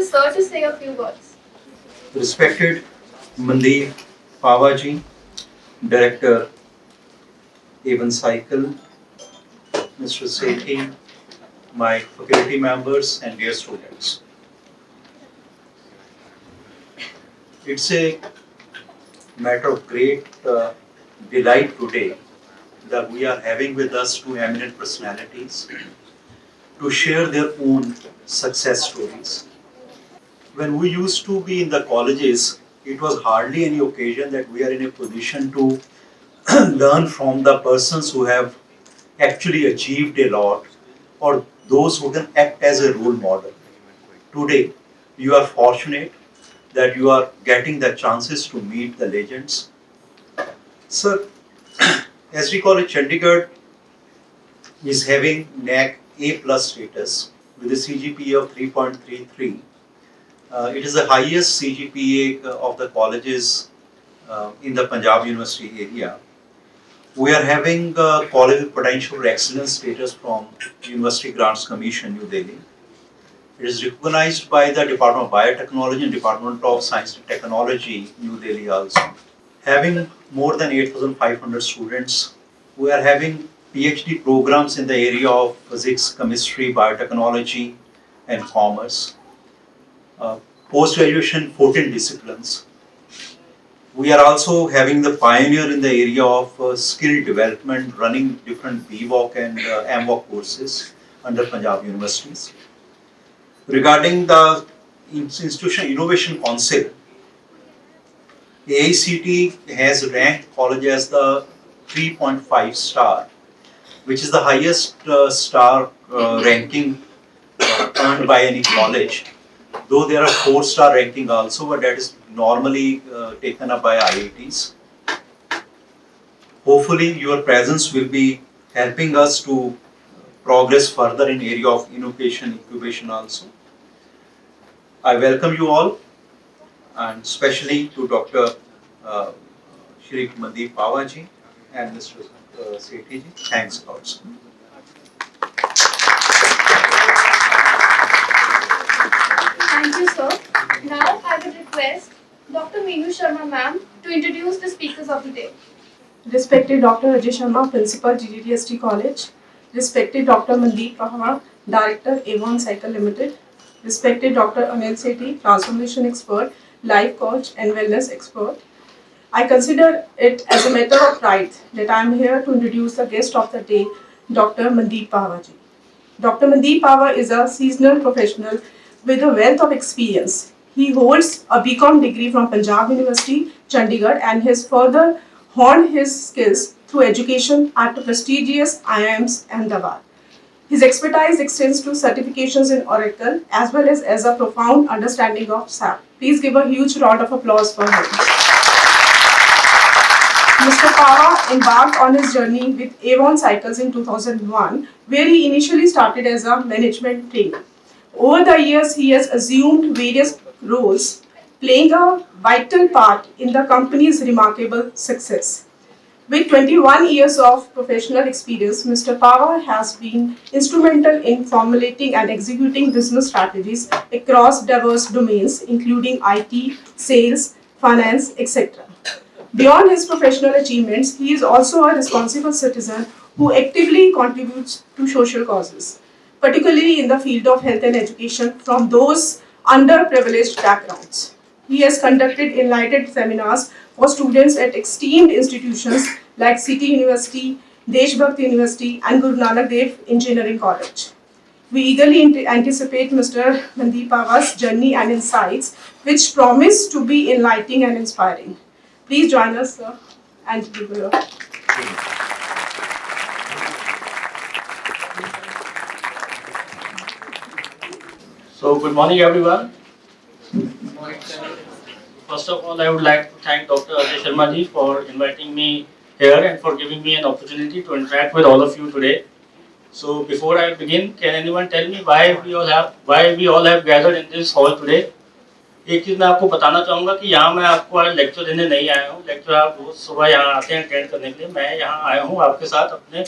sir to say a few words. Respected Mandeep Pawaji, Director Avon Cycle, Mr. Sethi, my faculty members and dear students. It's a matter of great delight today that we are having with us two eminent personalities to share their own success stories. When we used to be in the colleges, it was hardly any occasion that we are in a position to learn from the persons who have actually achieved a lot or those who can act as a role model. Today, you are fortunate that you are getting the chances to meet the legends. Sir, as we call it, Chandigarh is having NAC A plus status with a CGPA of 3.33. It is the highest CGPA of the colleges in the Punjab University area. We are having College of Potential Excellence status from University Grants Commission, New Delhi. It is recognized by the Department of Biotechnology and Department of Science and Technology, New Delhi also. Having more than 8,500 students, we are having PhD programs in the area of physics, chemistry, biotechnology, and commerce. Post-graduation, 14 disciplines. We are also having the pioneer in the area of skill development, running different BVOC and MVOC courses under Punjab universities. Regarding the Institutional Innovation Council, AICT has ranked college as the 3.5 star, which is the highest star ranking earned by any college. Though there are 4-star ranking also, but that is normally taken up by IITs. Hopefully, your presence will be helping us to progress further in area of innovation, incubation also. I welcome you all, and especially to Dr. Shri Mandeep Pawaji and Mr. Sethi ji. Thanks a lot, sir. Thank you, sir. Now I would request Dr. Meenu Sharma ma'am to introduce the speakers of the day. Respected Dr. Ajay Sharma, Principal, GGTST College. Respected Dr. Mandeep Pahwa, Director, Avon Cycle Limited. Respected Dr. Anil Sethi, Transformation Expert, Life Coach and Wellness Expert. I consider it as a matter of pride that I am here to introduce the guest of the day, Dr. Mandeep Pahwa ji. Dr. Mandeep Pahwa is a seasonal professional with a wealth of experience. He holds a BCom degree from Punjab University, Chandigarh, and has further honed his skills through education at the prestigious IIMs Ahmedabad. His expertise extends to certifications in Oracle as well as a profound understanding of SAP. Please give a huge round of applause for him. Mr. Pahwa embarked on his journey with Avon Cycles in 2001, where he initially started as a management trainer. Over the years, he has assumed various roles, playing a vital part in the company's remarkable success. With 21 years of professional experience, Mr. Pahwa has been instrumental in formulating and executing business strategies across diverse domains, including IT, sales, finance, etc. Beyond his professional achievements, he is also a responsible citizen who actively contributes to social causes, particularly in the field of health and education from those underprivileged backgrounds. He has conducted enlightened seminars for students at esteemed institutions like City University, Deshbhakt University, and Guru Nanak Dev Engineering College. We eagerly anticipate Mr. Mandeep Pahwa's journey and insights, which promise to be enlightening and inspiring. Please join us, sir, and give your. So, good morning, everyone. First of all, I would like to thank Dr. Ajay Sharma ji for inviting me here and for giving me an opportunity to interact with all of you today. So, before I begin, can anyone tell me why we all have gathered in this hall today? एक चीज़ मैं आपको बताना चाहूँगा कि यहाँ मैं आपको आज लेक्चर देने नहीं आया हूँ. लेक्चर आप रोज सुबह यहाँ आते हैं अटेंड करने के लिए. मैं यहाँ आया हूँ आपके साथ अपने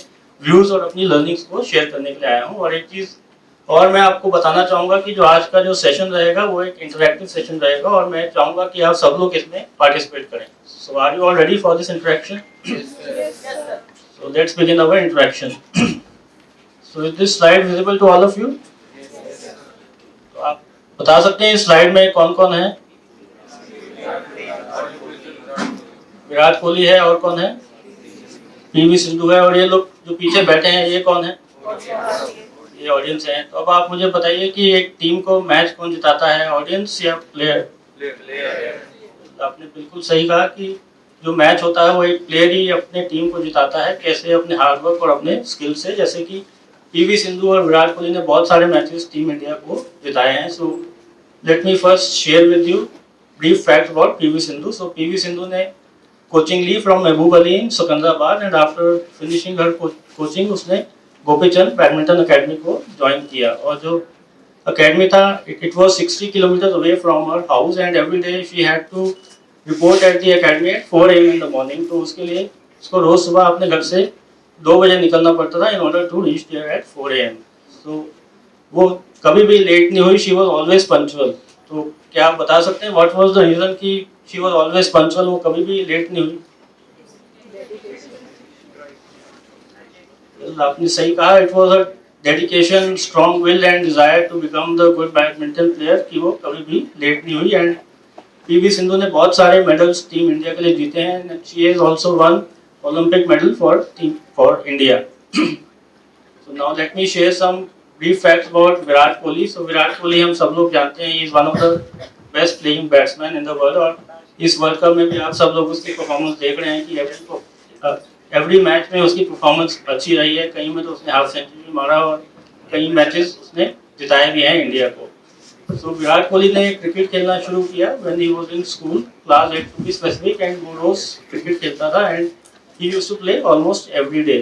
व्यूज़ और अपनी लर्निंग्स को शेयर करने के लिए आया हूँ. और एक चीज़ और मैं आपको बताना चाहूँगा कि जो आज का जो सेशन रहेगा वो एक इंटरैक्टिव सेशन रहेगा और मैं चाहूँगा कि आप सब लोग इसमें पार्टिसिपेट करें. So are you all ready for this interaction? So let's begin our interaction. So is this slide visible to all of you? तो आप बता सकते हैं इस स्लाइड में कौन कौन है? विराट कोहली है और कौन है? पीवी सिंधु है. और ये लोग जो पीछे बैठे हैं ये कौन है? ये ऑडियंस है. तो अब आप मुझे बताइए कि एक टीम को मैच कौन जिताता है, ऑडियंस या प्लेयर? आपने बिल्कुल सही कहा कि जो मैच होता है वो एक प्लेयर ही अपने टीम को जिताता है. कैसे? अपने हार्डवर्क और अपने स्किल से. जैसे कि पीवी सिंधु और विराट कोहली ने बहुत सारे मैचेस टीम इंडिया को जिताए हैं. So let me first share with you brief fact about PV Sindhu. So PV Sindhu ने कोचिंग ली from Mehboob Ali in Secunderabad and after finishing her coaching उसने गोपीचंद बैडमिंटन अकेडमी को ज्वाइन किया. और जो अकेडमी था it was 60 kilometre away from her house and every day she had to report at the academy at 4 AM in the morning. तो उसके लिए उसको रोज सुबह अपने घर से 2 बजे निकलना पड़ता था in order to reach there at 4 AM. तो वो कभी भी लेट नहीं हुई. She was always punctual. तो क्या आप बता सकते हैं व्हाट वाज द रीजन कि शी वाज ऑलवेज पंक्चुअल, वो कभी भी लेट नहीं हुई? आपने सही कहा. It was a dedication, strong will and desire to become the good badminton player कि वो कभी भी लेट नहीं हुई. एंड पीवी सिंधु ने बहुत सारे मेडल्स टीम इंडिया के लिए जीते हैं. She has also won Olympic medal for India. So now let me share some brief facts about Virat Kohli. So Virat Kohli हम सब लोग जानते हैं, he is one of the best playing batsman in the world. और इस वर्ल्ड कप में भी आप सब लोग उसकी परफॉर्मेंस देख रहे हैं कि एवरी मैच में उसकी परफॉर्मेंस अच्छी रही है. कहीं में तो उसने हाफ सेंचुरी भी मारा और कई मैचेस उसने जिताए भी हैं इंडिया को. सो विराट कोहली ने क्रिकेट खेलना शुरू किया when he was in school class 8 to be specific. And वो रोज क्रिकेट खेलता था and he used to play almost every day.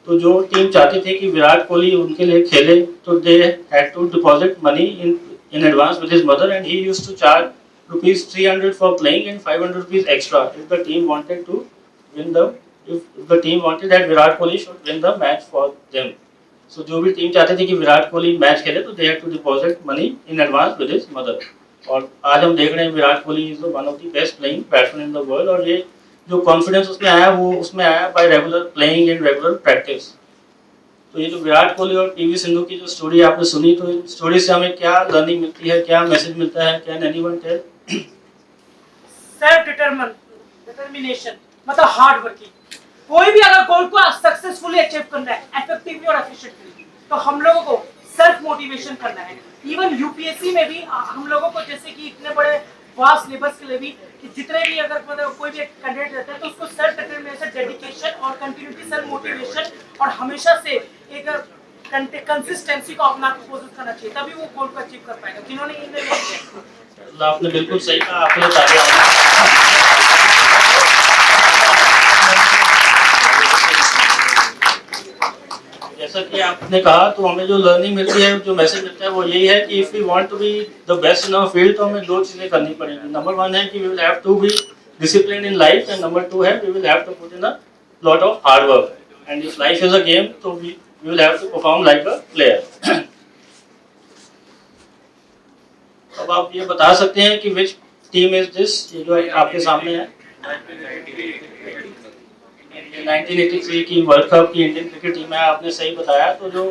तो जो टीम चाहती थी कि विराट कोहली उनके लिए खेले तो they had to deposit money in advance with his mother and he used to charge rupees 300 for playing and 500 rupees extra if the team wanted to win the if the team wanted that Virat Kohli should win the match for them. So जो भी team चाहते थे कि Virat Kohli match खेले तो they had to deposit money in advance with his mother. और आज हम देख रहे हैं Virat Kohli is one of the best playing batsmen in the world. और ये जो कॉन्फिडेंस उसमें आया वो उसमें आया by regular playing and regular practice. तो ये जो विराट कोहली और पीवी सिंधु की जो स्टोरी आपने सुनी, तो इन स्टोरी से हमें क्या लर्निंग मिलती है, क्या मैसेज मिलता है? Can anyone tell? Self determination मतलब हार्ड वर्किंग. कोई भी अगर गोल को सक्सेसफुली अचीव करना है इफेक्टिवली और एफिशिएंटली तो हम लोगों को सेल्फ मोटिवेशन करना है. इवन यूपीएससी में भी हम लोगों को जैसे कि इतने बड़े वास्ट सिलेबस के लिए भी कि जितने भी अगर मतलब कोई भी कैंडिडेट रहता है तो उसको सेल्फ डिटर्मिनेशन, डेडिकेशन और कंटिन्यूटी, सेल्फ मोटिवेशन और हमेशा से एक कंसिस्टेंसी को अपना कोशिश करना चाहिए, तभी वो गोल को अचीव कर पाएगा. जिन्होंने इन्हें आपने बिल्कुल सही कहा. आपने तालियां. जैसा कि आपने कहा तो हमें जो लर्निंग मिलती है, जो मैसेज मिलता है वो यही है कि if we want to be the best in our field तो हमें 2 चीजें करनी पड़ेंगी. नंबर 1 है कि we will have to be disciplined in life and number 2 है we will have to put in a lot of hard work. And if life is a game तो we will have to perform like a player. अब आप ये बता सकते हैं कि which team is this, ये जो आपके सामने है 1983 की वर्ल्ड कप की इंडियन क्रिकेट टीम है. आपने सही बताया. तो जो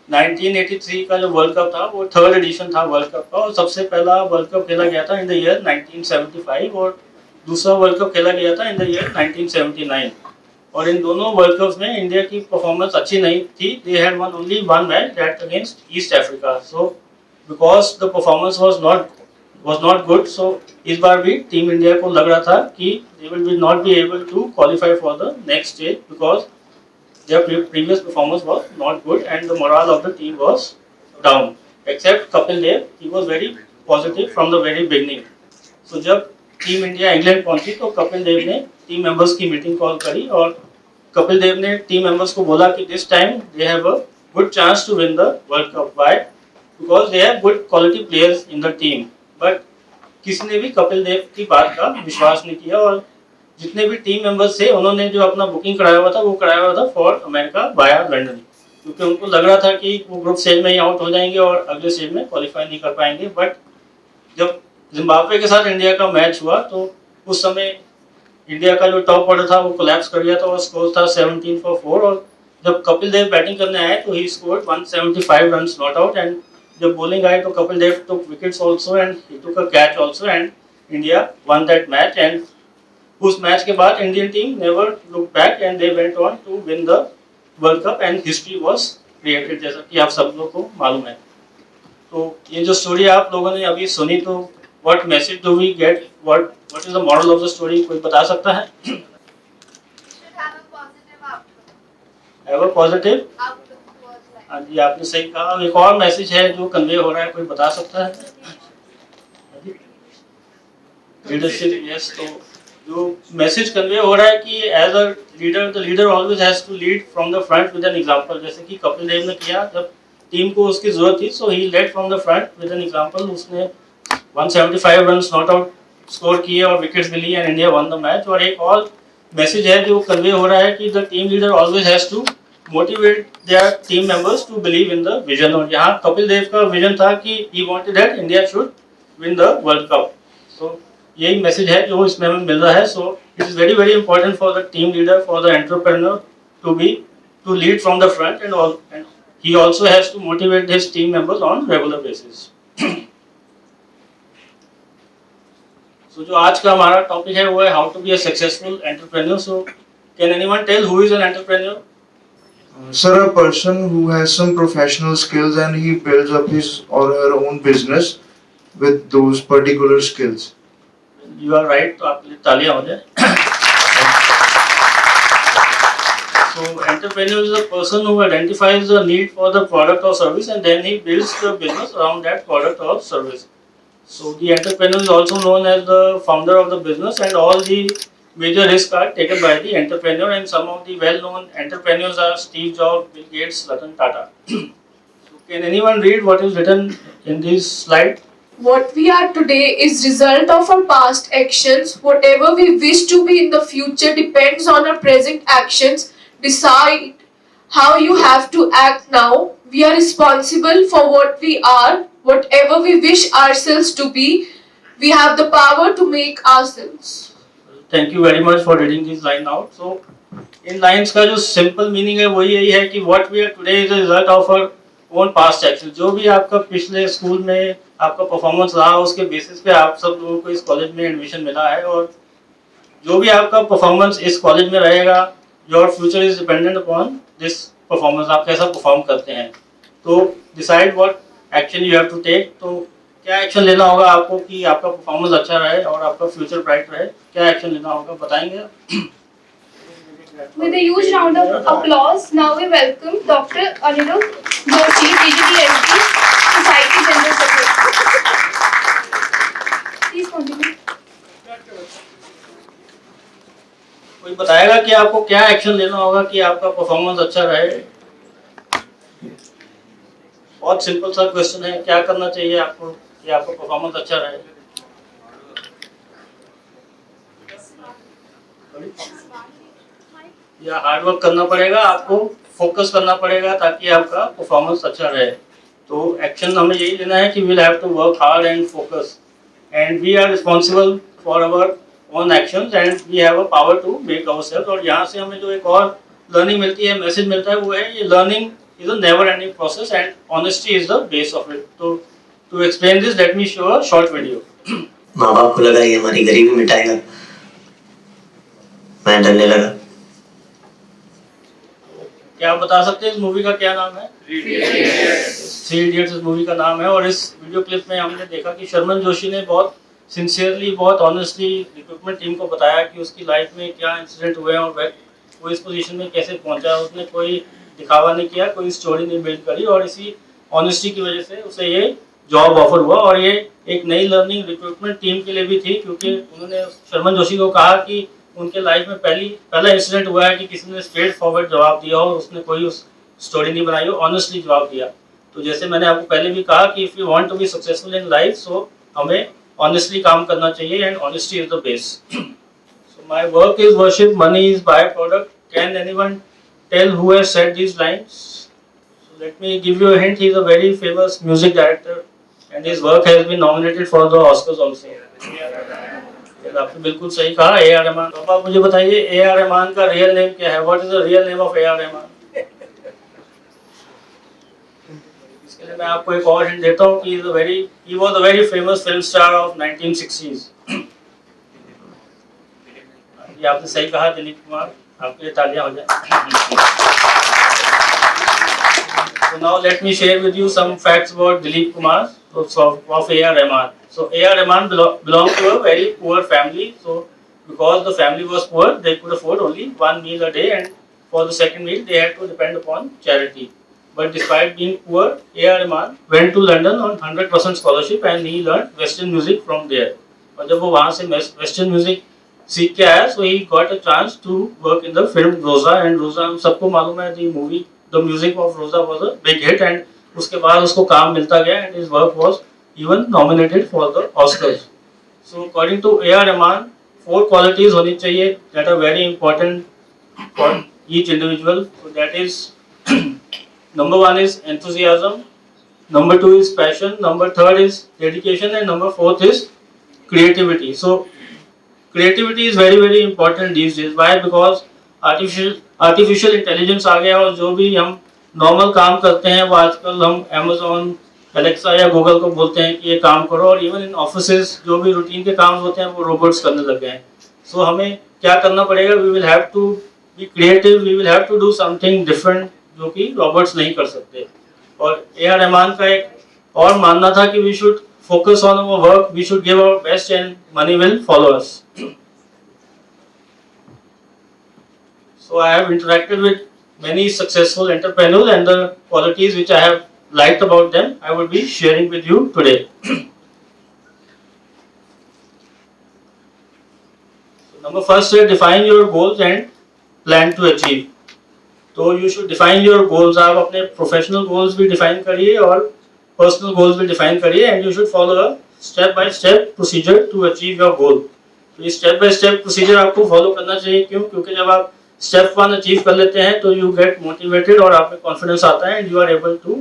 1983 का जो वर्ल्ड कप था वो 3rd एडिशन था वर्ल्ड कप का. और सबसे पहला वर्ल्ड कप खेला गया था इन द ईयर 1975 और दूसरा वर्ल्ड कप खेला गया था इन द ईयर 1979. और इन दोनों वर्ल्ड कप्स में इंडिया की परफॉर्मेंस अच्छी नहीं थी. They had one only one match that against east Africa. So because the performance was not good, so इस बार भी टीम इंडिया को लग रहा था कि they will be not be able to qualify for the next stage because their previous performance was not good and the morale of the team was down. Except Kapil Dev, he was very positive from the very beginning. So जब team India England पहुंची तो कपिल देव ने team members की meeting call करी और कपिल देव ने team members को बोला कि this time they have a good chance to win the World Cup. Why? Because they have good quality players in the team. But किसी ने भी कपिल देव की बात का विश्वास नहीं किया और जितने भी टीम मेंबर्स थे उन्होंने जो अपना बुकिंग कराया हुआ था वो कराया हुआ था फॉर अमेरिका वाया लंदन. क्योंकि उनको लग रहा था कि वो ग्रुप स्टेज में ही आउट हो जाएंगे और अगले स्टेज में क्वालिफाई नहीं कर पाएंगे। बट जब जिम्बाब्वे के साथ इंडिया का मैच हुआ तो उस समय इंडिया का जो टॉप ऑर्डर था वो कोलैप्स कर गया था और स्कोर था 17 for 4। और जब कपिल देव बैटिंग करने आए तो he scored 175 runs not out. And जब बॉलिंग आए तो Kapil Dev took wickets also and he took a catch also and India won that match. And उस मैच के बाद Indian team never look back and they went on to win the world cup and history was created, जैसा कि आप सब लोगों को मालूम है। तो ये जो स्टोरी आप लोगों ने अभी सुनी, तो what message do we get, what is the moral of the story, कोई बता सकता है? Should have a positive outlook. Have a positive. Outlook towards life. हाँ जी, आपने सही कहा। एक और मैसेज है जो कन्वे हो रहा है, कोई बता सकता है? Leadership, yes. तो जो मैसेज कन्वे हो रहा है कि as a leader, the leader always has to lead from the front with an example, जैसे कि कपिल देव ने किया जब टीम को उसकी जरूरत थी, so he led from the front with an example. उसने 175 रन्स नॉट आउट स्कोर किए और विकेट्स मिली and India won the match. और एक और मैसेज है जो कन्वे हो रहा है कि the team leader always has to motivate their team members to believe in the vision. और यहाँ कपिल देव का विजन था कि he wanted that India should win the world cup. So यही मैसेज है जो इसमें हमें मिल रहा है। So it is very very important for the team leader, for the entrepreneur to lead from the front and he also has to motivate his team members on regular basis. So जो आज का हमारा topic है वो है how to be a successful entrepreneur. So can anyone tell who is an entrepreneur? Sir, a person who has some professional skills and he builds up his or her own business with those particular skills. You are right. तो आपके लिए तालियां हो जाए। So entrepreneur is a person who identifies the need for the product or service and then he builds the business around that product or service. So the entrepreneur is also known as the founder of the business and all the major risks are taken by the entrepreneur, and some of the well-known entrepreneurs are Steve Jobs, Bill Gates, Ratan Tata. So can anyone read what is written in this slide? What we are today is result of our past actions. Whatever we wish to be in the future depends on our present actions. Decide how you have to act now. We are responsible for what we are. Whatever we wish ourselves to be, we have the power to make ourselves. Thank you very much for reading this line out. So in lines का जो simple meaning है वो यही है कि what we are today is a result of our own past action. जो भी आपका पिछले स्कूल में आपका परफॉर्मेंस रहा उसके बेसिस पे आप सब लोगों को इस कॉलेज में एडमिशन मिला है, और जो भी आपका परफॉर्मेंस इस कॉलेज में रहेगा, your future is dependent upon this performance. आप कैसा परफॉर्म करते हैं, तो decide what action you have to take. तो क्या एक्शन लेना होगा आपको कि आपका परफॉर्मेंस अच्छा रहे और आपका फ्यूचर ब्राइट रहे? क्या एक्शन लेना होगा, बताएंगे? With a huge round of applause, now we welcome Dr. Anirudh Joshi, PGDSD, Society General Secretary. Please continue. कोई बताएगा कि आपको क्या एक्शन लेना होगा कि आपका परफॉर्मेंस अच्छा रहे? बहुत सिंपल सा क्वेश्चन है, क्या करना चाहिए आपको कि आपका परफॉर्मेंस अच्छा रहे? या हार्ड वर्क करना पड़ेगा, आपको फोकस करना पड़ेगा ताकि आपका परफॉर्मेंस अच्छा रहे। तो एक्शन हमें यही लेना है कि we'll have to work hard and focus and we are responsible for our own actions and we have a power to make ourself. और यहाँ से हमें जो एक और लर्निंग मिलती है, मैसेज मिलता है, वो है ये learning is a never ending process and honesty is the base of it. तो to explain this let me show a short video. माँ बाप को लगा ये हमारी गरीबी मिटाएगा, मैं डरने लगा। क्या आप बता सकते हैं इस मूवी का क्या नाम है? थ्री इडियट्स इस मूवी का नाम है। और इस वीडियो क्लिप में हमने देखा कि शर्मन जोशी ने बहुत सिंसियरली, बहुत ऑनेस्टली रिक्रूटमेंट टीम को बताया कि उसकी लाइफ में क्या इंसिडेंट हुए हैं और वो इस पोजीशन में कैसे पहुंचा। उसने कोई दिखावा नहीं किया, कोई स्टोरी नहीं बिल्ड करी, और इसी ऑनेस्टी की वजह से उसे ये जॉब ऑफर हुआ। और ये एक नई लर्निंग रिक्रूटमेंट टीम के लिए भी थी, क्योंकि उन्होंने शर्मन जोशी को कहा कि उनके लाइफ में पहला इंसिडेंट हुआ है कि किसी ने स्ट्रेट फॉरवर्ड जवाब दिया और उसने कोई उस स्टोरी नहीं बनाई हो, ऑनेस्टली जवाब दिया। तो जैसे मैंने आपको पहले भी कहा कि if you want to be successful in life, so हमें ऑनेस्टली काम करना चाहिए and honesty is the base. So my work is worship, money is by product. Can anyone tell who has said these lines? Let me give you a hint. He is a very famous music director, and his work has been nominated for the Oscars also. आपने बिल्कुल सही कहा, A.R. Rahman. अब आप मुझे बताइए A.R. Rahman का real name क्या है? What is the real name of A.R. Rahman? इसके लिए मैं आपको एक और हिंट देता हूँ कि he was a very famous film star of 1960s. ये आपने सही कहा दिलीप कुमार, आपके लिए तालियां हो जाए। So now let me share with you some facts about Dilip Kumar of A.R. Rahman. So A.R. Rahman belonged to a very poor family. So because the family was poor, they could afford only one meal a day, and for the second meal they had to depend upon charity. But despite being poor, A.R. Rahman went to London on 100% scholarship and he learned Western music from there. और जब वो वहाँ से Western music सीख के आया, so he got a chance to work in the film Rosa, and Rosa हम सबको मालूम है, the movie The music of Rosa was a big hit, and उसके बाद उसको काम मिलता गया, and his work was even nominated for the Oscars. So according to A.R. Rahman, 4 qualities होनी चाहिए that are very important for each individual. So that is number 1 is enthusiasm, number 2 is passion, number 3 is dedication, and number 4 is creativity. So creativity is very important these days. Why? Because artificial intelligence आ गया, और जो भी हम normal काम करते हैं वो आजकल हम अमेजोन, एलेक्सा या गूगल को बोलते हैं कि ये काम करो, और इवन इन ऑफिसेज जो भी रूटीन के काम होते हैं वो रोबोट्स करने लग गए हैं। सो हमें क्या करना पड़ेगा? We will have to be creative, we will have to do something different जो कि रोबोट्स नहीं कर सकते। और A.R. रहमान का एक और मानना था कि we should focus on our work, we should give our best and money will follow us. So I have interacted with many successful entrepreneurs, and the qualities which I have liked about them, I will be sharing with you today. So number first is define your goals and plan to achieve. तो you should define your goals. आप अपने professional goals भी define करिए और personal goals भी define करिए, and you should follow a step by step procedure to achieve your goal. तो ये step by step procedure आपको follow करना चाहिए। क्यों? क्योंकि जब आप स्टेप 1 अचीव कर लेते हैं तो यू गेट मोटिवेटेड और आप में कॉन्फिडेंस आता है, and you are able to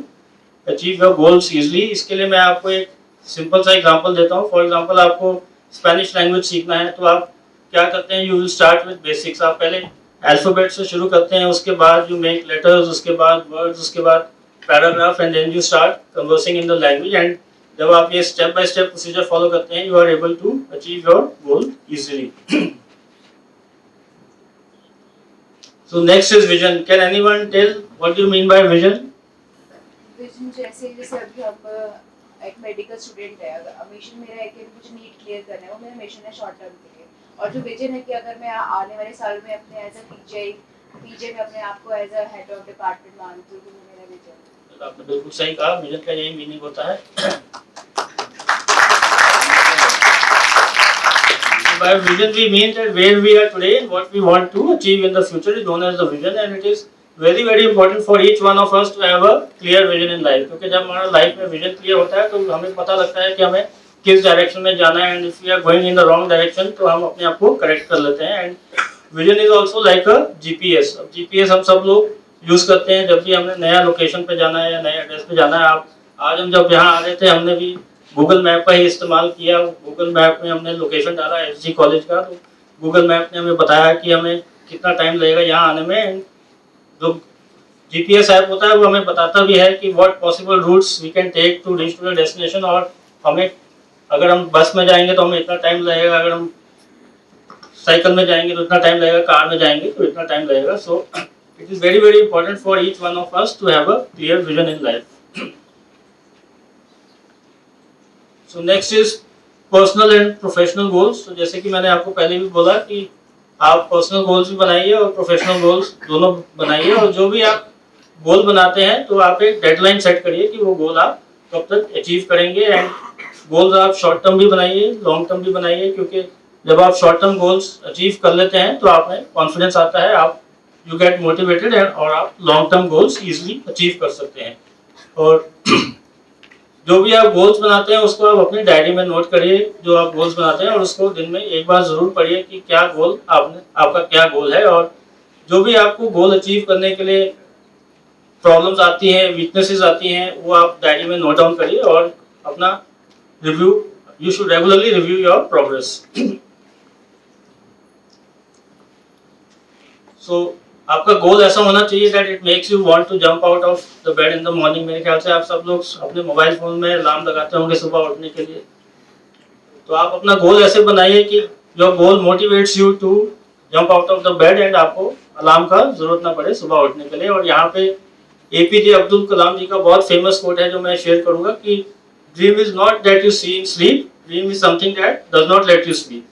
achieve your goals easily. इसके लिए मैं आपको एक सिंपल सा एग्जांपल देता हूँ। फॉर एग्जांपल, आपको स्पेनिश लैंग्वेज सीखना है तो आप क्या करते हैं? You will start with basics. आप पहले अल्फाबेट से शुरू करते हैं, उसके बाद यू मेक लेटर्स, उसके बाद वर्ड्स, उसके बाद paragraph, and then you start conversing in the language. And जब आप ये step by step procedure follow करते हैं, you are able to achieve your goal easily. So next is vision. Can anyone tell what do you mean by vision? Vision जैसे अभी हम एक medical student है, अगर मिशन मेरा है कि मुझे नीट क्लियर करना है, वो मेरा मिशन है शॉर्ट टर्म के लिए। और जो विजन है कि अगर मैं आने वाले साल में अपने एज अ पीजे में अपने आप को as a head of department मानती हूँ, तो वो मेरा विजन है। आपने बिल्कुल सही कहा, विजन का यही मीनिंग होता है। By vision we mean that where we are today and what we want to achieve in the future is known as the vision, and it is very important for each one of us to have a clear vision in life. क्योंकि जब हमारा life में vision clear होता है तो हमें पता लगता है कि हमें किस डायरेक्शन में जाना है, and if we are going in the wrong direction तो हम अपने आप को करेक्ट कर लेते हैं। And vision is also like a GPS. अब जीपीएस हम सब लोग यूज करते हैं जब भी हमने नया लोकेशन पे जाना है या नए एड्रेस पे जाना है। आप आज हम जब यहाँ आ रहे थे, हमने भी गूगल मैप का ही इस्तेमाल किया। गूगल मैप में हमने लोकेशन डाला एसजी कॉलेज का, तो गूगल मैप ने हमें बताया कि हमें कितना टाइम लगेगा यहाँ आने में। जो जीपीएस ऐप होता है वो हमें बताता भी है कि what possible routes we can take to reach to the destination, और हमें अगर हम बस में जाएंगे तो हमें इतना टाइम लगेगा, अगर हम साइकिल में जाएंगे तो इतना टाइम लगेगा, कार में जाएंगे तो इतना टाइम लगेगा। So it is very important for each one of us to have a clear vision in life. So next is personal and professional goals. तो जैसे कि मैंने आपको पहले भी बोला कि आप पर्सनल गोल्स भी बनाइए और प्रोफेशनल गोल्स दोनों बनाइए, और जो भी आप गोल बनाते हैं तो आप एक डेडलाइन सेट करिए कि वो गोल आप कब तक अचीव करेंगे। एंड गोल्स आप शॉर्ट टर्म भी बनाइए, लॉन्ग टर्म भी बनाइए, क्योंकि जब आप शॉर्ट टर्म गोल्स अचीव कर लेते हैं तो आप में कॉन्फिडेंस आता है, आप यू गेट मोटिवेटेड और आप long term goals easily achieve कर सकते हैं। और जो भी आप गोल्स बनाते हैं उसको आप अपनी डायरी में नोट करिए, जो आप गोल्स बनाते हैं, और उसको दिन में एक बार जरूर पढ़िए कि क्या गोल आपका क्या गोल है। और जो भी आपको गोल अचीव करने के लिए प्रॉब्लम्स आती हैं, वीकनेसेस आती हैं, वो आप डायरी में नोट डाउन करिए और अपना review, you should regularly review your progress. So आपका गोल ऐसा होना चाहिए that it makes you want to jump out of the bed in the morning. मेरे ख्याल से आप सब लोग अपने मोबाइल फोन में अलार्म लगाते होंगे सुबह उठने के लिए, तो आप अपना गोल ऐसे बनाइए कि your goal motivates you to jump out of the bed and आपको अलार्म का जरूरत ना पड़े सुबह उठने के लिए। और यहाँ पे एपीजे अब्दुल कलाम जी का बहुत फेमस कोट है जो मैं शेयर करूंगा कि dream is not that you see in sleep, dream is something that does not let you sleep.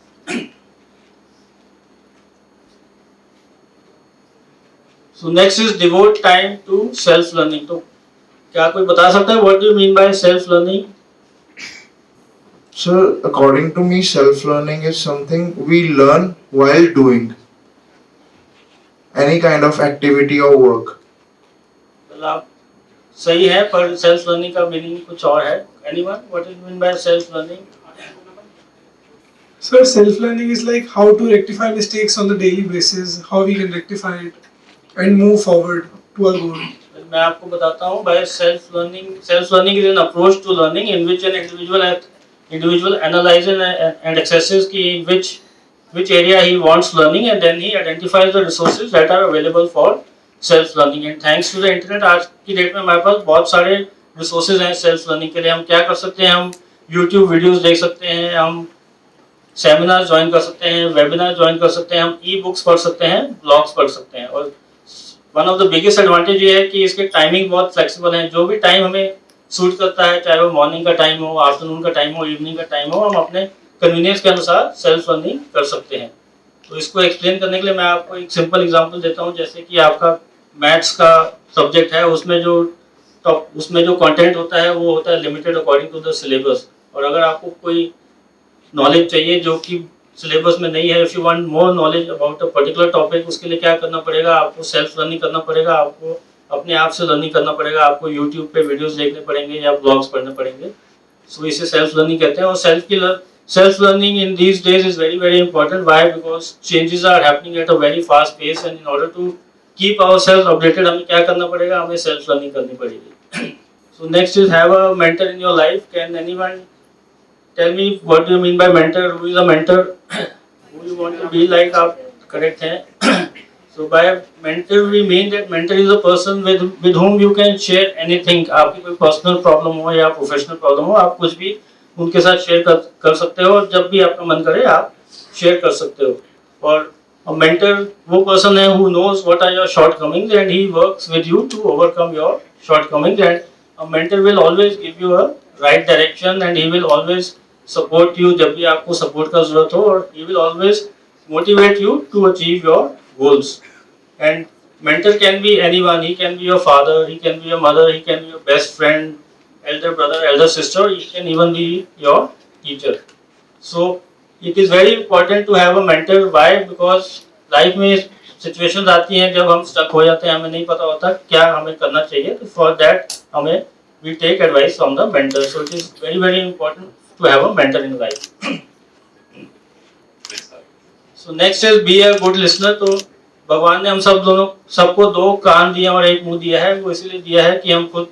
So next is devote time to self learning। तो क्या कोई बता सकता है what do you mean by self learning? Sir, according to me, self-learning is something we learn while doing any kind of activity or work. Well, आप सही है, पर self learning का मीनिंग कुछ और है। Anyone? What do you mean by self learning? So self-learning is like how to rectify mistakes on the daily basis, how we can rectify it and move forward to our goal. मैं आपको बताता हूँ by self learning is an approach to learning in which an individual analyzes and assesses कि which area he wants learning and then he identifies the resources that are available for self learning। and thanks to the internet आज की date में हमारे पास बहुत सारे resources हैं self learning के लिए। हम क्या कर सकते हैं, हम YouTube वीडियोस देख सकते हैं, हम सेमिनार ज्वाइन कर सकते हैं, वेबिनार ज्वाइन कर सकते हैं, हम ई बुक्स पढ़ सकते हैं, ब्लॉग्स पढ़ सकते हैं। और one of the biggest advantage ये है कि इसके टाइमिंग बहुत फ्लेक्सिबल है। जो भी टाइम हमें सूट करता है, चाहे वो मॉर्निंग का टाइम हो, आफ्टरनून का टाइम हो, इवनिंग का टाइम हो, हम अपने कन्वीनियंस के अनुसार सेल्फ लर्निंग कर सकते हैं। तो इसको एक्सप्लेन करने के लिए मैं आपको एक सिंपल एग्जांपल देता हूँ। जैसे कि आपका मैथ्स का सब्जेक्ट है, उसमें जो कंटेंट होता है वो होता है limited according to the syllabus. और अगर आपको कोई नॉलेज चाहिए जो कि सिलेबस में नहीं है, if you want more knowledge about a particular topic, उसके लिए क्या करना पड़ेगा, आपको सेल्फ लर्निंग करना पड़ेगा, आपको अपने आप से लर्निंग करना पड़ेगा, आपको यूट्यूब पे वीडियोस देखने पड़ेंगे या ब्लॉग्स पढ़ने पड़ेंगे। सो इसे सेल्फ लर्निंग कहते हैं। और self learning in these days is very very important. Why? Because changes are happening at a very fast pace and in order to keep our self updated हमें क्या करना पड़ेगा, हमें सेल्फ लर्निंग करनी पड़ेगी। So next is have a mentor in your life. Can anyone tell me what do you mean by mentor? Who is a mentor? Who you want to be like? आप correct हैं। So by mentor we mean that mentor is a person with whom you can share anything। आपकी कोई personal problem हो या professional problem हो, आप कुछ भी उनके साथ share कर सकते हो, और जब भी आपका मन करे आप share कर सकते हो। और a mentor वो person है who knows what are your shortcomings and he works with you to overcome your shortcomings। and a mentor will always give you a right direction and he will always support you जब भी आपको support का जरूरत हो, और he will always motivate you to achieve your goals। and mentor can be anyone, he can be your father, he can be your mother, he can be your best friend, elder brother, elder sister, he can even be your teacher। so it is very important to have a mentor। why? because life में situations आती हैं जब हम stuck हो जाते हैं, हमें नहीं पता होता क्या हमें करना चाहिए, तो for that हमें we take advice from the mentor। so it is very very important to have a mentor in life। so next is be a good listener। तो भगवान ने हम सबको दो कान दिए और एक मुंह दिया है। वो इसीलिए दिया है कि हम खुद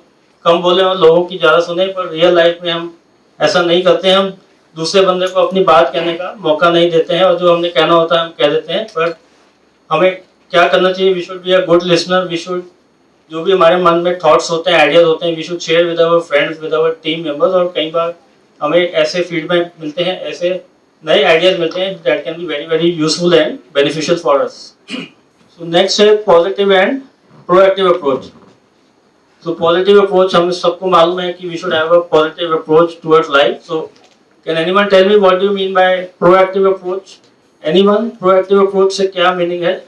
कम बोले और लोगों की ज़्यादा सुने, पर रियल लाइफ में हम ऐसा नहीं करते हैं। हम दूसरे बंदे को अपनी बात कहने का मौका नहीं देते हैं, और जो हमने कहना होता है हम कह देते हैं। पर हमें क्या करना चाहिए? We should be a good listener. We should, जो भी हमारे मन में थॉट्स होते हैं, आइडियाज होते हैं, we should share with our friends, with our team members. और कई बार हमें ऐसे फीडबैक मिलते हैं, ऐसे नए आइडियाज मिलते हैं that can be very very useful and beneficial for us. So next है positive and proactive approach. So positive approach हम सबको मालूम है कि we should have a positive approach towards life. So can anyone tell me what do you mean by proactive approach? Anyone? Proactive approach से क्या meaning है?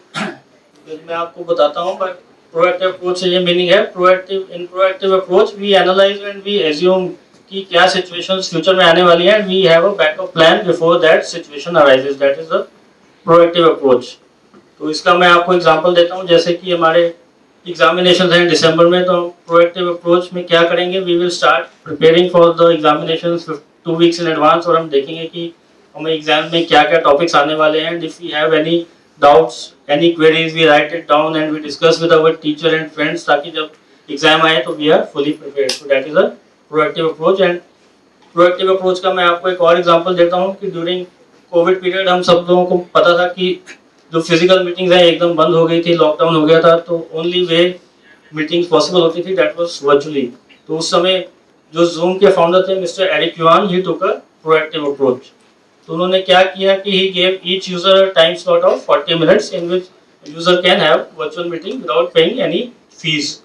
मैं आपको बताता हूँ। बट प्रोएक्टिव अप्रोच से ये मीनिंग है, proactive approach we analyze and we assume कि क्या सिचुएशंस फ्यूचर में आने वाली है, we have a backup plan before that situation arises. That is the proactive approach. तो इसका मैं आपको एग्जांपल देता हूँ। जैसे कि हमारे एग्जामिनेशन हैं दिसंबर में, तो प्रोएक्टिव अप्रोच में क्या करेंगे? We will start preparing for the examinations 2 weeks in advance, और हम देखेंगे कि हमें एग्जाम में क्या क्या टॉपिक्स आने वाले हैं। If we have any doubts, any queries, we write it down and we discuss with our teacher and friends, ताकि जब एग्जाम आए तो we are fully prepared. So that is a proactive approach. And proactive approach का मैं आपको एक और example देता हूँ कि ड्यूरिंग कोविड पीरियड हम सब लोगों को पता था कि जो फिजिकल मीटिंग्स हैं एकदम बंद हो गई थी, लॉकडाउन हो गया था, तो ओनली वे मीटिंग्स पॉसिबल होती थी दैट वाज वर्चुअली. तो उस समय जो जूम के फाउंडर थे mister Eric Yuan, he took a proactive approach. तो उन्होंने क्या किया कि he gave each user a time slot of 40 minutes in which user can have virtual meeting without paying any fees.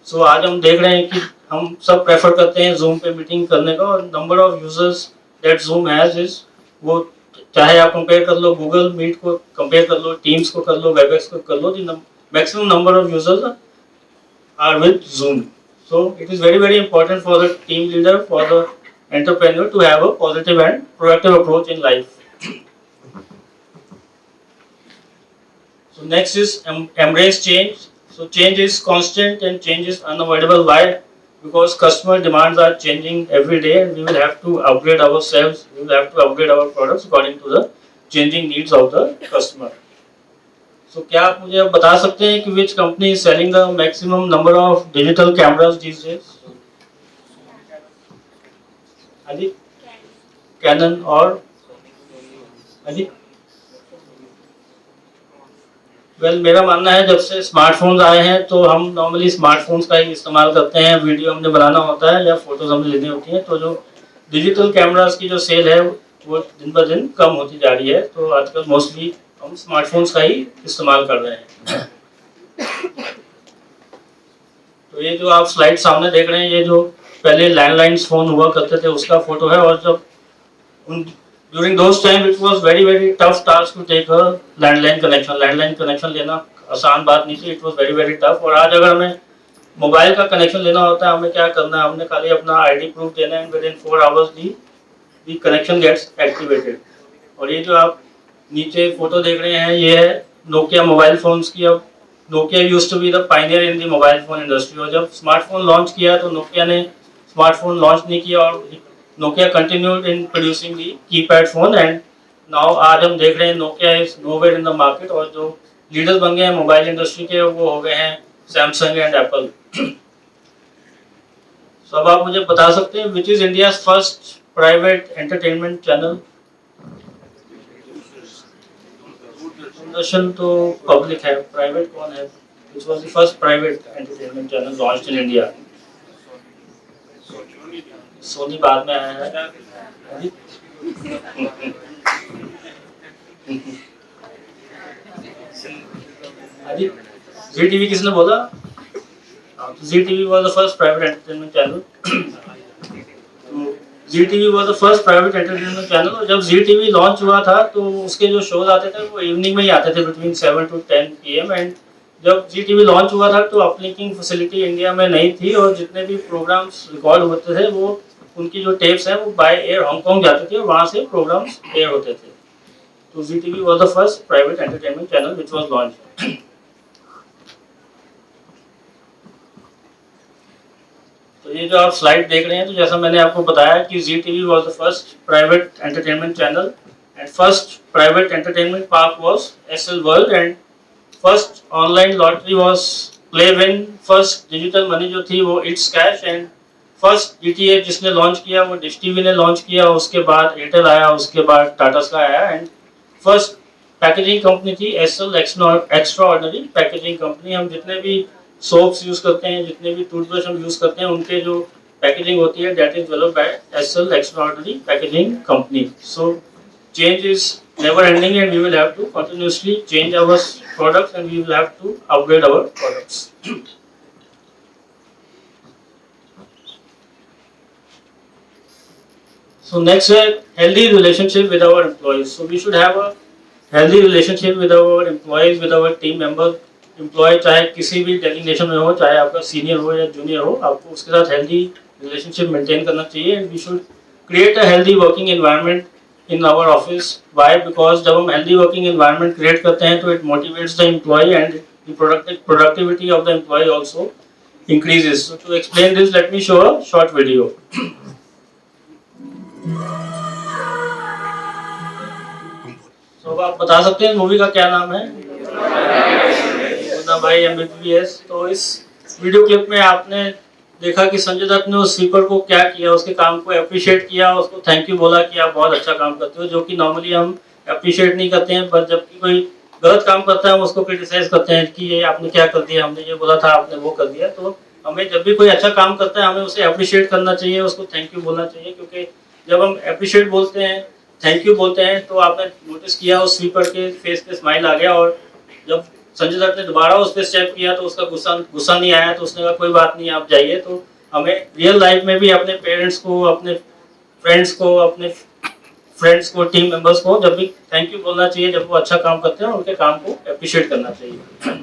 So आज हम देख रहे हैं कि हम सब प्रेफर करते हैं जूम पे मीटिंग करने का, और number of users that Zoom has is, वो चाहे आप कंपेयर कर लो गूगल मीट को, कंपेयर कर लो टीम्स को, कर लो वेबएक्स को, कर लो, the maximum number of users are with Zoom. So it is very important for the team leader, for the entrepreneur to have a positive and proactive approach in life. So next is embrace change. So change is constant and change is unavoidable. Why? Because customer demands are changing every day and we will have to upgrade ourselves, we will have to upgrade our products according to the changing needs of the customer. So क्या आप मुझे अब बता सकते हैं कि which company is selling the maximum number of digital cameras these days? अजी? Canon और अजी? वेल मेरा मानना है जब से स्मार्टफोन्स आए हैं तो हम नॉर्मली स्मार्टफोन्स का ही इस्तेमाल करते हैं. वीडियो हमने बनाना होता है या फोटोज हमने लेनी होती हैं, तो जो डिजिटल कैमरास की जो सेल है वो दिन ब दिन कम होती जा रही है. तो आजकल मोस्टली हम स्मार्टफोन्स का ही इस्तेमाल कर रहे हैं. तो ये जो आप स्लाइड सामने देख रहे हैं, ये जो पहले लैंडलाइन फोन हुआ करते थे उसका फोटो है. और जब during those time it was very tough task to take a landline connection. Landline connection लेना आसान बात नहीं थी, इट वाज वेरी टफ. और आज अगर हमें मोबाइल का कनेक्शन लेना होता है, हमें क्या करना है, हमने खाली अपना आईडी प्रूफ देना है, within 4 hours the connection gets activated. और ये जो आप नीचे फोटो देख रहे हैं, ये है नोकिया मोबाइल फोन्स की. अब Nokia used to be the pioneer in the mobile phone industry. और जब स्मार्टफोन लॉन्च किया तो नोकिया ने स्मार्टफोन लॉन्च नहीं किया, और Nokia continued in producing the keypad phone. And now आज हम देख रहे हैं Nokia is nowhere in the market, और जो लीडर्स बन गए हैं मोबाइल इंडस्ट्री के वो हो गए हैं सैमसंग एंड एप्पल. सो अब आप मुझे बता सकते हैं which is India first private entertainment channel? Doordarshan तो पब्लिक है, प्राइवेट कौन है? Which was the first private entertainment channel launched in India? Soni बाद में आया है. अजी जी टीवी किसने बोला? Zee TV was the first private entertainment channel. Zee TV was the first private entertainment channel. और जब जी टीवी लॉन्च हुआ था तो उसके जो शोज आते थे वो इवनिंग में ही आते थे, बिटवीन 7 to 10 PM. एंड जब जी टीवी लॉन्च हुआ था तो अपलिंकिंग फैसिलिटी इंडिया में नहीं थी, और जितने भी प्रोग्राम्स रिकॉर्ड होते थे वो उनकी जो टेप्स हैं वो बाय एयर हांगकांग जाते थे और वहाँ से प्रोग्राम्स एयर होते थे. तो Zee TV was the first private entertainment channel which was launch. तो ये जो आप स्लाइड देख रहे हैं, तो जैसा मैंने आपको बताया कि Zee TV was the first private entertainment channel, and first private entertainment park was Essel world. And first online lottery was Playwin. First digital money जो थी वो ItzCash. And first GTA जिसने लॉन्च किया वो डिश टीवी ने लॉन्च किया, उसके बाद एयरटेल आया, उसके बाद टाटा स्काई आया. एंड फर्स्ट पैकेजिंग कंपनी थी SL extra ordinary packaging company. हम जितने भी सोप्स यूज करते हैं, जितने भी टूथब्रश हम यूज करते हैं, उनके जो पैकेजिंग होती है that is developed by SL extraordinary packaging company. So change is never ending and we will have to continuously change our products and we will have to upgrade our products. So next है healthy relationship with our employees. So we should have a healthy relationship with our employees, with our team members. Employee चाहे किसी भी designation में हो, चाहे आपका senior हो या जूनियर हो, आपको उसके साथ healthy relationship maintain करना चाहिए. And we should create a healthy working environment in our office. Why? Because जब हम healthy working environment create करते हैं तो it motivates the employee and the productivity of the employee also increases. So to explain this, let me show a short video. So आप बता सकते हैं movie का क्या नाम है? मुन्ना भाई MBBS. तो इस वीडियो क्लिप में आपने देखा कि संजय दत्त ने उस स्वीपर को क्या किया, उसके काम को अप्रिशिएट किया, उसको थैंक यू बोला कि आप बहुत अच्छा काम करते हो, जो कि नॉर्मली हम अप्रिशिएट नहीं करते हैं, पर जब कोई गलत काम करता है हम उसको क्रिटिसाइज करते हैं कि ये आपने क्या कर दिया, हमने ये बोला था आपने वो कर दिया। तो हमें जब भी कोई अच्छा काम करता है हमें उसे अप्रिशिएट करना चाहिए, उसको थैंक यू बोलना चाहिए, क्योंकि जब हम अप्रिशिएट बोलते हैं, थैंक यू बोलते हैं, तो आपने नोटिस किया उस स्वीपर के फेस पे स्माइल आ गया, और जब संजय दत्त ने दोबारा उस पर स्टेप किया तो उसका गुस्सा नहीं आया, तो उसने कहा कोई बात नहीं आप जाइए। तो हमें रियल लाइफ में भी अपने पेरेंट्स को, अपने फ्रेंड्स को, अपने फ्रेंड्स को, टीम मेंबर्स को जब भी थैंक यू बोलना चाहिए जब वो अच्छा काम करते हैं, उनके काम को अप्रिशिएट करना चाहिए।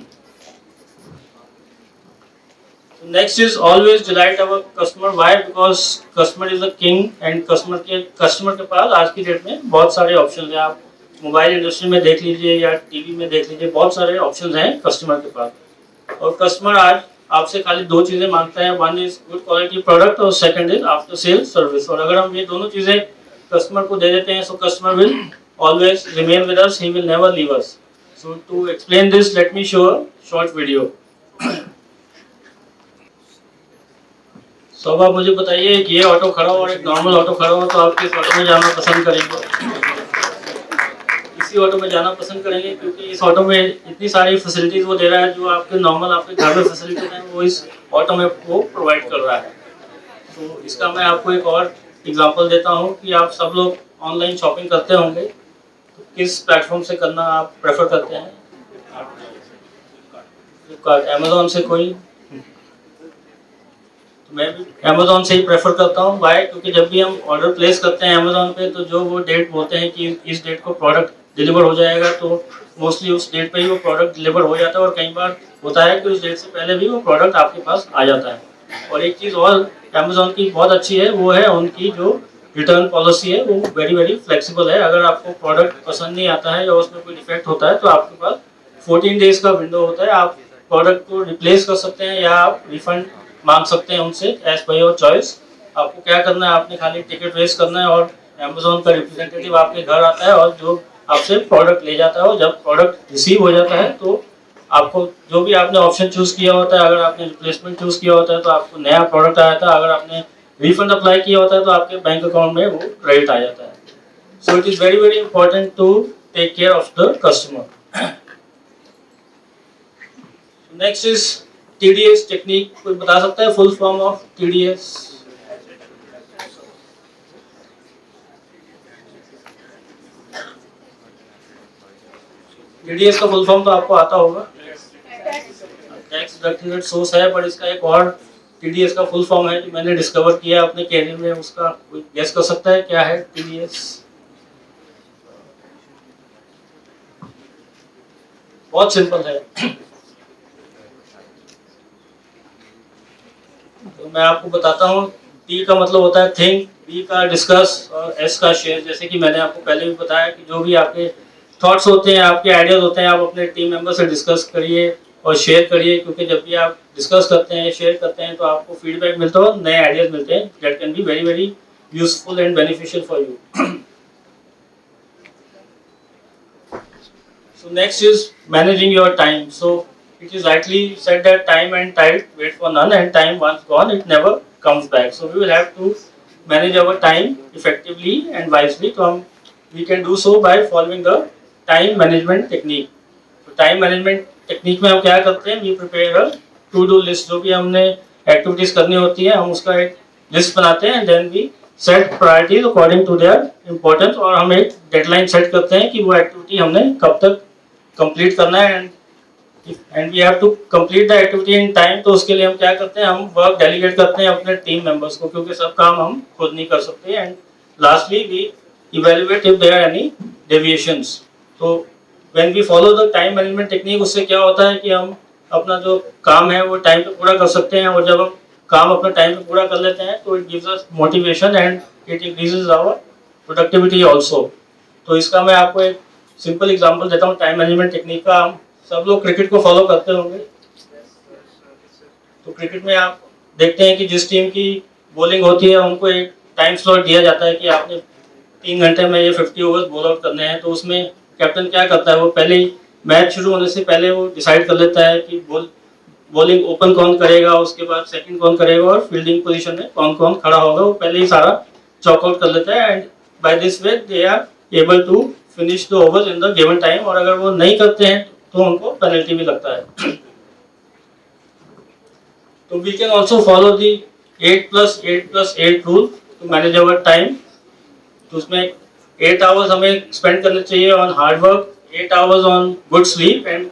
Next is always delight our customer. Why? Because customer is the king, and customer के पास आज की डेट में बहुत सारे ऑप्शन हैं। आप मोबाइल इंडस्ट्री में देख लीजिए या टीवी में देख लीजिए, बहुत सारे ऑप्शन हैं कस्टमर के पास, और कस्टमर आज आपसे खाली दो चीज़ें मांगता है, one is good quality product और second is after sale service. और अगर हम ये दोनों चीज़ें कस्टमर को दे देते हैं, so customer will always remain with us, he will never leave us. So to explain this let me show a short video. तो अब आप मुझे बताइए कि ये ऑटो खड़ा हो और एक नॉर्मल ऑटो खड़ा हो, तो आप किस ऑटो में जाना पसंद करेंगे? इसी ऑटो में जाना पसंद करेंगे, क्योंकि इस ऑटो में इतनी सारी फैसिलिटीज वो दे रहा है जो आपके नॉर्मल आपके घर में फैसिलिटीज हैं वो इस ऑटो में वो प्रोवाइड कर रहा है। तो इसका मैं आपको एक और एग्जांपल देता हूँ कि आप सब लोग ऑनलाइन शॉपिंग करते होंगे, तो किस प्लेटफॉर्म से करना आप प्रेफर करते हैं? फ्लिपकार्ट, अमेजोन से कोई? तो मैं भी अमेजोन से ही प्रेफर करता हूँ। वाई? क्योंकि जब भी हम ऑर्डर प्लेस करते हैं अमेजोन पे, तो जो वो डेट बोलते हैं कि इस डेट को प्रोडक्ट डिलीवर हो जाएगा, तो मोस्टली उस डेट पे ही वो प्रोडक्ट डिलीवर हो जाता है, और कई बार होता है कि उस डेट से पहले भी वो प्रोडक्ट आपके पास आ जाता है। और एक चीज़ और अमेजोन की बहुत अच्छी है, वो है उनकी जो रिटर्न पॉलिसी है, वो वेरी वेरी फ्लेक्सिबल है। अगर आपको प्रोडक्ट पसंद नहीं आता है या उसमें कोई डिफेक्ट होता है, तो आपके पास 14 डेज का विंडो होता है, आप प्रोडक्ट को रिप्लेस कर सकते हैं या आप रिफंड मांग सकते हैं उनसे, एज पर योर चॉइस। आपको क्या करना है, आपने खाली टिकट रेस करना है और अमेजोन का रिप्रेजेंटेटिव आपके घर आता है और जो आपसे प्रोडक्ट ले जाता है, और जब प्रोडक्ट रिसीव हो जाता है तो आपको जो भी आपने ऑप्शन चूज किया होता है, अगर आपने रिप्लेसमेंट चूज किया होता है तो आपको नया प्रोडक्ट आया था, अगर आपने रिफंड अप्लाई किया होता है तो आपके बैंक अकाउंट में वो क्रेडिट आ जाता है। So it is very very important to take care of the customer. Next is TDS technique. कोई बता सकता है full form of TDS? TDS का फुल फॉर्म तो आपको आता होगा, टैक्स डिडक्टेड सोर्स है, पर इसका एक और TDS का फुल फॉर्म है जो मैंने डिस्कवर किया अपने कैरियर में। उसका कोई गेस कर सकता है क्या है TDS? बहुत सिंपल है। तो मैं आपको बताता हूँ। T का मतलब होता है थिंक, B का डिस्कस और S का शेयर। जैसे कि मैंने आपको पहले भी बताया कि जो भी आपके थॉट्स होते हैं, आपके आइडियाज होते हैं, आप अपने टीम मेंबर से डिस्कस करिए और शेयर करिए, क्योंकि जब भी आप डिस्कस करते हैं, शेयर करते हैं, तो आपको फीडबैक मिलता है, नए आइडियाज मिलते हैं that can be very very useful and beneficial for you. So next is managing your time. So it is rightly said that time and tide wait for none, and time once gone it never comes back. So we will have to manage our time effectively and wisely. So we can do so by following the time management technique. तो time management technique में हम क्या करते हैं, we prepare a to do list. जो भी हमने activities करनी होती है हम उसका एक लिस्ट बनाते हैं, then we set priorities according to their importance, और हम एक डेडलाइन सेट करते हैं कि वो एक्टिविटी हमने कब तक कंप्लीट करना है, and we have to complete the activity in time. तो उसके लिए हम क्या करते हैं, हम वर्क डेलीगेट करते हैं अपने टीम मेंबर्स को, क्योंकि सब काम हम खुद नहीं कर सकते। And lastly we evaluate if there are any deviations. तो when we follow the time management technique, उससे क्या होता है कि हम अपना जो काम है वो टाइम पे पूरा कर सकते हैं, और जब हम काम अपना टाइम पे पूरा कर लेते हैं तो it gives us motivation and it increases our productivity also. तो इसका मैं आपको एक सिंपल एग्जांपल देता हूँ टाइम मैनेजमेंट टेक्निक का। हम सब लोग क्रिकेट को फॉलो करते होंगे, तो क्रिकेट में आप देखते हैं कि जिस टीम की बॉलिंग होती है उनको एक टाइम स्लॉट दिया जाता है कि आपने 3 घंटे में ये 50 ओवर्स बॉल आउट करने हैं। तो उसमें कैप्टन क्या करता है, वो पहले ही मैच शुरू होने से पहले वो डिसाइड कर लेता है कि बॉलिंग ओपन कौन करेगा, उसके बाद सेकंड कौन करेगा और फील्डिंग पोजीशन में कौन कौन खड़ा होगा, वो पहले ही सारा चॉकआउट कर लेता है। And by this way they are able to finish the overs in the given time, और अगर वो नहीं करते हैं तो उनको पेनल्टी भी लगता है। तो we can also follow the 8+8+8 rule to manage our time. तो उसमें 8 आवर्स हमें स्पेंड करने चाहिए on hard work, 8 hours on good sleep and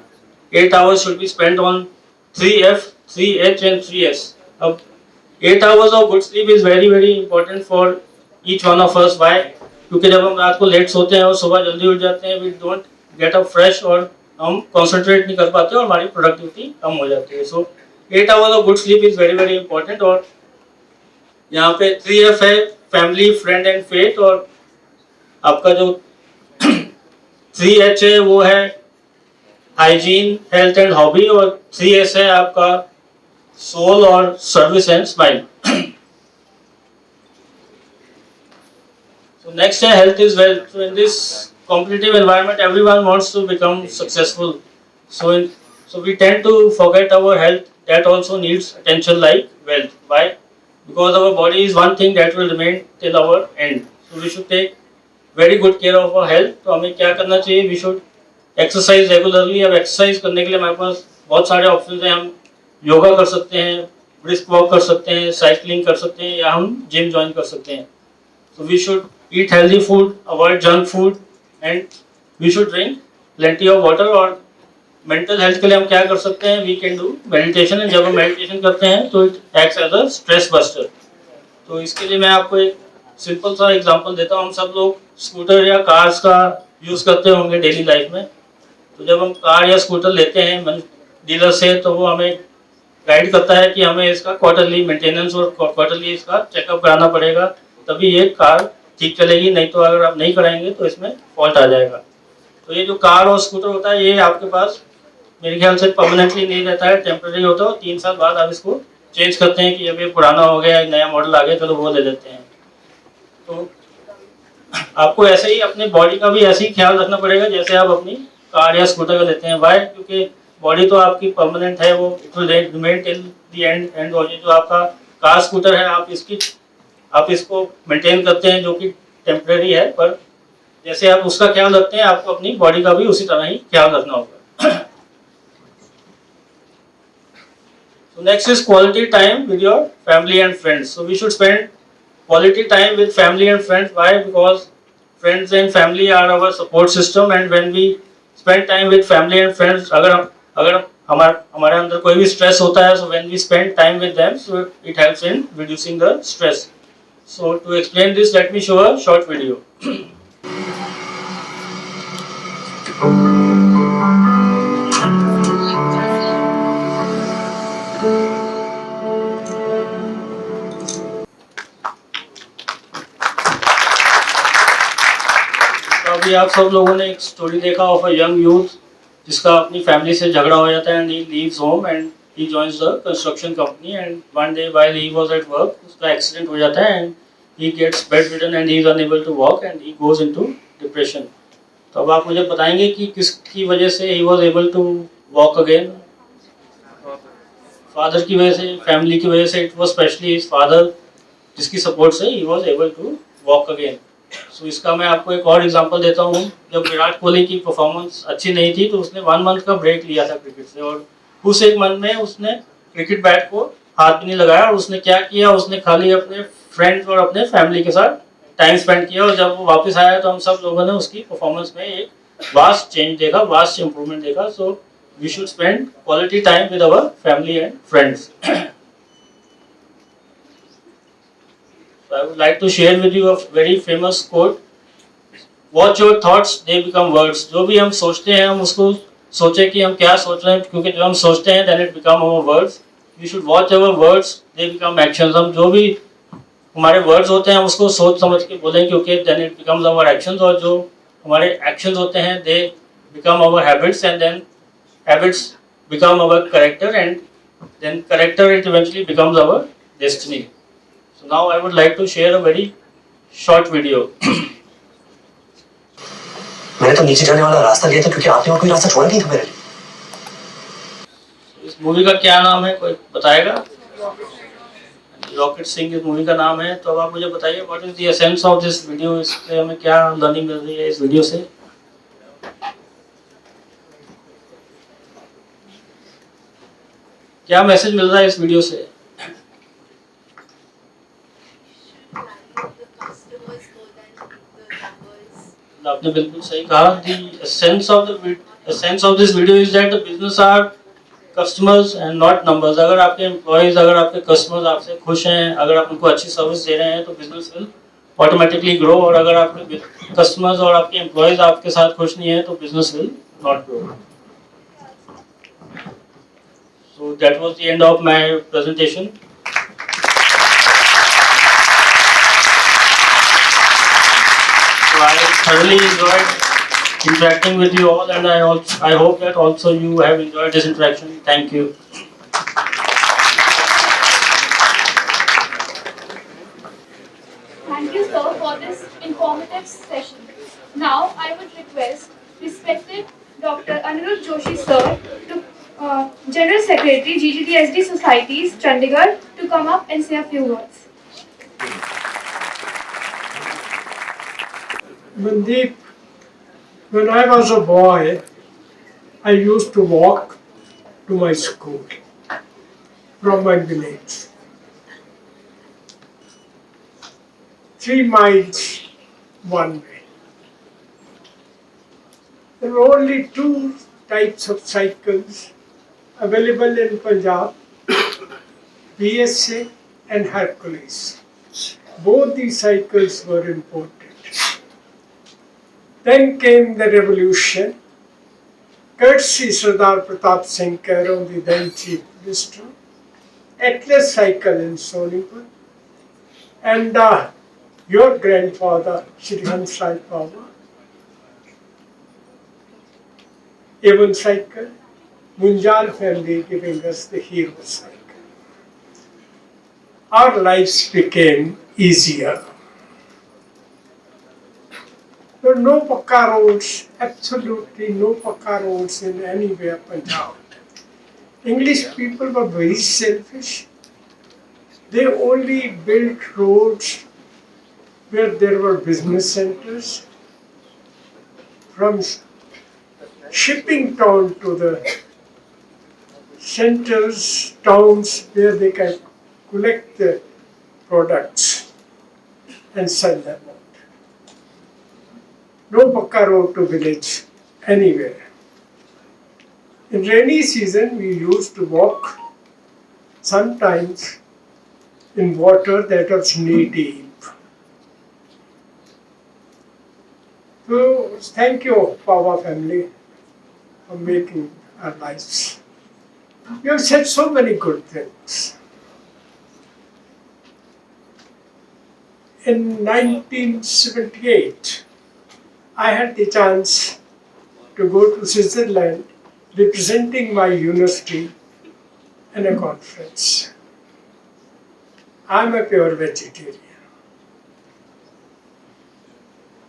8 hours should be spent on 3F, 3H and 3S. अब 8 hours of good sleep is very very important for each one of us. Why? क्योंकि जब हम रात को late सोते हैं और सुबह जल्दी उठ जाते हैं, we don't get up fresh और हम कॉन्सेंट्रेट नहीं कर पाते और हमारी प्रोडक्टिविटी कम हो जाती है। सो 8 hours of good sleep is very very important. और यहाँ पे 3F है, फैमिली, फ्रेंड एंड फेथ। और आपका जो 3H है वो है हाइजीन, हेल्थ एंड हॉबी। और 3S है आपका सोल और service and smile. So next है health is wealth. So in this competitive environment, everyone wants to become successful. So we tend to forget our health that also needs attention like wealth. Why? Because our body is one thing that will remain till our end. So we should take very good care of our health. तो हमें क्या करना चाहिए? We should exercise regularly. अब exercise करने के लिए हमारे पास बहुत सारे options हैं। हम योगा कर सकते हैं, brisk walk कर सकते हैं, cycling कर सकते हैं, या हम gym join कर सकते हैं। So we should eat healthy food, avoid junk food, and we should drink plenty of water. और मेंटल हेल्थ के लिए हम क्या कर सकते हैं? We can do meditation. And जब हम मेडिटेशन करते हैं तो it acts as a stress buster. तो इसके लिए मैं आपको एक सिंपल सा एग्जांपल देता हूँ। हम सब लोग स्कूटर या कार्स का यूज़ करते होंगे डेली लाइफ में। तो जब हम कार या स्कूटर लेते हैं डीलर से, तो वो हमें गाइड करता है कि हमें इसका क्वार्टरली मेंटेनेंस और क्वार्टरली इसका चेकअप कराना पड़ेगा, तभी ये कार ठीक चलेगी। नहीं तो अगर आप नहीं कराएंगे तो इसमें फॉल्ट आ जाएगा। तो ये जो कार और स्कूटर होता है, ये आपके पास मेरे ख्याल से परमानेंटली नहीं रहता है, टेम्परेरी होता है। 3 साल बाद आप इसको चेंज करते हैं कि अब ये पुराना हो गया, नया मॉडल आ गया, चलो वो ले लेते हैं। तो आपको ऐसे ही अपने बॉडी का भी ऐसे ही ख्याल रखना पड़ेगा जैसे आप अपनी कार या स्कूटर का लेते हैं। वाई? क्योंकि बॉडी तो आपकी परमानेंट है, वो it will remain till the end. और ये जो आपका कार स्कूटर है, आप इसको मेंटेन करते हैं जो कि टेम्परेरी है, पर जैसे आप उसका ख्याल रखते हैं आपको अपनी बॉडी का भी उसी तरह ही ख्याल रखना होगा। So next is quality time with your family and friends. So we should spend quality time with family and friends. Why? Because friends and family are our support system, and when we spend time with family and friends, अगर हमारे अंदर कोई भी stress होता है, so when we spend time with them, so it helps in reducing the stress. So to explain this, let me show a short video. अभी आप सब लोगों ने एक स्टोरी देखा ऑफ अ यंग यूथ जिसका अपनी फैमिली से झगड़ा हो जाता है, and he leaves home and he joins the construction company. And one day while he was at work, उसका एक्सीडेंट हो जाता है and he gets bedridden and he is unable to walk and he goes into depression. तो अब आप मुझे बताएंगे कि किसकी वजह से ही was able to walk again? Father की वजह से, फैमिली की वजह से। It was specially his father जिसकी सपोर्ट से ही was able to walk again. So इसका मैं आपको एक और एग्जांपल देता हूँ। जब विराट कोहली की परफॉर्मेंस अच्छी नहीं थी तो उसने 1 मंथ का ब्रेक लिया था क्रिकेट से, और उस 1 मंथ में उसने क्रिकेट बैट को हाथ भी नहीं लगाया। और उसने क्या किया? उसने खाली अपने फ्रेंड्स और अपने फैमिली के साथ टाइम स्पेंड किया। और जब वो वापस आया तो हम सब लोगों ने उसकी परफॉर्मेंस में एक वास्ट चेंज देखा, वास्ट इम्प्रूवमेंट देखा। So we should spend quality time with our family and friends. I would like to share with you a very famous quote. Watch your thoughts, they become words. जो भी हम सोचते हैं हम उसको सोचें कि हम क्या सोच रहे हैं, क्योंकि जब हम सोचते हैं then it become our words. We should watch our words, they become actions. हम जो भी हमारे words होते हैं हम उसको सोच समझ के बोलें, क्योंकि then it becomes our actions. और जो हमारे actions होते हैं they become our habits, and then habits become our character, and then character it eventually becomes our destiny. So now I would like to share a very short video. मैंने तो नीचे जाने वाला रास्ता लिया था क्योंकि आपने और कोई रास्ता छोड़ा नहीं था मेरे लिए। इस इस मूवी का क्या नाम है, कोई बताएगा? रॉकेट सिंह इस मूवी का नाम है। तो अब आप मुझे बताइए what is the essence of this video, इससे हमें क्या लर्निंग मिल रही है इस वीडियो से? क्या मैसेज मिल रहा है इस वीडियो से? आपने बिल्कुल सही कहा। The essence of this video is that the business are customers and not numbers. अगर आपके employees, अगर आपके customers आपसे खुश हैं, अगर आप उनको अच्छी सर्विस दे रहे हैं तो business will automatically grow, और अगर आपके customers और आपके employees आपके साथ खुश नहीं हैं तो business will not grow. So that was the end of my presentation. So I thoroughly enjoyed interacting with you all, and I hope that also you have enjoyed this interaction. Thank you. Thank you, sir, for this informative session. Now, I would request respected Dr. Anirudh Joshi, sir, to General Secretary, GGDSD Societies, Chandigarh, to come up and say a few words. Mandeep, when I was a boy, I used to walk to my school from my village. 3 miles one way. There were only 2 types of cycles available in Punjab, PSA and Hercules. Both these cycles were imported. Then came the revolution, courtesy Sardar Pratap Singh Karon, the then Chief Minister, Atlas cycle in Sonipat, and your grandfather, Shri Hans Rai Pawar, A1 cycle, Munjal family giving us the Hero cycle. Our lives became easier. There were no pakka roads, absolutely no pakka roads in anywhere Punjab. English people were very selfish. They only built roads where there were business centers. From shipping town to the centers, towns where they can collect the products and sell them. No pakka road to village anywhere. In rainy season, we used to walk sometimes in water that was knee deep. So, thank you, Pava family, for making our lives. You have said so many good things. In 1978, I had the chance to go to Switzerland representing my university in a conference. I'm a pure vegetarian.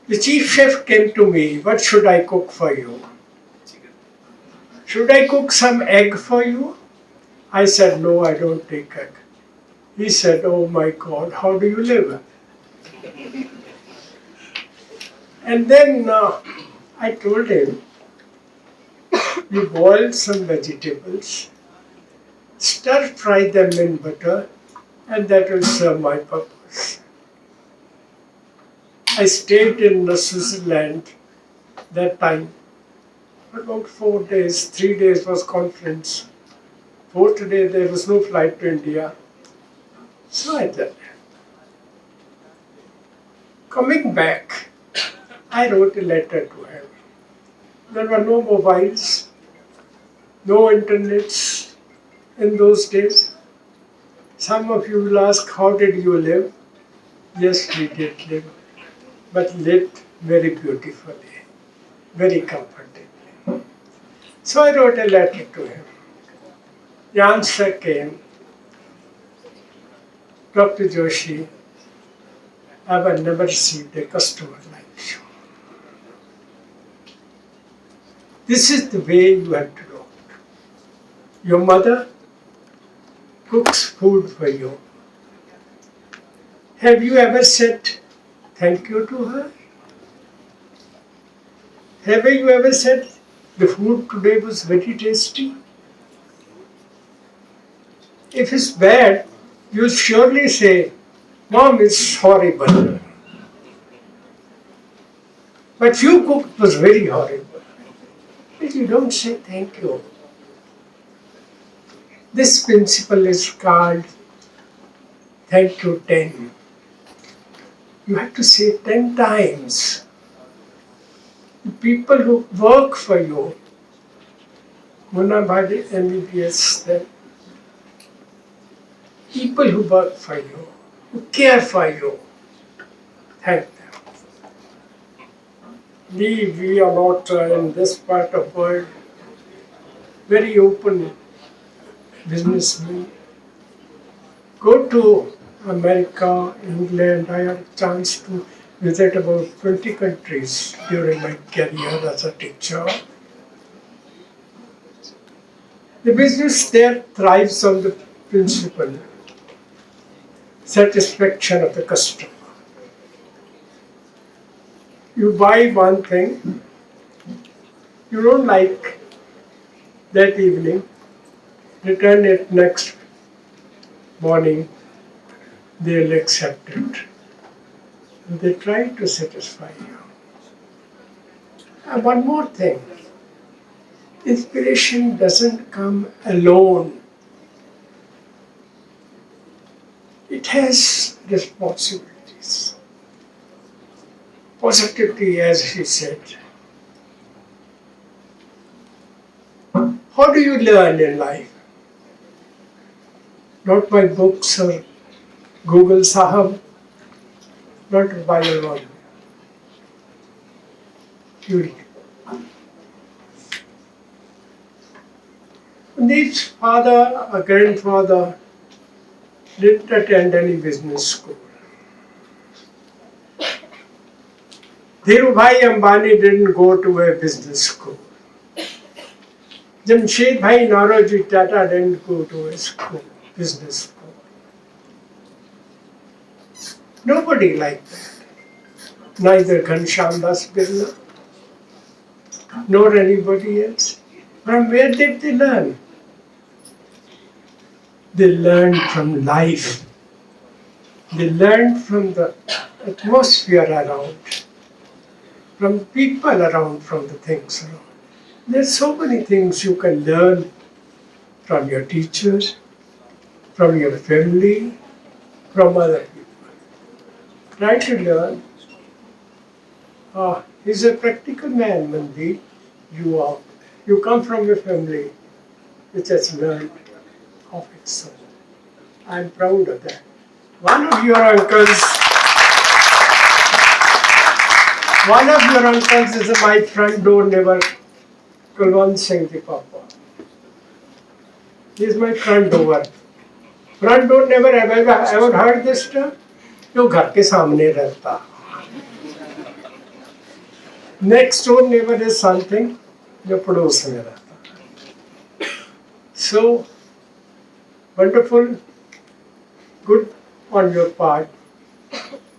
The chief chef came to me, what should I cook for you? Should I cook some egg for you? I said, no, I don't take egg. He said, oh my God, how do you live? And then I told him, you boil some vegetables, stir fry them in butter, and that will serve my purpose. I stayed in Switzerland that time. For about 4 days, 3 days was conference. 4th day there was no flight to India. So I did. Coming back, I wrote a letter to him. There were no mobiles, no internets in those days. Some of you will ask, how did you live? Yes, we did live, but lived very beautifully, very comfortably. So I wrote a letter to him. The answer came, Dr. Joshi, I have never received a customer like you. This is the way you have to do it. Your mother cooks food for you. Have you ever said thank you to her? Have you ever said the food today was very tasty? If it's bad, you'll surely say, Mom, it's horrible. But you cooked was very horrible. But you don't say thank you. This principle is called thank you 10. You have to say 10 times. The people who work for you, Munna Bhadi MBBS said, people who work for you, who care for you, thank them. We are not in this part of the world very open businessmen. Go to America, England. I had a chance to visit about 20 countries during my career as a teacher. The business there thrives on the principle satisfaction of the customer. You buy one thing, you don't like that evening, return it next morning, they'll accept it. And they try to satisfy you. And one more thing, inspiration doesn't come alone. It has responsibilities. Positivity, as he said. How do you learn in life? Not by books or Google Sahab, not by alone. You read. Need's father, a grandfather, didn't attend any business school. Dhirubhai Ambani didn't go to a business school. Jamshed Bhai Nauroji Tata didn't go to a school, business school. Nobody like that. Neither Ghanshyam Das Birla nor anybody else. From where did they learn? They learned from life. They learned from the atmosphere around, from people around, from the things around. There's so many things you can learn from your teachers, from your family, from other people. Try to learn. He's a practical man, Mandeep. You are. You come from a family which has learned of its own. I'm proud of that. One of your uncles is my front door neighbor, Kulwant Singh Ji Papa. He is my front door. Front door neighbor, have you ever heard this term? जो घर के सामने रहता. Next door neighbor is something जो पड़ोस में रहता. So, wonderful, good on your part.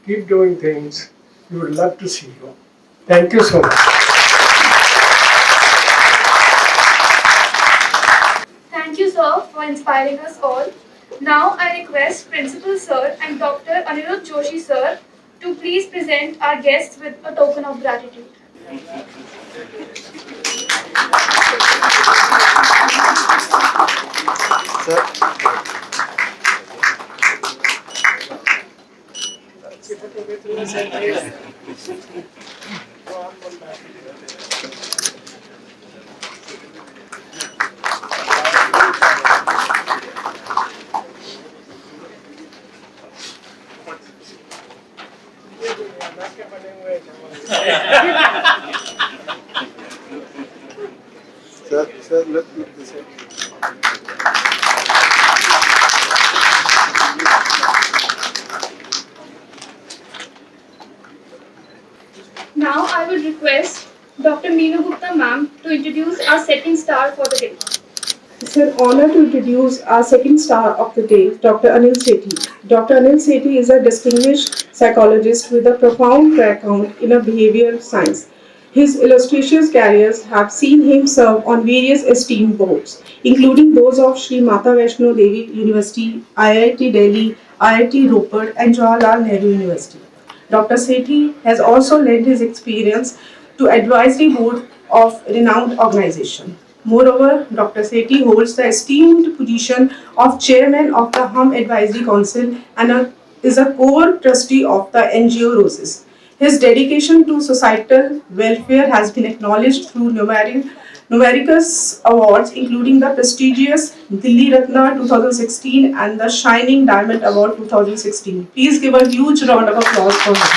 Keep doing things. We would love to see you. Thank you so much. Thank you, sir, for inspiring us all. Now I request Principal Sir and Dr. Anirudh Joshi Sir to please present our guests with a token of gratitude. Sir, look this way. Now I would request Dr. Meenu Gupta ma'am to introduce our second star for the day. It's an honor to introduce our second star of the day, Dr. Anil Sethi. Dr. Anil Sethi is a distinguished psychologist with a profound background in behavioral science. His illustrious careers have seen him serve on various esteemed boards, including those of Sri Mata Vaishno Devi University, IIT Delhi, IIT Ropar, and Jawaharlal Nehru University. Dr. Sethi has also lent his experience to advisory board of renowned organization. Moreover, Dr. Sethi holds the esteemed position of chairman of the Hum Advisory Council and is a core trustee of the NGO Roses. His dedication to societal welfare has been acknowledged through numerous awards, including the prestigious Dilli Ratna 2016 and the Shining Diamond Award 2016. Please give a huge round of applause for him.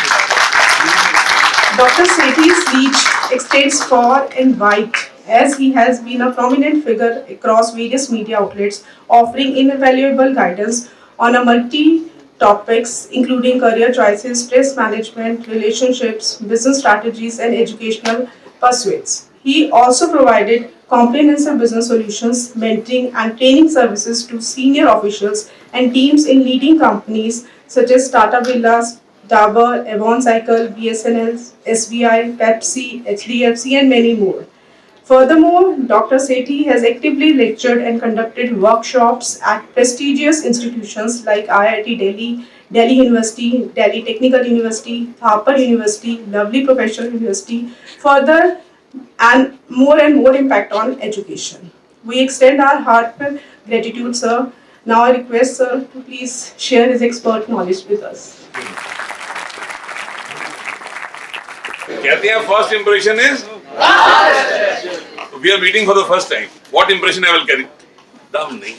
Dr. Sethi's reach extends far and wide, as he has been a prominent figure across various media outlets, offering invaluable guidance on a multi topics including career choices, stress management, relationships, business strategies, and educational pursuits. He also provided comprehensive business solutions, mentoring, and training services to senior officials and teams in leading companies such as Tata Birla, Dabur, Avon Cycle, BSNL, SBI, Pepsi, HDFC, and many more. Furthermore, Dr. Sethi has actively lectured and conducted workshops at prestigious institutions like IIT Delhi, Delhi University, Delhi Technical University, Thapar University, Lovely Professional University, further and more impact on education. We extend our heartfelt gratitude, sir. Now I request sir to please share his expert knowledge with us. कहते हैं first impression is we are meeting for the first time what impression I will carry दम नहीं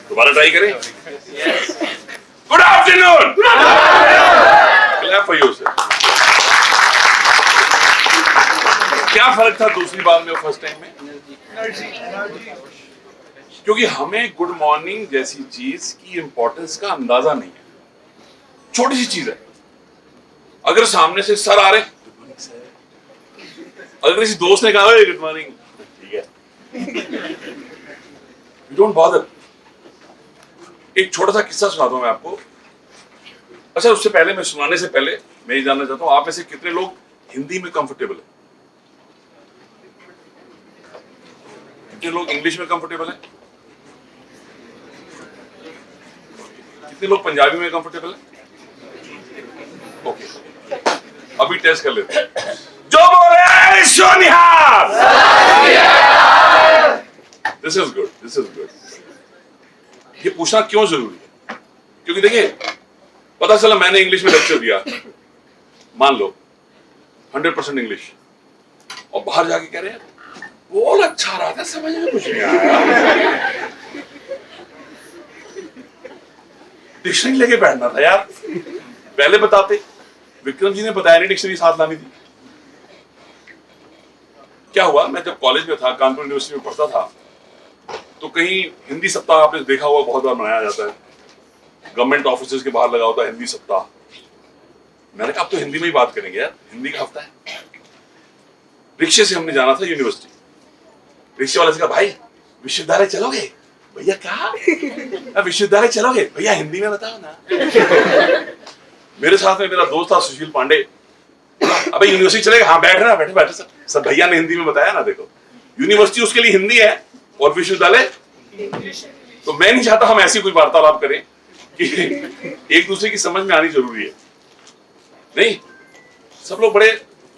दोबारा try करें good afternoon clap for yourself क्या फर्क था दूसरी बार में और फर्स्ट टाइम में क्योंकि हमें गुड मॉर्निंग जैसी चीज की इंपॉर्टेंस का अंदाजा नहीं है छोटी सी चीज है अगर सामने से सर आ रहे अगर किसी दोस्त ने कहा गुड मॉर्निंग ठीक है यू डोंट बॉदर एक छोटा सा किस्सा सुनाता हूं मैं आपको अच्छा उससे पहले मैं सुनाने से पहले मैं ये जानना चाहता हूं आप में से कितने लोग हिंदी में कंफर्टेबल है कितने लोग इंग्लिश में कंफर्टेबल है कितने लोग पंजाबी में कंफर्टेबल है ओके अभी टेस्ट कर लेते हैं जो बोले सोनिहार दिस इज गुड ये पूछना क्यों जरूरी है क्योंकि देखिए पता चला मैंने इंग्लिश में लेक्चर दिया मान लो 100% इंग्लिश और बाहर जाके कह रहे हैं बोल अच्छा रहा था समझ में कुछ नहीं आया डिक्शनरी लेके बैठना था यार पहले बताते विक्रम जी ने बताया नहीं डिक्शनरी साथ लानी थी क्या हुआ मैं जब कॉलेज में था कानपुर यूनिवर्सिटी में पढ़ता था तो कहीं हिंदी सप्ताह आपने देखा हुआ बहुत बार मनाया जाता है गवर्नमेंट ऑफिसेज के बाहर लगा होता है हिंदी सप्ताह मैंने कहा अब तो हिंदी में ही बात करेंगे यार हिंदी का हफ्ता है रिक्शे से हमने जाना था यूनिवर्सिटी रिक्शे वाले से कहा भाई विश्वविद्यालय चलोगे भैया कहा विश्वविद्यालय चलोगे भैया हिंदी में बताओ ना मेरे साथ में मेरा दोस्त था सुशील पांडे अबे यूनिवर्सिटी चलेगा हाँ बैठे सर भैया ने हिंदी में बताया ना देखो यूनिवर्सिटी उसके लिए हिंदी है और विश्वविद्यालय तो मैं नहीं चाहता हम ऐसी कोई वार्तालाप करें कि एक दूसरे की समझ में आनी जरूरी है नहीं सब लोग बड़े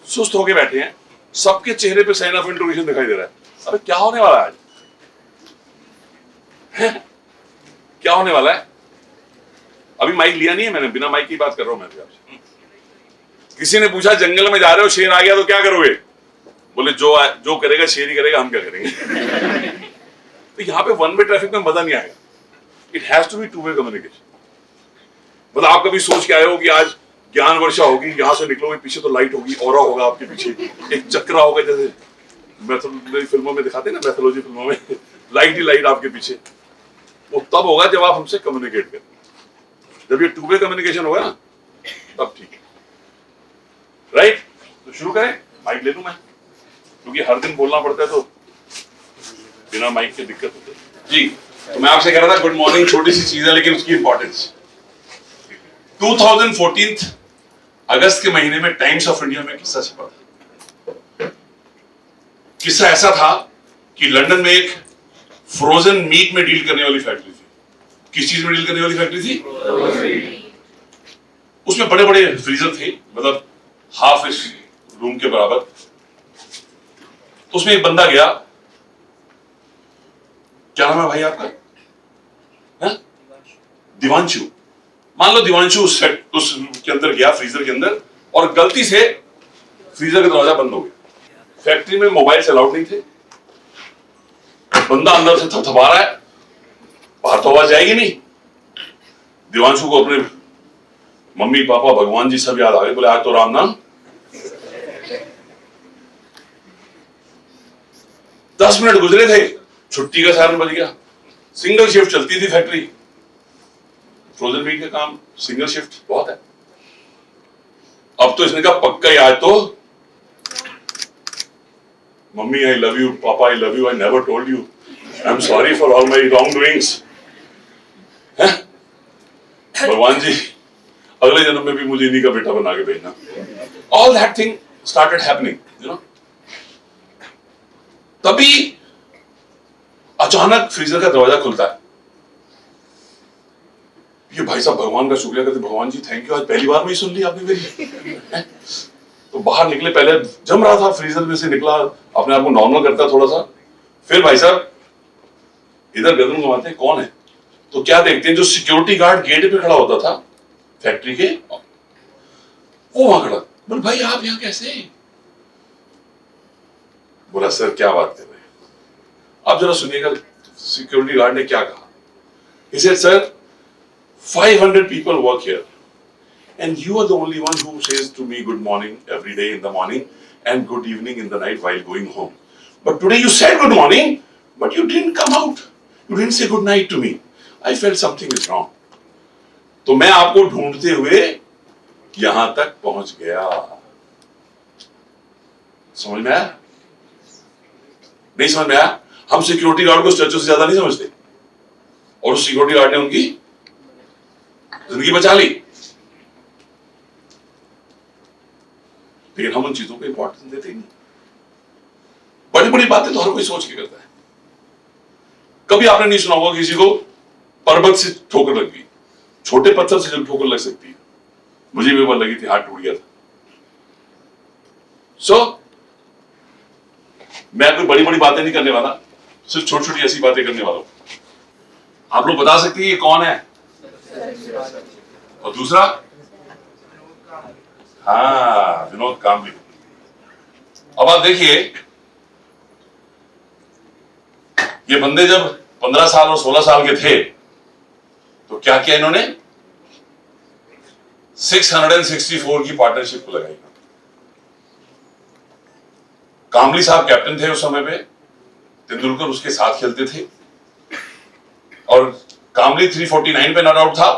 सुस्त होके बैठे हैं सबके चेहरे पे साइन ऑफ इंट्रोगेशन दिखाई दे रहा है अबे क्या होने वाला है आज क्या होने वाला है अभी माइक लिया नहीं है मैंने बिना माइक की बात कर रहा हूं मैं आपसे किसी ने पूछा जंगल में जा रहे हो शेर आ गया तो क्या करोगे बोले जो करेगा शेर ही करेगा हम क्या करेंगे तो यहाँ पे वन वे ट्रैफिक में मजा नहीं आएगा it has to be two way communication मतलब आप कभी सोच के आए हो कि आज ज्ञान वर्षा होगी यहाँ से निकलोगे पीछे तो लाइट होगी ऑरा होगा आपके पीछे एक चक्रा होगा जैसे मैथोलॉजी फिल्मों में दिखाते हैं ना मैथोलॉजी फिल्मों में लाइट ही लाइट आपके पीछे वो तब होगा जब आप हमसे कम्युनिकेट करें जब ये टू वे कम्युनिकेशन होगा ना तब ठीक है राइट तो शुरू करें माइक ले लूं मैं क्योंकि हर दिन बोलना पड़ता है तो बिना माइक के दिक्कत होती है जी। तो मैं आपसे कह रहा था गुड मॉर्निंग छोटी सी चीज है लेकिन उसकी इंपॉर्टेंस। 2014 अगस्त के महीने में टाइम्स ऑफ इंडिया में किस्सा छपा था। किस्सा ऐसा था कि लंदन में एक फ्रोजन मीट में डील करने वाली फैक्ट्री थी। किस चीज में डील करने वाली फैक्ट्री थी? उसमें बड़े बड़े फ्रीजर थे, मतलब हाफ इस रूम के बराबर। तो उसमें एक बंदा गया, क्या नाम है भाई आपका? है? दिवांशु। मान लो दिवांशु उस के अंदर गया, फ्रीजर के अंदर, और गलती से फ्रीजर का दरवाजा बंद हो गया। फैक्ट्री में मोबाइल अलाउड नहीं थे। बंदा अंदर से थपथपा रहा है, बाहर तो आवाज जाएगी नहीं। दिवांशु को अपने मम्मी पापा भगवान जी सब याद आ गए। बोले आज तो राम नाम। 10 मिनट गुजरे थे, छुट्टी का सायरन बज गया। सिंगल शिफ्ट चलती थी फैक्ट्री। फ्रोजन मीट का काम सिंगल शिफ्ट बहुत है। अब तो इसने कहा पक्का ही आज तो मम्मी आई लव यू, पापा I love you, I never told you, I am sorry for all my wrong doings. भगवान जी अगले जन्म में भी मुझे इन्हीं का बेटा बना के भेजना। All that thing started happening, you know. तभी अचानक फ्रीजर का दरवाजा खुलता है। ये भाई साहब भगवान का शुक्रिया करते, भगवान जी थैंक यू, आज पहली बार में ही सुन ली आपने मेरी। तो बाहर निकले, पहले जम रहा था, फ्रीजर में से निकला, अपने आप को नॉर्मल करता थोड़ा सा। फिर भाई साहब इधर गर्दन घुमाते हैं, कौन है? तो क्या देखते हैं, जो सिक्योरिटी गार्ड गेट पे खड़ा होता था फैक्ट्री के, वो वहां खड़ा। बोले भाई आप यहाँ कैसे? बोला सर क्या बात कर रहे हैं आप, जरा सुनिएगा सिक्योरिटी गार्ड ने क्या कहा। He said, sir, 500 people work here and you are the only one who says to me good morning every day in the morning and good evening in the night while going home. But today you said good morning, but you didn't come out. You didn't say good night to me. I felt something is wrong. तो मैं आपको ढूंढते हुए यहां तक पहुंच गया। समझ में आया? नहीं समझ में आया? हम सिक्योरिटी गार्ड को स्टैचू से ज्यादा नहीं समझते, और उस सिक्योरिटी गार्ड ने उनकी जिंदगी बचा ली। लेकिन हम उन चीजों को इंपॉर्टेंस देते ही नहीं। बड़ी बड़ी बातें तो हर कोई सोच के करता है। कभी आपने नहीं सुना होगा किसी को पर्वत से ठोकर लग गई, छोटे पत्थर से जब ठोकर लग सकती है। मुझे भी बार लगी थी, हाथ टूट गया था। मैं कोई बड़ी बड़ी बातें नहीं करने वाला, सिर्फ छोटी छोटी ऐसी बातें करने वाला हूं। आप लोग बता सकते हैं ये कौन है? और दूसरा, हाँ, विनोद कामली। अब आप देखिए, ये बंदे जब 15 साल और 16 साल के थे तो क्या किया इन्होंने? 664 की पार्टनरशिप को लगाई। कामली साहब कैप्टन थे उस समय पे, तेंदुलकर उसके साथ खेलते थे, और कामली 349 पे नॉट आउट था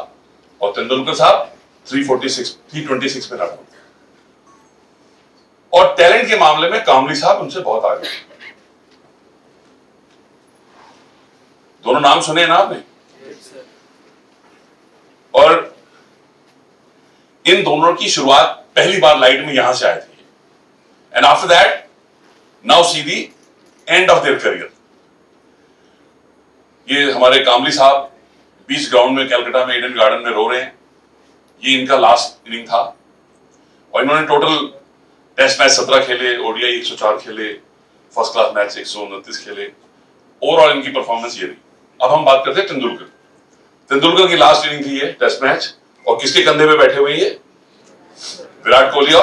और तेंदुलकर साहब 326 पे नॉट आउट थे। और टैलेंट के मामले में कामली साहब उनसे बहुत आगे। दोनों नाम सुने ना आपने? और इन दोनों की शुरुआत पहली बार लाइट में यहां से आए थे, and after that now see the end of their career. ये हमारे कामली साहब बीच ग्राउंड में कलकत्ता में ईडन गार्डन में रो रहे हैं। ये इनका लास्ट इनिंग था, और इन्होंने टोटल टेस्ट मैच 17 खेले, ओडीआई 104 खेले, फर्स्ट क्लास मैच 129 खेले। ओवरऑल इनकी परफॉर्मेंस ये रही। अब हम बात करते हैं तेंदुलकर। तेंदुलकर की लास्ट इनिंग थी ये टेस्ट मैच, और किसके कंधे पे बैठे हुए ये? विराट कोहली।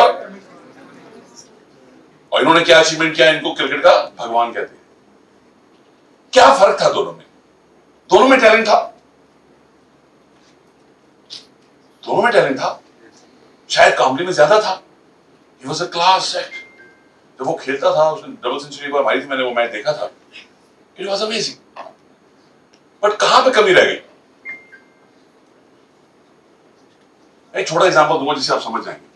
और इन्होंने क्या अचीवमेंट किया? इनको क्रिकेट का भगवान कहते हैं। क्या फर्क था दोनों में? दोनों में टैलेंट था, दोनों में टैलेंट था। शायद कामली में ज्यादा था। He was a class act. जब वो खेलता था, उसने डबल सेंचुरी पर मारी थी, मैंने वो मैच देखा था। It was amazing. बट कहां पे कमी रह गई? एक छोटा एग्जांपल दूंगा जिससे आप समझ जाएंगे।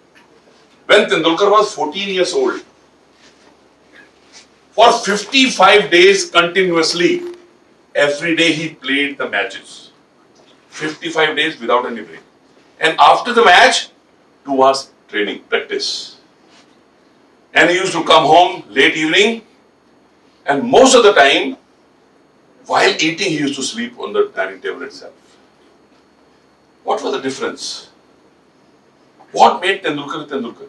When Tendulkar was 14 years old, For 55 days continuously, every day he played the matches. 55 days without any break. And after the match, 2 hours training, practice. And he used to come home late evening, and most of the time, while eating, he used to sleep on the dining table itself. What was the difference? What made Tendulkar Tendulkar?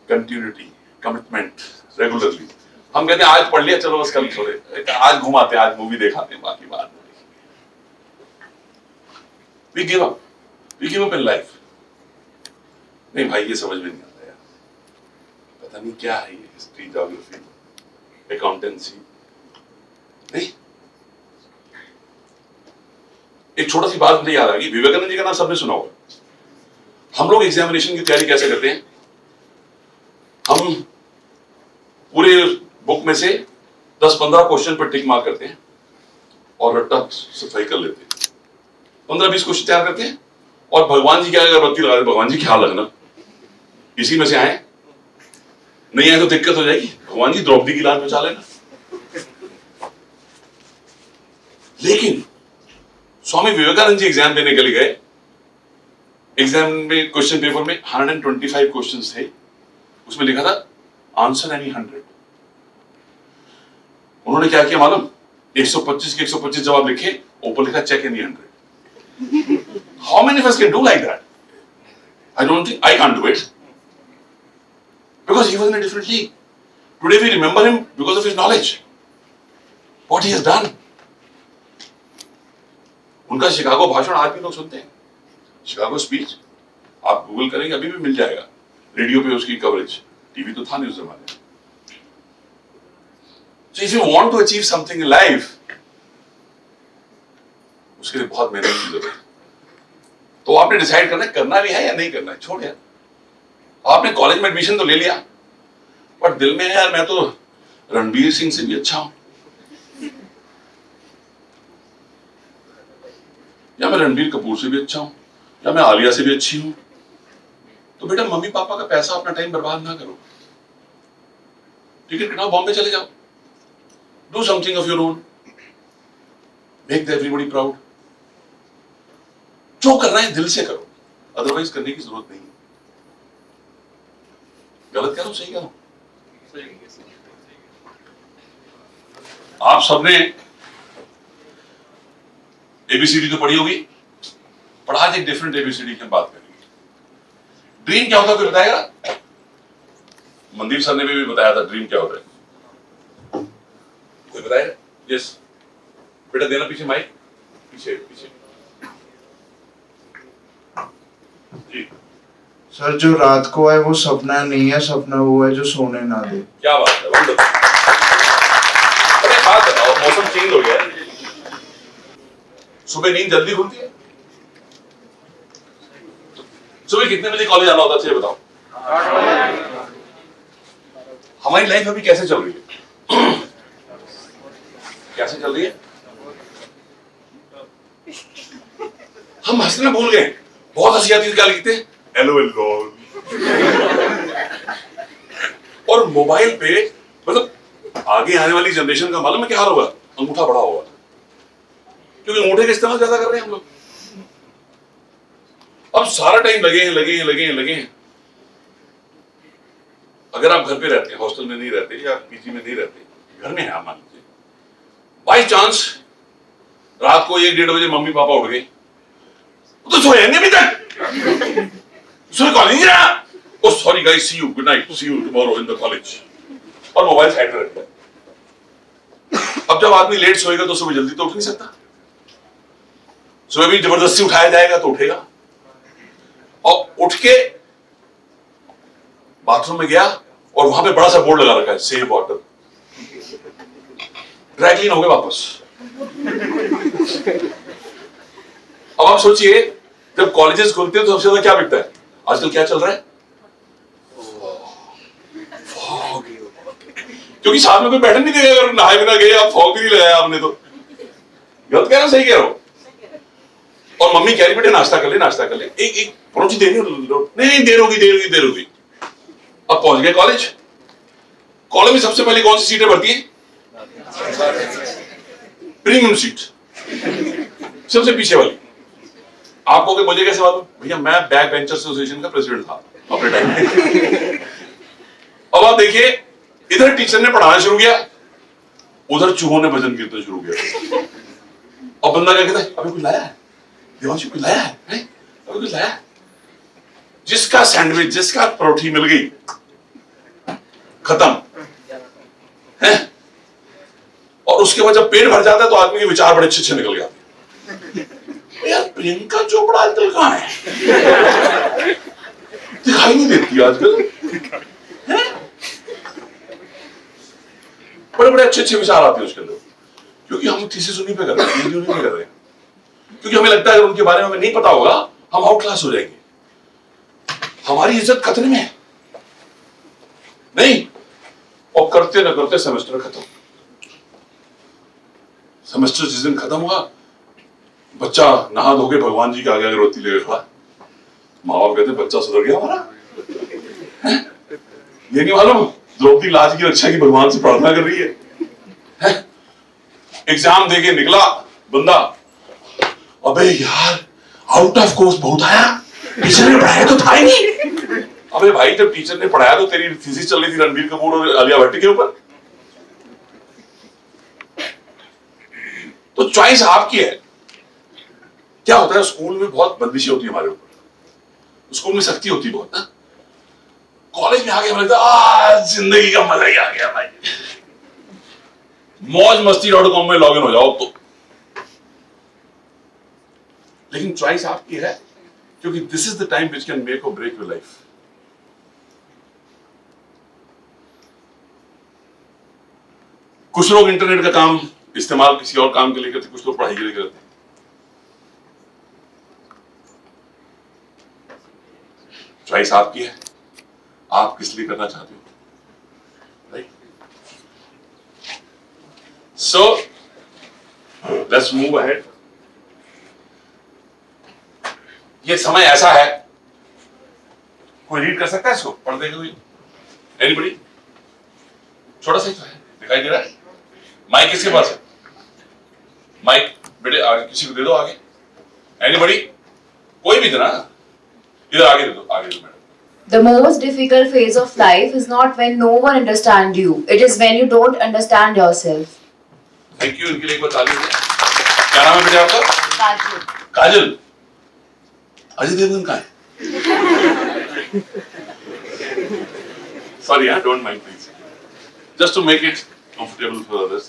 Continuity, commitment, regularly. हम कहते हैं आज पढ़ लिया चलो बस कल छोड़े, आज घुमाते हैं, आज मूवी दिखाते हैं, बाकी बात नहीं. We give up in life. नहीं भाई ये समझ में नहीं आता यार, पता नहीं क्या है ये हिस्ट्री, ज्योग्राफी, अकाउंटेंसी. नहीं, एक छोटा सी बात मुझे याद आ गई. विवेकानंद जी का नाम सबने सुना होगा. हम लोग एग्जामिनेशन की तैयारी कैसे करते हैं? हम पूरे बुक में से 10-15 क्वेश्चन पर टिक मार्क करते हैं और रट्टा सफाई कर लेते हैं. 15-20 क्वेश्चन तैयार करते हैं और भगवान जी क्या अगरबत्ती लगा देते, भगवान जी ख्याल रखना इसी में से आए, नहीं आए तो दिक्कत हो जाएगी, भगवान जी द्रौपदी की लाज बचा लेना. लेकिन स्वामी विवेकानंद जी एग्जाम देने के लिए गए. एग्जाम में क्वेश्चन पेपर में 125 क्वेश्चंस थे, उसमें लिखा था आंसर एनी 100. उन्होंने क्या किया मालूम? 125 के 125 जवाब लिखे, ऊपर लिखा check any 100. How many of us can do like that? I don't think I can do it because he was in a different league. Today we remember him because of his knowledge, what he has done. उनका Chicago भाषण आज भी लोग सुनते हैं. Chicago speech आप Google करेंगे अभी भी मिल जाएगा. रेडियो पे उसकी कवरेज, टीवी तो था नहीं उस जमाने में. So if you want to achieve something in life, उसके लिए बहुत मेहनत की जरूरत है. तो आपने डिसाइड करना भी है या नहीं करना है, छोड़ यार. आपने कॉलेज में एडमिशन तो ले लिया, पर दिल में है यार मैं तो रणबीर सिंह से भी अच्छा हूं, या मैं रणबीर कपूर से भी अच्छा हूं, या मैं आलिया से भी अच्छी हूं. तो बेटा मम्मी पापा का पैसा अपना टाइम बर्बाद ना करो. टिकट कटाओ, बॉम्बे चले जाओ, do something of your own, make everybody proud. जो करना है दिल से करो, अदरवाइज करने की जरूरत नहीं. गलत कह रहा हूं, सही कह रहा हूं? आप सबने एबीसीडी तो पढ़ी होगी, पर आज एक डिफरेंट एबीसीडी की बात करेंगे. ड्रीम क्या होता है कोई बताएगा? मनदीप सर ने भी बताया था ड्रीम क्या होता है. कोई बताएगा? यस बेटा, देना पीछे माइक, पीछे पीछे जी. सर जो रात को है वो सपना नहीं है, सपना वो है जो सोने ना दे. क्या बात है, वंडरफुल. अरे बात बताओ, मौसम चेंज हो गया है, सुबह नींद जल्दी खुलती है. सुबह कितने बजे कॉलेज आना होता है ये बताओ? हमारी लाइफ अभी कैसे चल रही है? कैसे चल रही है? हम हंसना भूल गए. बहुत हंसी आती है, क्या लिखते हैं? LOL. और मोबाइल पे मतलब आगे आने वाली जनरेशन का मालूम है क्या हाल होगा? अंगूठा बड़ा होगा, क्योंकि अंगूठे का इस्तेमाल ज्यादा कर रहे हैं हम लोग. अब सारा टाइम लगे हैं. अगर आप घर पे रहते हैं, हॉस्टल में नहीं रहते या पीजी में नहीं रहते, घर में है आप मान लीजिए, बाई चांस रात को 1-1:30 बजे मम्मी पापा उठ गए, तो सोए नहीं अभी तक, सुबह कॉलेज नहीं रहा. Oh sorry guys, see you, good night, see you tomorrow in the college. और मोबाइल साइड में रख दिया. अब जब आदमी लेट सोएगा तो सुबह जल्दी तो उठ नहीं सकता. सुबह भी जबरदस्ती उठाया जाएगा तो उठेगा. और उठ के बाथरूम में गया और वहां पे बड़ा सा बोर्ड लगा रखा है, सेव वाटर. ड्राई क्लीन हो गए वापस. अब आप सोचिए, जब कॉलेजेस खुलते हैं तो सबसे ज्यादा क्या बिकता है? आजकल क्या चल रहा है? फॉग. क्योंकि साथ में कोई बैठन नहीं देगा अगर नहाए बिना गए, आप फॉग भी नहीं लगाया आपने तो. गलत कह रहा हूं, सही कह रहा हूं? और मम्मी कह रही बेटे नाश्ता कर ले. एक परोठी देनी, नहीं देर होगी. अब पहुंच गए कॉलेज में सबसे पहले कौन सी सीटें भरती है? प्रीमियम सीट, सबसे पीछे वाली। आपको कि मुझे कैसे मालूम? भैया मैं बैक बेंचर एसोसिएशन का प्रेसिडेंट था अपने टाइम में। अब आप देखिए, इधर टीचर ने पढ़ाना शुरू किया, उधर चूहों ने भजन कीर्तन शुरू किया। और बंदा क्या कहता है, अभी कुछ लाया है देवांशु, कुछ लाया है, अभी कुछ लाया है? जिसका सैंडविच, जिसका परोठी मिल गई, खत्म है। और उसके बाद जब पेट भर जाता है तो आदमी के विचार बड़े अच्छे निकल जाते हैं। यार प्रियंका चोपड़ा आजकल कहाँ है? दिखाई नहीं देती आजकल। बड़े बड़े अच्छे विचार आते हैं उसके अंदर, क्योंकि हम थीसिस उन्हीं पे कर रहे हैं, PhD उन्हीं पे कर रहे हैं। क्योंकि हमें लगता है अगर उनके बारे में हमें नहीं पता होगा हम आउट क्लास हो जाएंगे, हमारी इज्जत खतरे में है। नहीं, और करते ना करते सेमेस्टर खत्म। सेमेस्टर जिस दिन खत्म हुआ, बच्चा नहा धो के भगवान जी के आगे रोती लेके खड़ा। माँ बाप कहते बच्चा सुधर गया हमारा। ये नहीं मालूम द्रौपदी लाज की रक्षा की भगवान से प्रार्थना कर रही है? एग्जाम देके निकला बंदा, अबे यार आउट ऑफ कोर्स बहुत आया, टीचर ने पढ़ाया तो था ही नहीं। अबे भाई जब टीचर ने पढ़ाया तो तेरी थीसिस चल रही थी रणबीर कपूर और आलिया भट्ट के ऊपर। तो चॉइस आपकी है। क्या होता है, स्कूल में बहुत बंदिशें होती है हमारे ऊपर, स्कूल में सख्ती होती है बहुत ना। कॉलेज में आके हमें लगता है जिंदगी का मजा ही आ गया भाई, मौजमस्ती.com में लॉगिन हो जाओ तो। लेकिन चॉइस आपकी है, क्योंकि this is the time which can make और ब्रेक योर लाइफ। कुछ लोग इंटरनेट का काम इस्तेमाल किसी और काम के लिए करते, कुछ लोग पढ़ाई के लिए करते हैं। चॉइस आपकी है, आप किस लिए करना चाहते हो, right? So let's move ahead. ये समय ऐसा है, कोई रीड कर सकता है इसको, पढ़ देगा कोई? एनीबॉडी? छोटा सा ही तो है, दिखाई दे रहा है। माइक किसके पास है? माइक बेटे आगे किसी को दे दो, आगे। एनीबॉडी? कोई भी देना, इधर आगे दे दो, आगे दो madam. The most difficult phase of life is not when no one understands you. It is when you don't understand yourself. Thank you, इनके लिए एक बार ताली दें। क्या नाम है बेटे आपका? काजल। काजल। अजय देवगन कहाँ है? Sorry, don't mind please. Just to make it comfortable for others.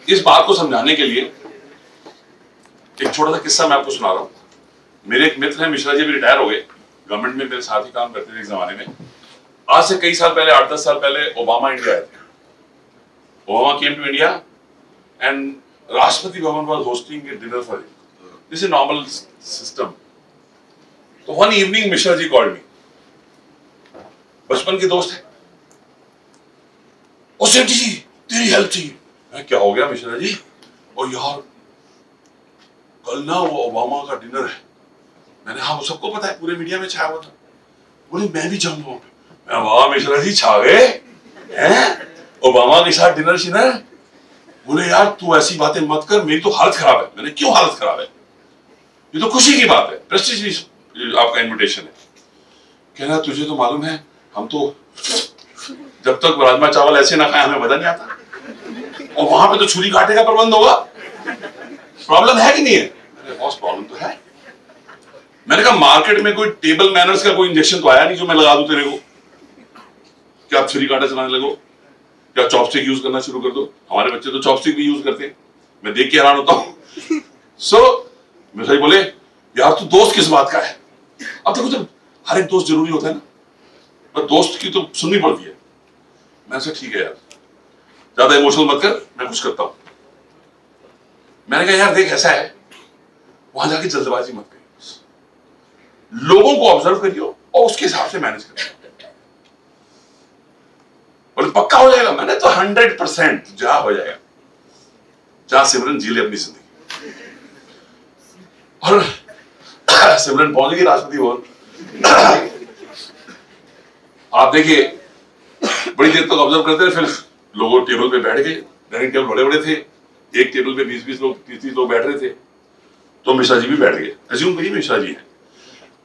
इस बात को समझाने के लिए एक छोटा सा किस्सा मैं आपको सुना रहा हूँ। मेरे एक मित्र हैं, मिश्रा जी, भी रिटायर हो गए, गवर्नमेंट में मेरे साथ ही काम करते थे एक जमाने में। आज से कई साल पहले, 8-10 साल पहले, ओबामा इंडिया आए थे। Obama came to India and Rashtrapati Bhavan was hosting a dinner for him. This is a normal system. तो one evening Mishra ji called me. बचपन के दोस्त है। ओ सेठ जी, तेरी हेल्प चाहिए। मैं क्या हो गया मिश्रा जी? और यार कल ना वो ओबामा का डिनर है। मैंने हाँ, वो सबको पता है, पूरे मीडिया में छाया हुआ था। बोले मैं भी जाऊंगा। मैं वाह मिश्रा जी, छा गए हैं ओबामा के साथ डिनर शिनर। बोले यार तू ऐसी बातें मत कर, मेरी तो हालत खराब है। मैंने क्यों हालत खराब है? ये तो खुशी की बात है, प्रेस्टीज आपका इनविटेशन है। कहना तुझे तो मालूम है, हम तो जब तक राजमा चावल ऐसे ना खाए हमें मजा नहीं आता, और वहां पे तो छुरी कांटे का प्रबंध होगा। प्रॉब्लम है कि नहीं है? अरे बॉस प्रॉब्लम तो है। मैंने कहा मार्केट में कोई टेबल मैनर्स का कोई इंजेक्शन तो आया नहीं जो मैं लगा दूं तेरे को, क्या आप छुरी कांटा चलाने लगो, क्या चॉपस्टिक यूज करना शुरू कर दो। हमारे बच्चे तो चॉपस्टिक भी यूज करते हैं, मैं देख के हैरान होता हूँ। सो मिश्रा जी बोले यार तू दोस्त किस बात का है? अब देखो जब हर एक दोस्त जरूरी होता है ना, पर दोस्त की तो सुननी पड़ती है। मैंने कहा ठीक है यार, ज्यादा इमोशनल मत कर, मैं कुछ करता हूं। मैंने कहा यार देख ऐसा है, वहां जाके जल्दबाजी मत करिए, लोगों को ऑब्जर्व करिए और उसके हिसाब से मैनेज करिए। बोले पक्का हो जाएगा? मैंने तो 100% जहां हो जाएगा, जहां सिमरन जी ले अपनी जिंदगी। और सिमरन पहुंच गई राष्ट्रपति भवन। आप देखिए बड़ी देर तक ऑब्जर्व करते रहे, फिर लोग टेबल पे बैठ गए, डाइनिंग टेबल बड़े बड़े थे, एक टेबल पे 20-20 लोग 30-30 लोग बैठ रहे थे, तो मिश्रा जी भी बैठ गए, अज्यूम करिए मिश्रा जी हैं,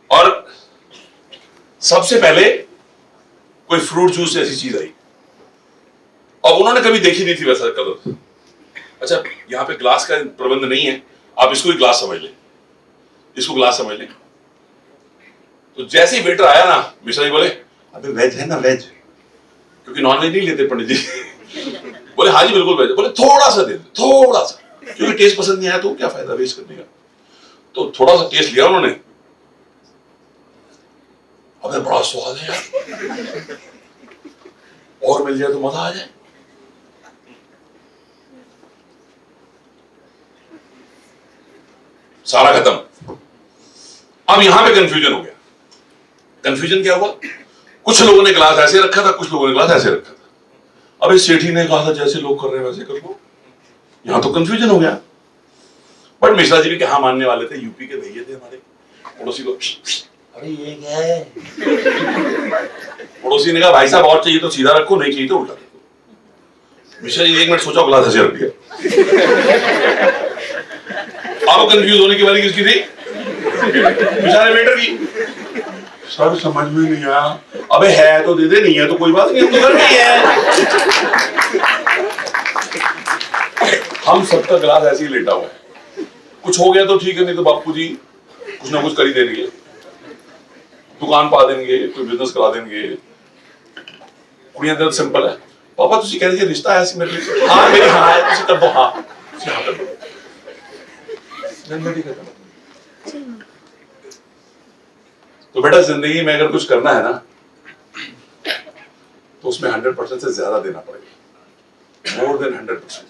और सबसे पहले कोई फ्रूट जूस ऐसी चीज आई, और उन्होंने कभी देखी नहीं थी वैसा कलर। अच्छा, यहाँ पे ग्लास का प्रबंध नहीं है, आप इसको ही ग्लास समझ लें, इसको ग्लास समझ लें। तो जैसे ही वेटर आया ना, मिश्रा जी बोले अबे वेज है ना, वेज, क्योंकि नॉन वेज नहीं लेते पंडित जी। बोले हाँ जी बिल्कुल वेज। बोले थोड़ा सा दे दो, थोड़ा सा, क्योंकि टेस्ट पसंद नहीं आया तो क्या फायदा वेस्ट करने का। तो थोड़ा सा टेस्ट लिया उन्होंने, अबे बड़ा स्वाद है यार, और मिल जाए तो मजा आ जाए। सारा खत्म। अब यहां पे कंफ्यूजन हो गया। कंफ्यूजन क्या हुआ, कुछ लोगों ने गिलास ऐसे रखा था, कुछ लोगों ने गिलास ऐसे रखा था। अब इस सेठी ने कहा था जैसे लोग कर रहे हैं वैसे कर लो, यहां तो कंफ्यूजन हो गया। बट मिश्रा जी भी कहां मानने वाले थे, यूपी के भैया थे हमारे पड़ोसी को, अरे ये क्या है। पड़ोसी ने कहा भाई साहब और चाहिए तो सीधा रखो, नहीं चाहिए तो उल्टा रखो। मिश्रा जी 1 मिनट सोचा, गिलास ऐसे रख दिया। अब कंफ्यूज होने की बारी किसकी थी, बेचारे वेटर की। सर समझ में नहीं आया, अबे है तो दे दे, नहीं है तो कोई बात नहीं, हम तो घर में ही है। हम सबका गिलास ऐसे ही लेटा हुआ है, कुछ हो गया तो ठीक है, नहीं तो बापू जी कुछ ना कुछ कर ही देंगे, दुकान पा देंगे, कोई बिजनेस करा देंगे। कुड़ियां तो सिंपल है, पापा तुझे कह रहे रिश्ता है मेरे लिए, हाँ मेरी हाँ है, तुझे कर दो, हाँ हाँ कर दो। तो बेटा जिंदगी में अगर कुछ करना है ना, तो उसमें 100% से ज्यादा देना पड़ेगा, मोर देन 100%।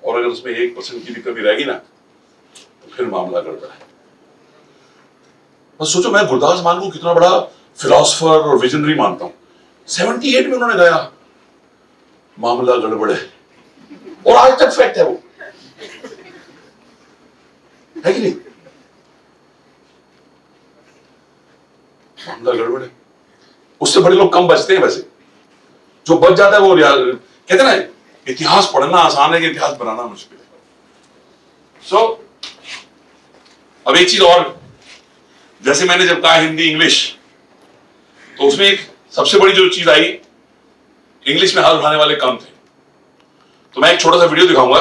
और अगर उसमें 1% की भी कमी रहेगी ना, तो फिर मामला गड़बड़ है। बस सोचो, मैं गुरदास मान को कितना बड़ा फिलोसोफर और विजनरी मानता हूं, 78 में उन्होंने गाया मामला गड़बड़ है, और आज तक फैक्ट है वो, है कि नहीं। मामला गड़बड़ है, उससे बड़े लोग कम बचते हैं। वैसे जो बच जाता है वो कहते हैं ना, इतिहास पढ़ना आसान है कि इतिहास बनाना मुश्किल है। सो अब एक चीज और, जैसे मैंने जब कहा हिंदी इंग्लिश, तो उसमें एक सबसे बड़ी जो चीज आई, इंग्लिश में हाथ उठाने वाले कम थे। तो मैं एक छोटा सा वीडियो दिखाऊंगा,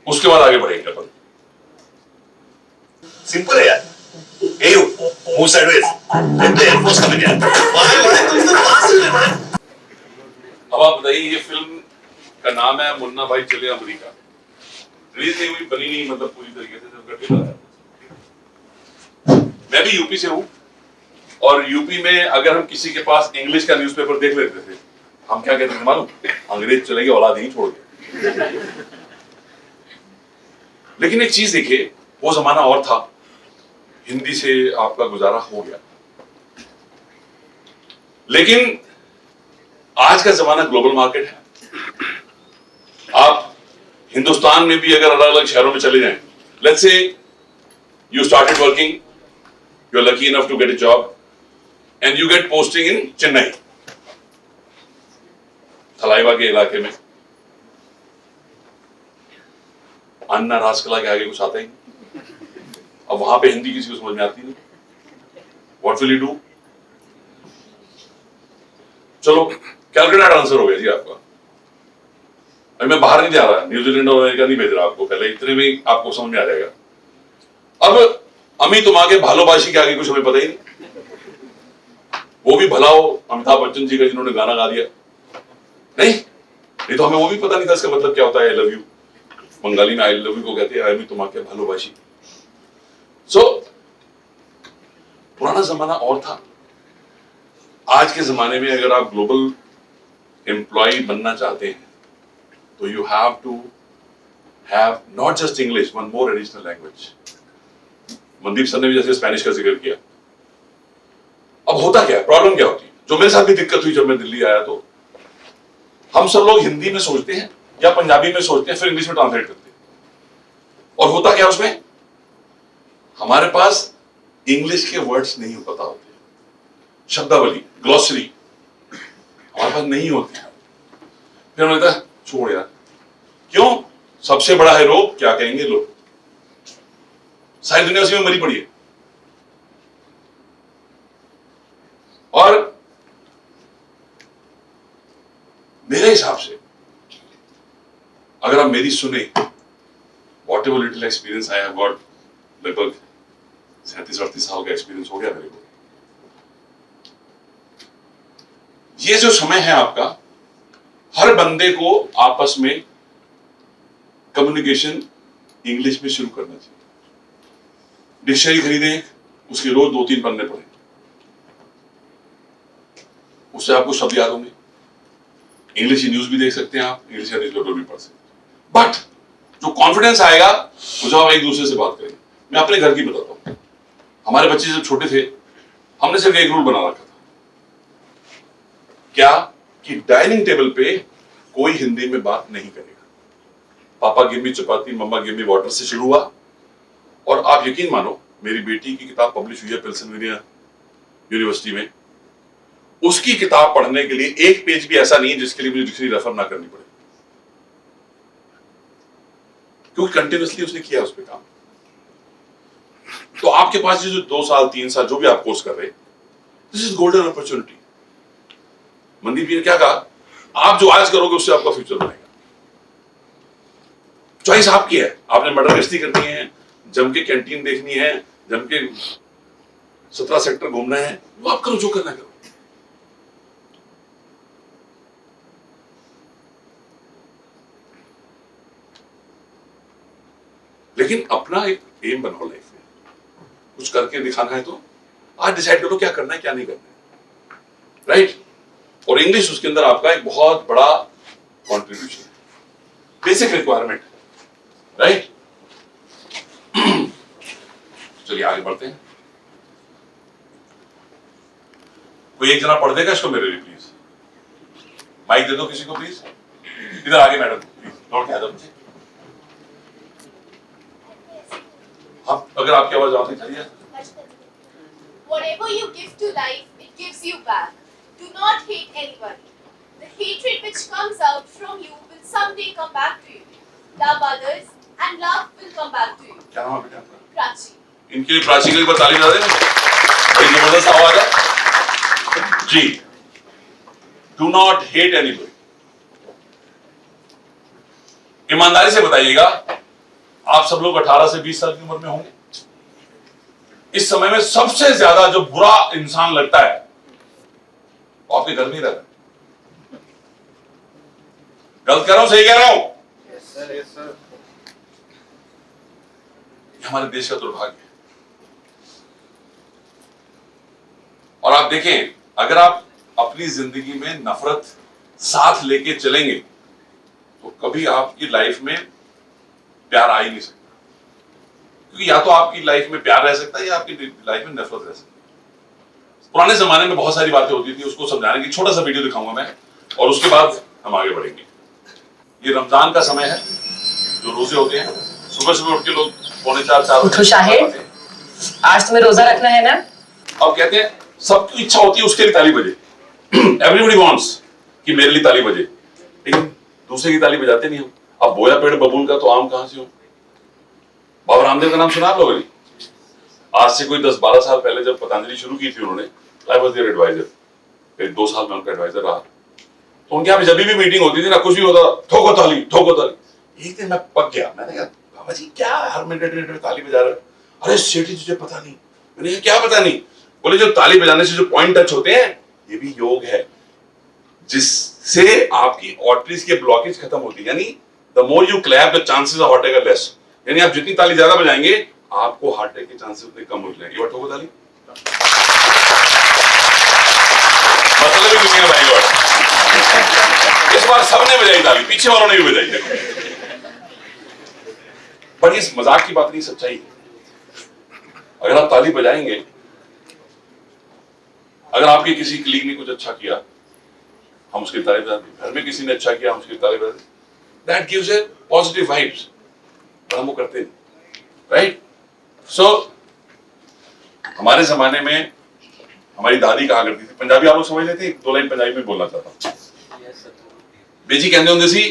उसके बाद आगे बढ़ेंगे अपन। सिंपल है यार, hey you, move sideways, let the air force come in here. भाई तुम तो पास ही है। अब आप बताइए, ये फिल्म का नाम है मुन्ना भाई चले अमेरिका, रिलीज नहीं हुई, बनी नहीं, मतलब पूरी तरीके से जब ट्रेलर आया। मैं भी यूपी से हूं, और यूपी में अगर हम किसी के पास इंग्लिश का न्यूज़पेपर देख लेते थे, हम क्या कहते थे मालूम, अंग्रेज चले गए, औलाद ही छोड़ गए। लेकिन एक चीज देखिए, वो जमाना और था, हिंदी से आपका गुजारा हो गया। लेकिन आज का जमाना ग्लोबल मार्केट है। आप हिंदुस्तान में भी अगर अलग अलग शहरों में चले जाएं, let's say you started working, you are lucky enough to get a job and you get posting in Chennai, Thalaiva के इलाके में। अन्ना राजकला के आगे कुछ आता ही नहीं। अब वहां पे हिंदी किसी को समझ में आती नहीं, व्हाट विल यू डू। चलो कैलकुलेटेड आंसर हो गया जी आपका। अभी मैं बाहर नहीं जा रहा, न्यूजीलैंड और अमेरिका नहीं भेज रहा आपको, पहले इतने में आपको समझ में आ जाएगा। अब अमी तुम आगे भालोबाशी के आगे कुछ हमें पता ही नहीं। वो भी भला हो अमिताभ बच्चन जी का, जिन्होंने गाना गा दिया, नहीं तो हमें वो भी पता नहीं था इसका मतलब क्या होता है आई लव यू। बंगाली में आई लव यू को कहते हैं अमी तुम आगे भालोबाशी। सो पुराना जमाना और था। आज के जमाने में अगर आप ग्लोबल एम्प्लॉय बनना चाहते हैं, तो you have to have not just English, one more additional language. Mandeep sir ने भी जैसे स्पेनिश का जिक्र किया। अब होता क्या है, प्रॉब्लम क्या होती है, जो मेरे साथ भी दिक्कत हुई जब मैं दिल्ली आया, तो हम सब लोग हिंदी में सोचते हैं या पंजाबी में सोचते हैं, फिर इंग्लिश में ट्रांसलेट करते हैं। और होता क्या उसमें, हमारे पास इंग्लिश के वर्ड्स नहीं पता होते, शब्दावली, ग्लॉसरी, हमारे पास नहीं होती। फिर हमने कहा छोड़ यार, क्यों, सबसे बड़ा है रोग, क्या कहेंगे लोग, सारी दुनिया उसी में मरी पड़ी है। और मेरे हिसाब से अगर आप मेरी सुने, what ever little experience I have got, लगभग 37-38 साल का एक्सपीरियंस हो गया मेरे को। ये जो समय है आपका, हर बंदे को आपस में कम्युनिकेशन इंग्लिश में शुरू करना चाहिए। डिक्शनरी खरीदें, उसके रोज 2-3 पन्ने पढ़ें, उससे आपको शब्द याद होंगे। इंग्लिश न्यूज भी देख सकते हैं आप, इंग्लिश न्यूज पेपर भी पढ़ सकते हैं। बट जो कॉन्फिडेंस आएगा वो जब आप एक दूसरे से बात करेंगे। मैं अपने घर की बताता हूँ, हमारे बच्चे जब छोटे थे, हमने सिर्फ एक रूल बना रखा था, क्या कि डाइनिंग टेबल पे कोई हिंदी में बात नहीं करेगा। पापा गिव मी चपाती, मम्मा गिव मी वाटर से शुरू हुआ, और आप यकीन मानो मेरी बेटी की किताब पब्लिश हुई है पेंसिल्वेनिया यूनिवर्सिटी में, उसकी किताब पढ़ने के लिए एक पेज भी ऐसा नहीं है जिसके लिए मुझे डिक्शनरी रेफर ना करनी पड़े, क्योंकि कंटिन्यूअसली उसने किया उस पर काम। तो आपके पास जो 2 साल 3 साल जो भी आप कोर्स कर रहे, this is golden opportunity. Mandeep ji ने क्या कहा, आप जो आज करोगे उससे आपका फ्यूचर बनेगा। चॉइस आपकी है, आपने मर्डर गश्ती करनी है, जम के कैंटीन देखनी है, जम के 17 सेक्टर घूमना है, वो आप करो, जो करना करो। लेकिन अपना एक एम बनाओ लाइफ में, कुछ करके दिखाना है तो आज डिसाइड करो क्या करना है क्या नहीं करना है, राइट। और इंग्लिश उसके अंदर आपका एक बहुत बड़ा कंट्रीब्यूशन है, बेसिक रिक्वायरमेंट, राइट। चलिए आगे बढ़ते हैं। कोई एक जना पढ़ देगा इसको मेरे लिए प्लीज, माइक दे दो किसी को प्लीज। इधर आगे मैडम प्लीज, लौट के आ जाओ मुझे। हाँ, अगर आपकी आवाज आती चलिए। Whatever you give to life, it gives you back. Do not hate anybody. The hatred which comes out from you will someday come back to you. Love others and love will come back to you. क्या नाम है बेटा आपका? Prachi. इनके लिए प्राची के लिए ताली बजा दें, बड़ी जबरदस्त आवाज है जी। Do not hate anybody. ईमानदारी से बताइएगा, आप सब लोग 18 से 20 साल की उम्र में होंगे। इस समय में सबसे ज्यादा जो बुरा इंसान लगता है वो आपके घर में ही रहता है। गलत कह रहा हूं, सही कह रहा हूं? हमारे देश का दुर्भाग्य है। और आप देखें, अगर आप अपनी जिंदगी में नफरत साथ लेके चलेंगे तो कभी आपकी लाइफ में प्यार आ ही नहीं सकता, क्योंकि या तो आपकी लाइफ में प्यार रह सकता है या आपकी लाइफ में नफरत रह सकती है। पुराने जमाने में बहुत सारी बातें होती थी, उसको समझाने की छोटा सा वीडियो दिखाऊंगा मैं, और उसके बाद हम आगे बढ़ेंगे। ये रमजान का समय है, जो रोजे होते हैं, सुबह सुबह उठ के लोग 3:45-4 उठो शाहिद, आज तुम्हें रोजा रखना है ना। अब कहते हैं सबकी इच्छा होती है उसके लिए ताली बजे, एवरीबॉडी वांट्स कि मेरे लिए ताली बजे, लेकिन दूसरे की ताली बजाते नहीं हम। अब बोया पेड़ बबूल का तो आम कहां से हो। बाबा रामदेव का नाम सुना आप लोगों ने? आज से कोई 10-12 साल पहले जब पतंजलि शुरू की थी उन्होंने, आई वाज देयर एडवाइजर, फिर 2 साल में उनका एडवाइजर रहा। तो उनके यहाँ पे जब भी मीटिंग होती थी ना, कुछ भी होता था, ठोको ताली ठोको ताली। एक दिन मैं पक गया, मैंने कहा बाबा जी क्या हर मिनट ताली बजा रहे हो? अरे सेठ जी तुझे पता नहीं। मैंने कहा क्या पता नहीं? बोले जो ताली बजाने से जो पॉइंट टच होते हैं ये भी योग है, जिससे आपकी आर्टरीज के ब्लॉकेज खत्म होती है। यानी the more you clap the chances of heart attack are less. यानी आप जितनी ताली ज्यादा बजाएंगे आपको हार्ट अटैक के चांसेस उतने कम हो जाएंगे। ये ठोको ताली मतलब ही नहीं है भाई। इस बार सबने बजाई ताली, पीछे वालों ने भी बजाई। पर इस मजाक की बात नहीं, सच्चाई है। अगर आप ताली बजाएंगे, अगर आपके किसी कलीग ने कुछ अच्छा किया हम उसकी ताली बजाते, घर में किसी ने अच्छा किया हम उसकी ताली बजाते, that gives A positive vibes, पर हम वो करते नहीं, राइट। सो हमारे जमाने में हमारी दादी कहा करती थी, पंजाबी आप लोग समझ लेते हैं, 2 लाइन पंजाबी में बोलना चाहता हूँ। बेजी कहते होंगे सी,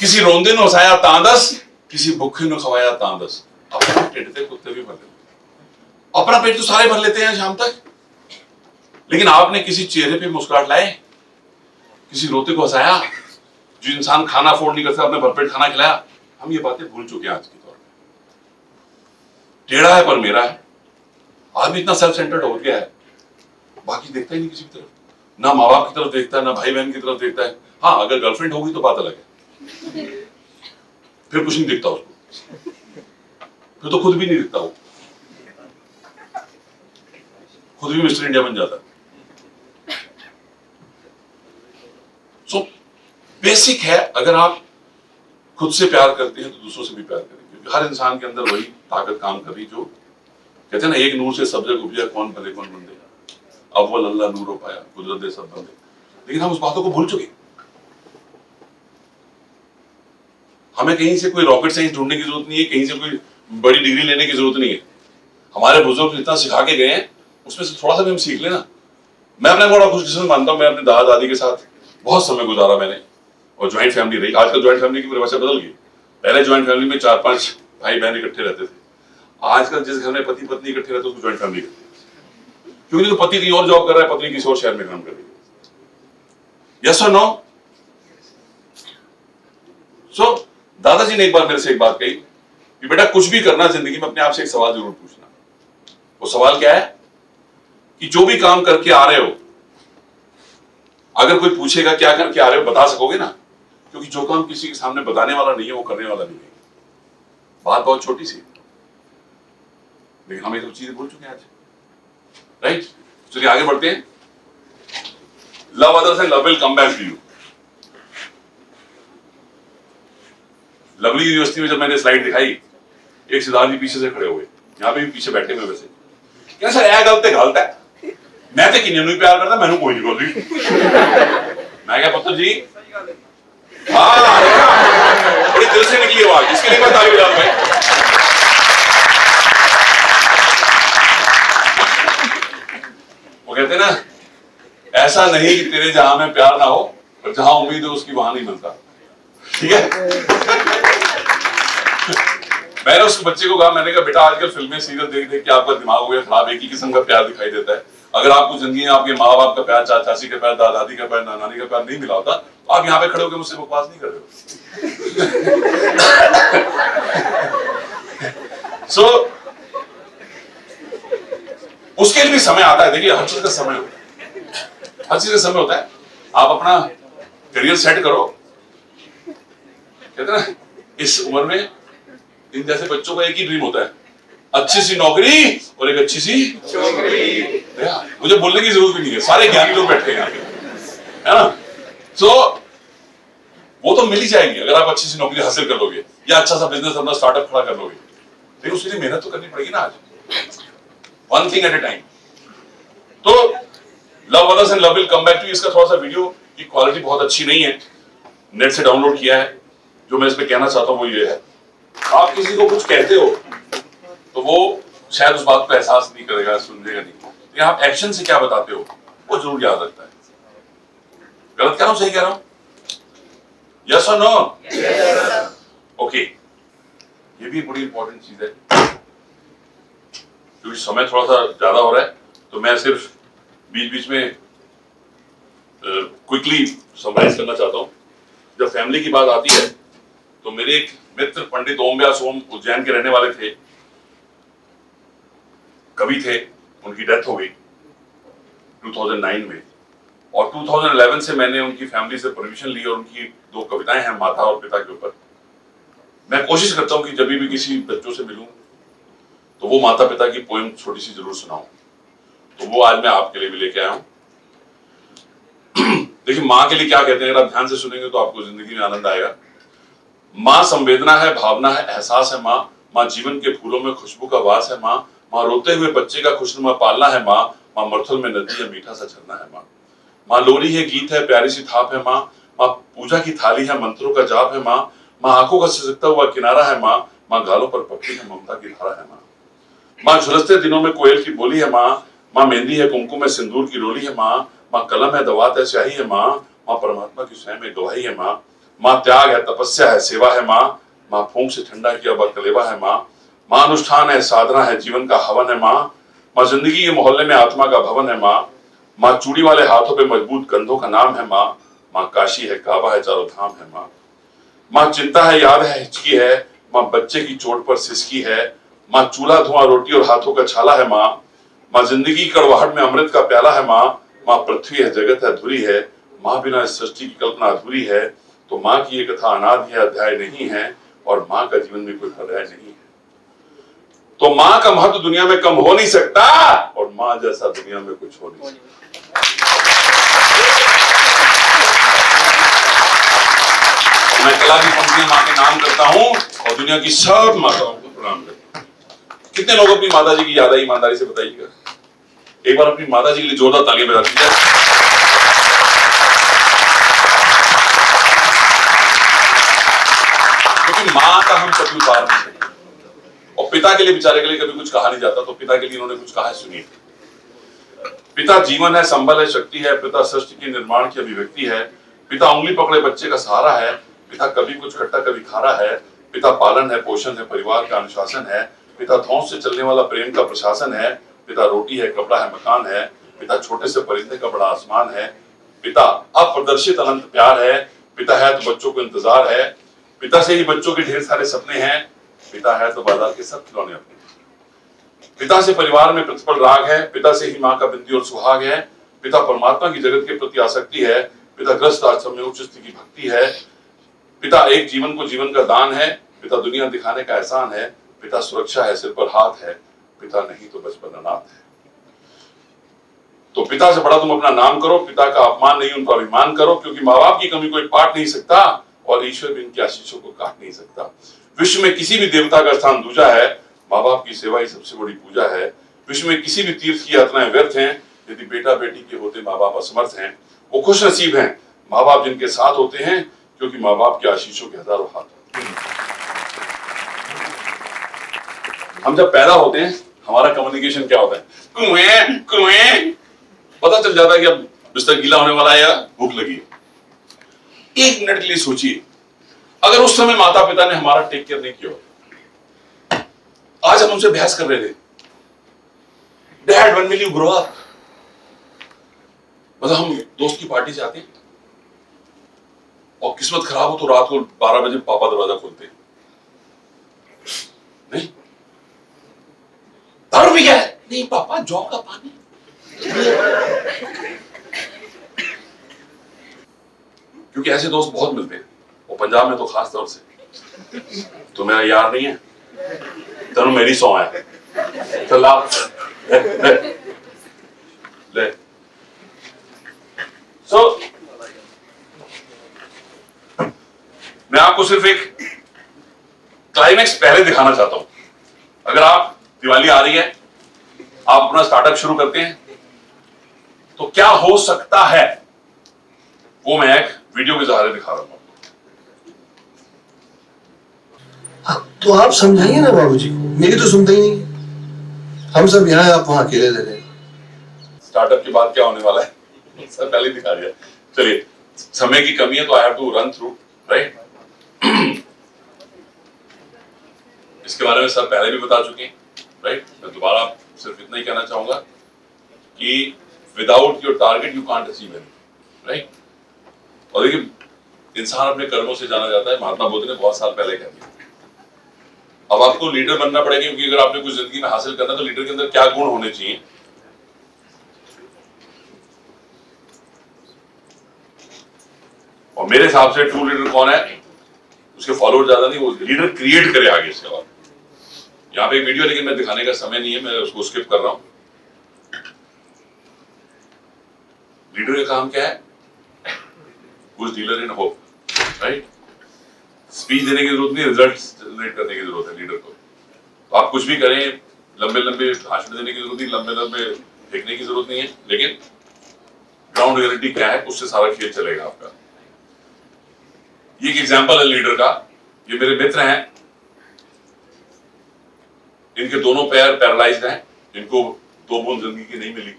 किसी रोंदे नु हसाया तां दस, किसी भूखे नु खवाया तां दस। अपने ढिड ते कुत्ते भी भर लेते, अपना पेट तो सारे भर लेते हैं शाम तक, लेकिन आपने किसी चेहरे पे मुस्कुराहट लाए, किसी रोते को हंसाया, जो इंसान खाना अफोर्ड नहीं करता अपने भरपेट खाना खिलाया। हम ये बातें भूल चुके हैं आज के दौर में। टेढ़ा है पर मेरा है, आदमी इतना सेल्फ सेंटर्ड हो गया है, बाकी देखता ही नहीं किसी की तरफ, ना माँ बाप की तरफ देखता है, ना भाई बहन की तरफ देखता है। हाँ, अगर गर्लफ्रेंड होगी तो बात अलग है, फिर कुछ नहीं दिखता उसको, फिर तो खुद भी नहीं दिखता, वो खुद भी मिस्टर इंडिया बन जाता है। सो बेसिक है, अगर आप खुद से प्यार करते हैं तो दूसरों से भी प्यार करें, क्योंकि हर इंसान के अंदर वही ताकत काम कर रही जो कहते हैं ना, एक नूर से सब जग उपजा, कौन भले कौन बंदे, अव्वल अल्लाह नूर हो पाया, कुदरत दे सब बंदे। लेकिन हम उस बातों को भूल चुके। हमें कहीं से कोई रॉकेट साइंस ढूंढने की जरूरत नहीं है, कहीं से कोई बड़ी डिग्री लेने की जरूरत नहीं है। हमारे बुजुर्ग जितना सिखा के गए हैं उसमें से थोड़ा सा भी हम सीख लेना। मैं अपने बड़ा खुशकिस्मत मानता हूँ, मैं अपने दादा दादी के साथ बहुत समय गुजारा मैंने, और ज्वाइंट फैमिली रही। आजकल ज्वाइंट फैमिली की परिभाषा बदल गई। पहले ज्वाइंट फैमिली में 4-5 भाई बहन इकट्ठे रहते थे, आजकल जिस घर में पति पत्नी इकट्ठे रहते हैं उसको ज्वाइंट फैमिली कहते हैं, क्योंकि तो पति कहीं और जॉब कर रहा है, पत्नी किसी और शहर में काम कर रही है। यस और नो? सो दादाजी ने एक बार मेरे से एक बात कही कि बेटा, कुछ भी करना जिंदगी में अपने आप से एक सवाल जरूर पूछना। वो सवाल क्या है कि जो भी काम करके आ रहे हो, अगर कोई पूछेगा क्या करके आ रहे हो, बता सकोगे ना? क्योंकि जो काम किसी के सामने बताने वाला नहीं है वो करने वाला नहीं है। बात बहुत छोटी सी, लेकिन हम ये सब चीजें भूल चुके हैं आज, राइट? चलिए आगे बढ़ते हैं। Love others and love will come back to you. Lovely University में जब मैंने स्लाइड दिखाई, एक सिद्धार्थ जी पीछे से खड़े हुए, यहाँ पे भी पीछे बैठे हुए, वैसे क्या सर ऐ गलत है, मैं तो किन्हीं नहीं प्यार करता, मैंने कोई नहीं बोल रही। मैं क्या पुत्र जी, हाँ बड़ी दिल से निकली आवाज, इसके लिए मैं ताली बजा भाई। वो कहते ना, ऐसा नहीं कि तेरे जहां में प्यार ना हो, पर जहां उम्मीद है उसकी वहां नहीं मिलता। ठीक है? मैंने उस बच्चे को कहा, मैंने कहा बेटा, आजकल फिल्में सीरियल देख देख के आपका दिमाग हो गया खराब, एक ही किस्म का प्यार दिखाई देता है। अगर आपको जिंदगी में आपके माँ बाप का प्यार, चाची का प्यार, दादी का प्यार, नानी का प्यार नहीं मिला होता, आप यहाँ पे खड़े होकर मुझसे बकवास नहीं कर रहे हो। सो उसके लिए भी समय आता है। देखिए, हर चीज का समय होता है, हर चीज का समय होता है। आप अपना करियर सेट करो। कहते ना, इस उम्र में इन जैसे बच्चों का एक ही ड्रीम होता है, अच्छी सी नौकरी और एक अच्छी सी छोकरी। मुझे बोलने की जरूरत भी नहीं है, सारे ज्ञानी लोग बैठे हैं यहाँ पे, है ना? सो वो तो मिल ही जाएगी अगर आप अच्छी सी नौकरी हासिल कर लोगे या अच्छा सा बिजनेस अपना स्टार्टअप खड़ा कर लोगे। लेकिन उसके लिए मेहनत तो करनी पड़ेगी ना आज, one thing at a time. तो love others and love will come back to you, इसका थोड़ा सा वीडियो की क्वालिटी बहुत अच्छी नहीं है, नेट से डाउनलोड किया है। जो मैं इस पे कहना चाहता हूँ वो ये है, आप किसी को कुछ कहते हो तो वो शायद उस बात को एहसास नहीं करेगा, सुनेगा नहीं, लेकिन आप एक्शन से क्या बताते हो वो जरूर याद रखता है। गलत कह रहा हूं, सही कह रहा हूं? यस और नो? ओके, ये भी बड़ी इंपॉर्टेंट चीज है। क्योंकि समय थोड़ा सा ज्यादा हो रहा है तो मैं सिर्फ बीच बीच में क्विकली समराइज करना चाहता हूं। जब फैमिली की बात आती है तो मेरे एक मित्र पंडित ओम व्यास ओम उज्जैन के रहने वाले थे, कवि थे, उनकी डेथ हो गई 2009 में, और 2011 से मैंने उनकी फैमिली से परमिशन ली और उनकी 2 कविताएं हैं माता और पिता के ऊपर। मैं कोशिश करता हूं कि जब भी किसी बच्चों से मिलूं तो वो माता पिता की पोएम छोटी सी जरूर सुनाऊं, तो वो आज मैं आपके लिए भी लेके आया हूं। देखिए, माँ के लिए क्या कहते हैं, अगर आप ध्यान से सुनेंगे तो आपको जिंदगी में आनंद आएगा। माँ संवेदना है, भावना है, एहसास है माँ, माँ जीवन के फूलों में खुशबू का वास है माँ, माँ रोते हुए बच्चे का खुशनुमा पालना है माँ, माँ मरुथल में नदी है, मीठा सा झरना है माँ, माँ लोरी है, गीत है, प्यारी सी थाप है माँ, माँ पूजा की थाली है, मंत्रों का जाप है माँ, माँ आंखों का सिसकता हुआ किनारा है माँ, माँ गालों पर पकड़ी है, ममता की धारा है माँ, माँ झुलसते दिनों में कोयल की बोली है माँ, माँ मेहंदी है, कुमकुम है, सिंदूर की रोली है माँ। माँ कलम है, दवात है, स्याही है माँ। माँ परमात्मा की स्वयं में गवाही है माँ। माँ त्याग है, तपस्या है, सेवा है माँ। माँ फूंक से ठंडा किया हुआ कलेवा है माँ। माँ अनुष्ठान है, साधना है, जीवन का हवन है माँ। माँ जिंदगी के मोहल्ले में आत्मा का भवन है माँ। माँ चूड़ी वाले हाथों पे मजबूत कंधों का नाम है माँ। माँ काशी है, काबा है, चारों धाम है माँ। माँ चिंता है, याद है, हिचकी है। माँ बच्चे की चोट पर सिसकी है। माँ चूल्हा, धुआं, रोटी और हाथों का छाला है माँ। माँ जिंदगी कड़वाहट में अमृत का प्याला है माँ। माँ पृथ्वी है, जगत है, धुरी है। माँ बिना इस सृष्टि की कल्पना अधूरी है। तो माँ की ये कथा अनादि है, अध्याय नहीं है, और माँ का जीवन में कोई पर्याय नहीं है। तो माँ का महत्व दुनिया में कम हो नहीं सकता, और माँ जैसा दुनिया में कुछ हो नहीं सकता। मैं कला की पंक्तियां माँ के नाम करता हूँ और दुनिया की सब माताओं को प्रणाम करता हूँ। कितने लोग अपनी माता जी की याद आई, ईमानदारी से बताइएगा। एक बार अपनी माता जी के लिए जोरदार तालियां बजा दीजिए। क्योंकि माँ का हम कभी उतार नहीं सकते, और पिता के लिए, बेचारे के लिए कभी कुछ कहा नहीं जाता, तो पिता के लिए उन्होंने कुछ कहा है, सुनिए। पिता जीवन है, संबल है, शक्ति है। पिता सृष्टि के निर्माण की अभिव्यक्ति है। पिता उंगली पकड़े बच्चे का सहारा है। पिता कभी कुछ खट्टा कभी खारा है। पिता पालन है, पोषण है, परिवार का अनुशासन है। पिता धौंस से चलने वाला प्रेम का प्रशासन है। पिता रोटी है, कपड़ा है, मकान है। पिता छोटे से परिंदे का बड़ा आसमान है। पिता अप्रदर्शित अनंत प्यार है। पिता है तो बच्चों को इंतजार है। पिता से ही बच्चों के ढेर सारे सपने हैं। पिता है तो बाजार के सब खिलौने अपने। पिता से परिवार में प्रतिपल राग है। पिता से ही माँ का बिंदी और सुहाग है। पिता परमात्मा की जगत के प्रति आसक्ति है। पिता ग्रस्त आश्रम में उच्च स्थिति की भक्ति है। पिता एक जीवन को जीवन का दान है। पिता दुनिया दिखाने का एहसान है। पिता सुरक्षा है, सिर पर हाथ है। पिता नहीं तो बचपन अनाथ है। तो पिता से बड़ा तुम अपना नाम करो। पिता का अपमान नहीं, उनका अभिमान करो, क्योंकि माँ बाप की कमी कोई पाट नहीं सकता, और ईश्वर भी इनकी आशीषों को काट नहीं सकता। विश्व में किसी भी देवता का स्थान दूजा है, माँ बाप की सेवा ही सबसे बड़ी पूजा है। विश्व में किसी भी तीर्थ की यात्राएं व्यर्थ हैं, यदि बेटा बेटी के होते माँ बाप असमर्थ हैं। वो खुश नसीब हैं माँ बाप जिनके साथ होते हैं, क्योंकि माँ बाप के आशीषों के हजारों हाथ होते हैं। हम जब पैदा होते हैं, हमारा कम्युनिकेशन क्या होता है? कुएं कुएं। पता चल जाता है कि अब बिस्तर गीला होने वाला है या भूख लगी है। एक मिनट के लिए सोचिए, अगर उस समय माता पिता ने हमारा टेक केयर नहीं किया, आज हम उनसे बहस कर रहे थे, dad when will you grow up. मतलब हम दोस्त की पार्टी से आते हैं और किस्मत खराब हो तो रात को 12 बजे पापा दरवाजा खोलते हैं। नहीं, दारू पी गया है? नहीं पापा, जौ का पानी। क्योंकि ऐसे दोस्त बहुत मिलते हैं, और पंजाब में तो खास तौर से। तो मेरा यार नहीं है, तेनू मेरी सौ है, चल आप ले। मैं आपको सिर्फ एक क्लाइमेक्स पहले दिखाना चाहता हूं। अगर आप, दिवाली आ रही है, आप अपना स्टार्टअप शुरू करते हैं, तो क्या हो सकता है, वो मैं एक वीडियो के सहारे दिखा रहा हूं। तो आप समझाइए ना बाबूजी को, मेरी तो सुनते ही नहीं। हम सब यहाँ हैं, आप वहां अकेले दे रहे हैं। स्टार्टअप के बाद क्या होने वाला है सर पहले ही दिखा दिया। चलिए, समय की कमी है तो I have to run through, right. इसके बारे में सर पहले भी बता चुके हैं, राइट। मैं दोबारा सिर्फ इतना ही कहना चाहूंगा कि without your target you can't achieve anything, right. और देखिए, इंसान अपने कर्मों से जाना जाता है, महात्मा बुद्ध ने बहुत साल पहले कह दिया। अब आपको लीडर बनना पड़ेगा, क्योंकि अगर आपने कुछ जिंदगी में हासिल करना है तो लीडर के अंदर क्या गुण होने चाहिए। और मेरे हिसाब से ट्रू लीडर कौन है? उसके फॉलोअर ज्यादा नहीं, वो लीडर क्रिएट करे आगे से। और यहाँ पे एक वीडियो, लेकिन मैं दिखाने का समय नहीं है, मैं उसको स्किप कर रहा हूं। लीडर का काम क्या है? Good dealer in hope, right. Speech देने की जरूरत नहीं, रिजल्ट जनरेट करने की जरूरत है लीडर को। तो आप कुछ भी करें, लंबे लंबे भाषण देने की जरूरत नहीं, लंबे लंबे फेंकने की जरूरत नहीं है, लेकिन ग्राउंड रियलिटी क्या है, उससे सारा खेल चलेगा आपका। ये एक एग्जाम्पल है लीडर का। ये मेरे मित्र हैं, इनके दोनों पैर पैरालाइज्ड हैं, इनको दो बूंद जिंदगी की नहीं मिली।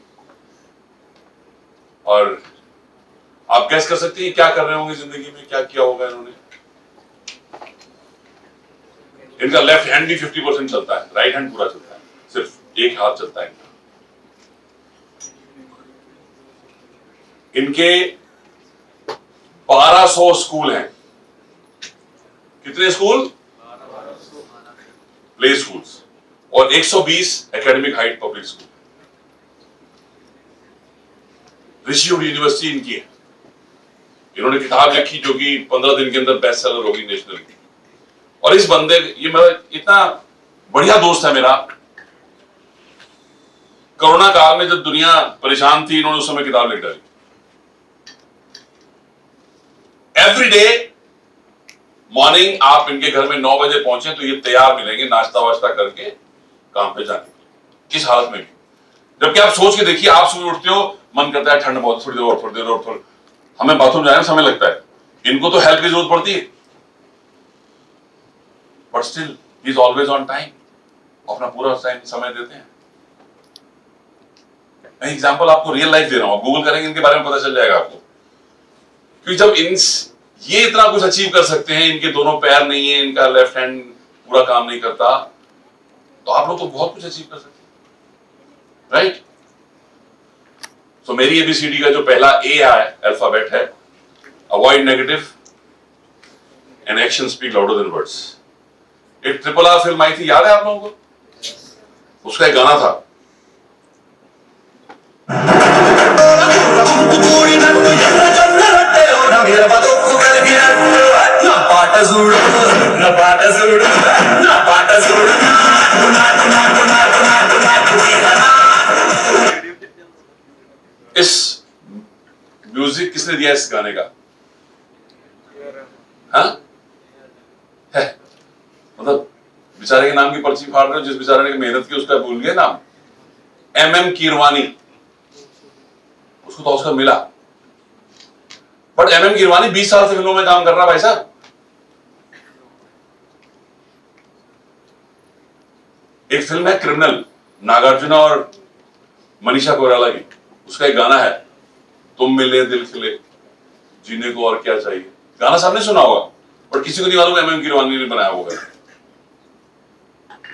और आप गैस कर सकते हैं क्या कर रहे होंगे जिंदगी में, क्या किया होगा इन्होंने। इनका लेफ्ट हैंड भी 50% चलता है, राइट हैंड पूरा चलता है, सिर्फ एक हाथ चलता है इनका। इनके 1200 स्कूल हैं। कितने स्कूल? प्ले स्कूल्स और 120 एकेडमिक हाइट पब्लिक स्कूल। ऋषियों यूनिवर्सिटी इनकी है। इन्होंने किताब लिखी जो कि 15 दिन के अंदर बेस्ट सेलर होगी नेशनल। और इस बंदे, ये मेरा इतना बढ़िया दोस्त है मेरा। कोरोना काल में जब दुनिया परेशान थी, इन्होंने उस समय किताब लिख डाली। एवरी डे मॉर्निंग आप इनके घर में 9 बजे पहुंचे तो ये तैयार मिलेंगे नाश्ता वाश्ता करके काम पे जाने, इस हालत में भी। जबकि आप सोच के देखिए, आप सुबह उठते हो, मन करता है ठंड बहुत, थोड़ी देर और, थोड़ी देर और, थोड़ी, हमें बाथरूम जाने में समय लगता है, इनको तो हेल्प की जरूरत पड़ती है, but still he is always on time, अपना पूरा समय देते हैं। मैं एग्जांपल आपको रियल लाइफ दे रहा हूं, आप गूगल करेंगे इनके बारे में पता चल जाएगा आपको। क्योंकि जब ये इतना कुछ अचीव कर सकते हैं, इनके दोनों पैर नहीं है, इनका लेफ्ट हैंड पूरा काम नहीं करता, तो आप लोग तो बहुत कुछ अचीव कर सकते हैं, राइट? सो मेरी ABCD का जो पहला A अल्फाबेट है, avoid negative and action speak louder than words. एक RRR फिल्म आई थी, याद है आप लोगों को? उसका एक गाना था, इस म्यूजिक किसने दिया इस गाने का? हाँ? है मतलब बेचारे के नाम की पर्ची फाड़ रहे हो, जिस बेचारे ने मेहनत की उसका भूल गए नाम, MM कीरवानी, उसको तो ऑस्कर मिला। बट MM कीरवानी 20 साल से फिल्मों में काम कर रहा भाई साहब। एक फिल्म है क्रिमिनल, नागार्जुना और मनीषा कोइराला की, उसका एक गाना है, तुम मिले दिल खिले, जीने को और क्या चाहिए। गाना सबने सुना होगा, बट किसी को नहीं मालूम MM कीरवानी ने बनाया होगा।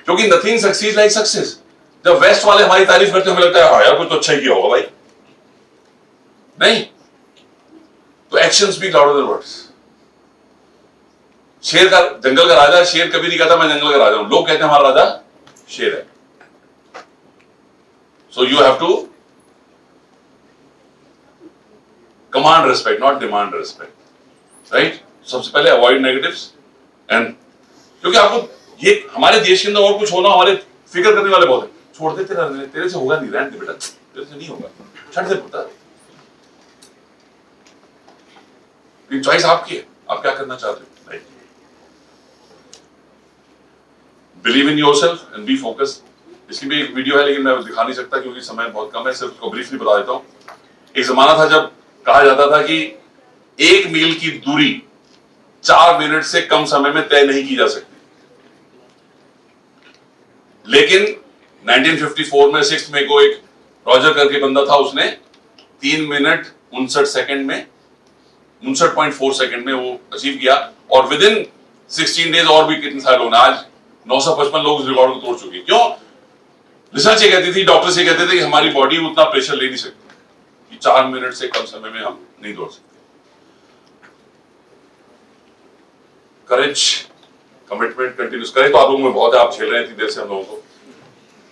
क्योंकि नथिंग सक्सीड लाइक सक्सेस। जब वेस्ट वाले हमारी तारीफ करते हमें लगता है हाँ यार कुछ तो अच्छा ही किया होगा भाई, नहीं तो action speak louder than words. शेर का, जंगल का राजा, शेर कभी नहीं कहता मैं जंगल का राजा हूं, लोग कहते हैं हमारा राजा शेर है। So you have to command respect, not demand respect, right? सबसे पहले अवॉइड नेगेटिव्स एंड, क्योंकि आपको ये हमारे देश के अंदर और कुछ होना, हमारे फिक्र करने वाले बहुत है, छोड़ दे, तेरे से होगा नहीं, रहने दे बेटा, तेरे से नहीं होगा, छੱਡ दे पुत्र। ये चॉइस आपकी है, आप क्या करना चाहते हो, right? Believe in yourself and be focused. इसकी भी एक वीडियो है लेकिन मैं दिखा नहीं सकता क्योंकि समय बहुत कम है, सिर्फ उसको ब्रीफली बता देता हूं। एक जमाना था जब कहा जाता था कि 1 मील की दूरी 4 मिनट से कम समय में तय नहीं की जा सकती, लेकिन 1954 में 6 मई को एक रॉजर करके बंदा था, उसने 3 मिनट 59 सेकंड में 59.4 सेकंड में वो अचीव किया। और विद इन 16 डेज और भी कितने सारे लोग, आज 955 लोग उस रिकॉर्ड को तोड़ चुके। क्यों? रिसर्च ये कहती थी, डॉक्टर्स ये कहते थे कि हमारी बॉडी उतना प्रेशर ले नहीं सकती कि 4 मिनट से कम समय में हम नहीं दौड़ सकते। करेज, कमिटमेंट, कंटिन्यूस करें तो आप लोगों में बहुत है, आप झेल रहे हैं इतनी देर से हम लोगों को।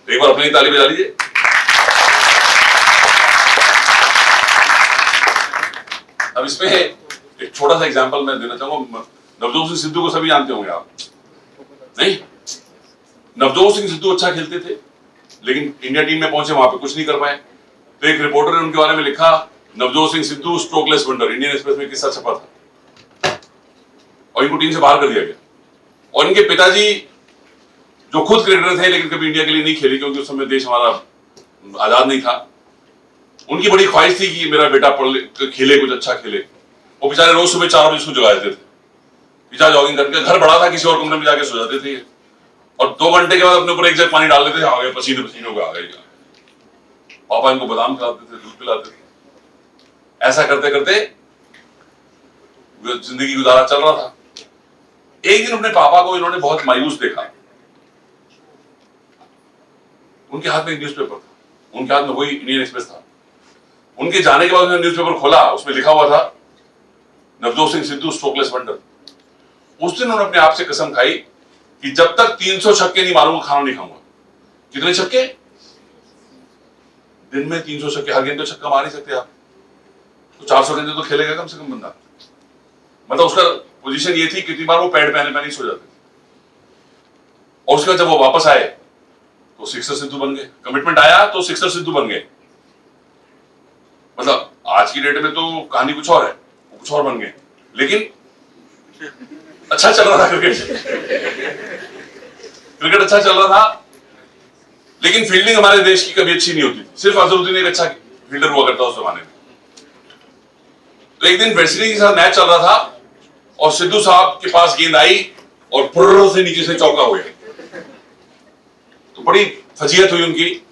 एक बार अपनी ताली बजा लीजिए। अब इसमें एक छोटा सा एग्जांपल मैं देना चाहूंगा। नवजोत सिंह सिद्धू को सभी जानते होंगे आप, नहीं? नवजोत सिंह सिद्धू अच्छा खेलते थे लेकिन इंडिया टीम में पहुंचे, वहां पे कुछ नहीं कर पाए। तो एक रिपोर्टर ने उनके बारे में लिखा, Navjot Singh Sidhu strokeless wonder. Indian express में किस्सा छपा था और इनको टीम से बाहर कर दिया गया। और इनके पिताजी जो खुद क्रिकेटर थे लेकिन कभी इंडिया के लिए नहीं खेले क्योंकि उस समय देश हमारा आजाद नहीं था, उनकी बड़ी ख्वाहिश थी कि मेरा बेटा खेले, कुछ अच्छा खेले। वो बेचारे रोज सुबह 4 बजे उसको जगा देते थे, पिता जॉगिंग करके, घर बड़ा था, किसी और कमरे में जाके सो जाते थे और 2 घंटे के बाद अपने ऊपर एक जग पानी डाल देते थे, आ गए, पसीने पसीने हो गए, आ गए। पापा इनको बादाम खिलाते थे, दूध पिलाते थे। ऐसा करते करते जिंदगी गुजारा चल रहा था। एक दिन अपने पापा को इन्होंने बहुत मायूस देखा। उनके हाथ में एक न्यूज़पेपर था, उनके हाथ में वही इंडियन एक्सप्रेस था। उनके जाने के बाद उन्होंने न्यूज़पेपर खोला, उसमें लिखा हुआ था नवजोत सिंह सिद्धू स्ट्रोकलेस वंडर। उस दिन उन्होंने अपने आप से कसम खाई कि जब तक 300 छक्के नहीं मारूंगा खाना नहीं खाऊंगा। कितने छक्के? दिन में 300 छक्के, हर गेंद तो छक्का मार ही सकते आप, तो 400 गेंदे तो खेलेगा कम से कम बंदा। मतलब उसका पोजीशन ये थी, कितनी बार वो पैड पहने ही सो जाते। और उसके बाद जब वो वापस आए तो सिक्सर सिद्धू बन गए। कमिटमेंट आया तो सिक्सर सिद्धू बन गए। मतलब आज की डेट में तो कहानी कुछ और है, वो कुछ और बन गए। लेकिन अच्छा चल रहा था क्रिकेट अच्छा चल रहा था। लेकिन फील्डिंग हमारे देश की कभी अच्छी नहीं होती थी। सिर्फ अजहरुद्दीन एक अच्छा फील्डर हुआ करता उस जमाने में। तो एक दिन वेस्ट इंडीज के साथ मैच चल रहा था और सिद्धू साहब के पास गेंद आई और फुर्र से नीचे से चौका हुआ। तो बड़ी फजीहत हुई उनकी।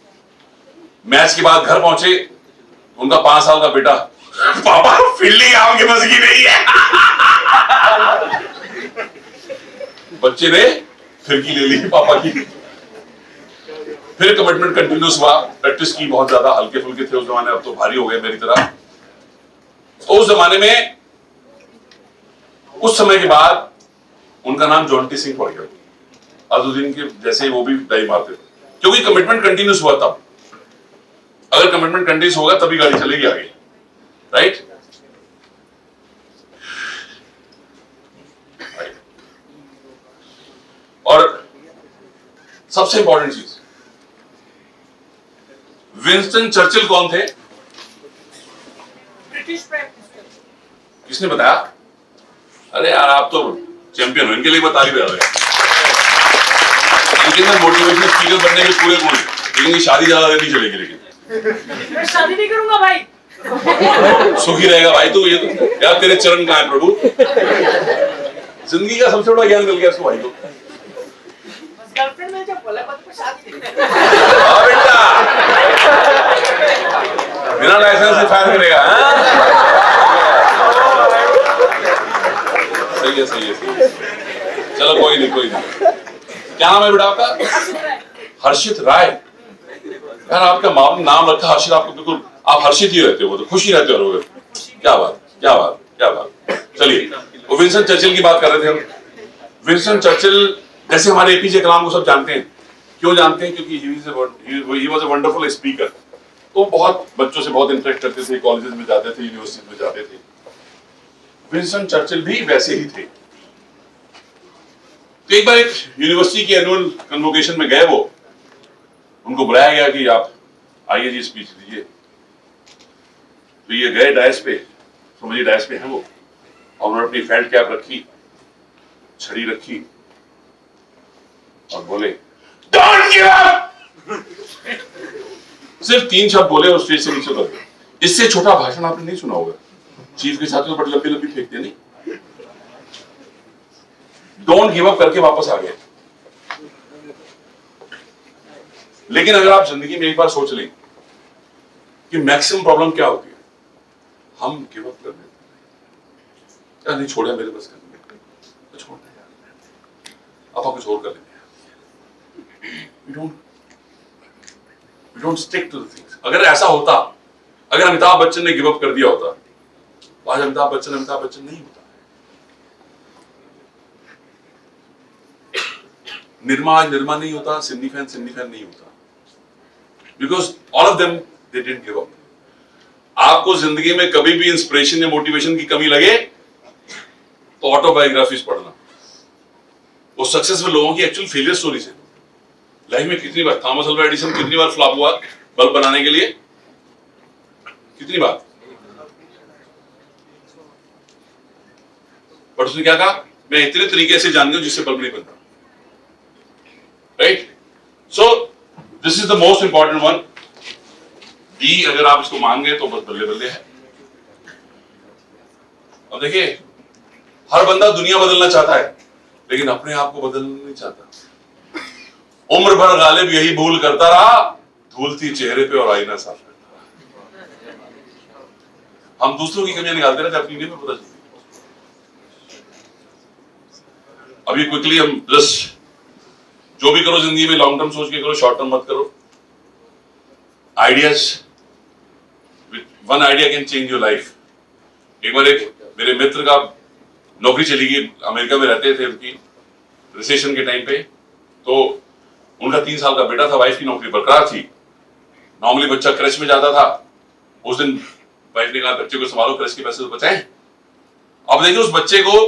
मैच के बाद घर पहुंचे, उनका 5 साल का बेटा, पापा फील्डिंग आपके बस की नहीं है। बच्चे ने फिरकी ले ली पापा की। फिर कमिटमेंट कंटिन्यूस हुआ, प्रैक्टिस की बहुत ज्यादा। हल्के फुल्के थे उस जमाने, अब तो भारी हो गए मेरी तरह। तो उस जमाने में, उस समय के बाद उनका नाम जॉन्टी सिंह पड़ गया। अजहरुद्दीन के जैसे वो भी डाई मारते थे, क्योंकि कमिटमेंट कंटिन्यूस हुआ तब। अगर कमिटमेंट कंटिन्यूस होगा तभी गाड़ी चलेगी आगे, राइट? और सबसे इंपॉर्टेंट चीज, विंस्टन चर्चिल कौन थे? British prime minister. किसने बताया? अरे यार आप तो चैंपियन हो, इनके लिए बता रहे हैं। इनके अंदर मोटिवेशनल स्पीकर बनने के पूरे गुण, लेकिन ये शादी ज्यादा देर नहीं चलेगी। लेकिन मैं शादी नहीं करूंगा भाई। सुखी रहेगा भाई तू। ये तो यार तेरे चरण कहाँ है प्रभु? जिंदगी का सबसे बड़ा ज्ञान मिल गया इसको भाई को। गर्लफ्रेंड में जब बोला बात पर शादी नहीं। हाँ बेटा, बिना लाइसेंस से फायर करेगा। सही है, सही है, सही है। चलो कोई नहीं, कोई नहीं। क्या नाम है बेटा आपका? हर्षित राय। यार आपका नाम रखा हर्षित, आपको बिल्कुल आप हर्षित ही रहते हो, तो खुशी रहते हो। क्या बात, क्या बात, क्या बात। चलिए, वो विंस्टन चर्चिल की बात कर रहे थे हम। विंस्टन चर्चिल जैसे हमारे एपीजे कलाम को सब जानते हैं। क्यों जानते हैं? क्योंकि he was a wonderful speaker. तो बहुत बच्चों से बहुत इंटरेक्ट करते थे, कॉलेजेस में जाते थे, यूनिवर्सिटी में जाते थे। विंस्टन चर्चिल भी वैसे ही थे। तो एक बार एक यूनिवर्सिटी की एनुअल कन्वोकेशन में गए वो, उनको बुलाया गया कि आप आइए जी स्पीच दीजिए। तो ये गए डायस पे, समझिए डायस पे हैं वो, और उन्होंने अपनी फेल्ट कैप रखी, छड़ी रखी और बोले डोंट गिव अप। सिर्फ 3 शब्द बोले और स्टेज से नीचे उतर गए। इससे छोटा भाषण आपने नहीं सुना होगा। चीफ के साथ तो बड़ी लंबी लंबी फेंकते नहीं। डोंट गिव अप करके वापस आ गए। लेकिन अगर आप जिंदगी में एक बार सोच लें कि मैक्सिमम प्रॉब्लम क्या होती है, हम गिव अप कर देते हैं। यार नहीं छोड़ा मेरे बस करने, तो छोड़ दे यार, आप कुछ और कर लेंगे। We don't stick to the things. अगर ऐसा होता, अगर अमिताभ बच्चन ने गिव अप कर दिया होता, तो आज अमिताभ बच्चन नहीं होता। निर्मा नहीं होता, सिन्नी फैन नहीं होता। Because all of them they didn't give up. आपको जिंदगी में कभी भी इंस्पिरेशन या मोटिवेशन की कमी लगे तो ऑटोबायोग्राफीज पढ़ना। वो सक्सेसफुल लोगों की एक्चुअल फेलियर स्टोरीज है। लाइफ में कितनी बार थॉमस अल्वा एडिसन कितनी बार फ्लॉप हुआ बल्ब बनाने के लिए? कितनी बार? बट उसने क्या कहा? मैं इतने तरीके से जान गया जिससे बल्ब नहीं बनता। Right? So this is the most important one. D अगर आप इसको मान गए तो बस बल्ले बल्ले है। अब देखिए, हर बंदा दुनिया बदलना चाहता है, लेकिन अपने आप को बदलना नहीं चाहता। उम्र भर गालिब यही भूल करता रहा, धूल थी चेहरे पे और आईना साफ। हम दूसरों की कमियां निकालते रहते, अपनी नहीं पता चलती। अभी क्विकली हम जस्ट, जो भी करो जिंदगी में लॉन्ग टर्म सोच के करो, शॉर्ट टर्म मत करो। Ideas, one idea can change your life. एक बार एक मेरे मित्र का नौकरी चली गई, अमेरिका में रहते थे, उनकी रिसेशन के टाइम पे, तो उनका 3 साल का बेटा था, वाइफ की नौकरी बरकरार थी। नॉर्मली बच्चा क्रेच में जाता था, उस दिन वाइफ ने कहा बच्चे को संभालो, क्रेच के पैसे तो बचाएं। अब देखिए उस बच्चे को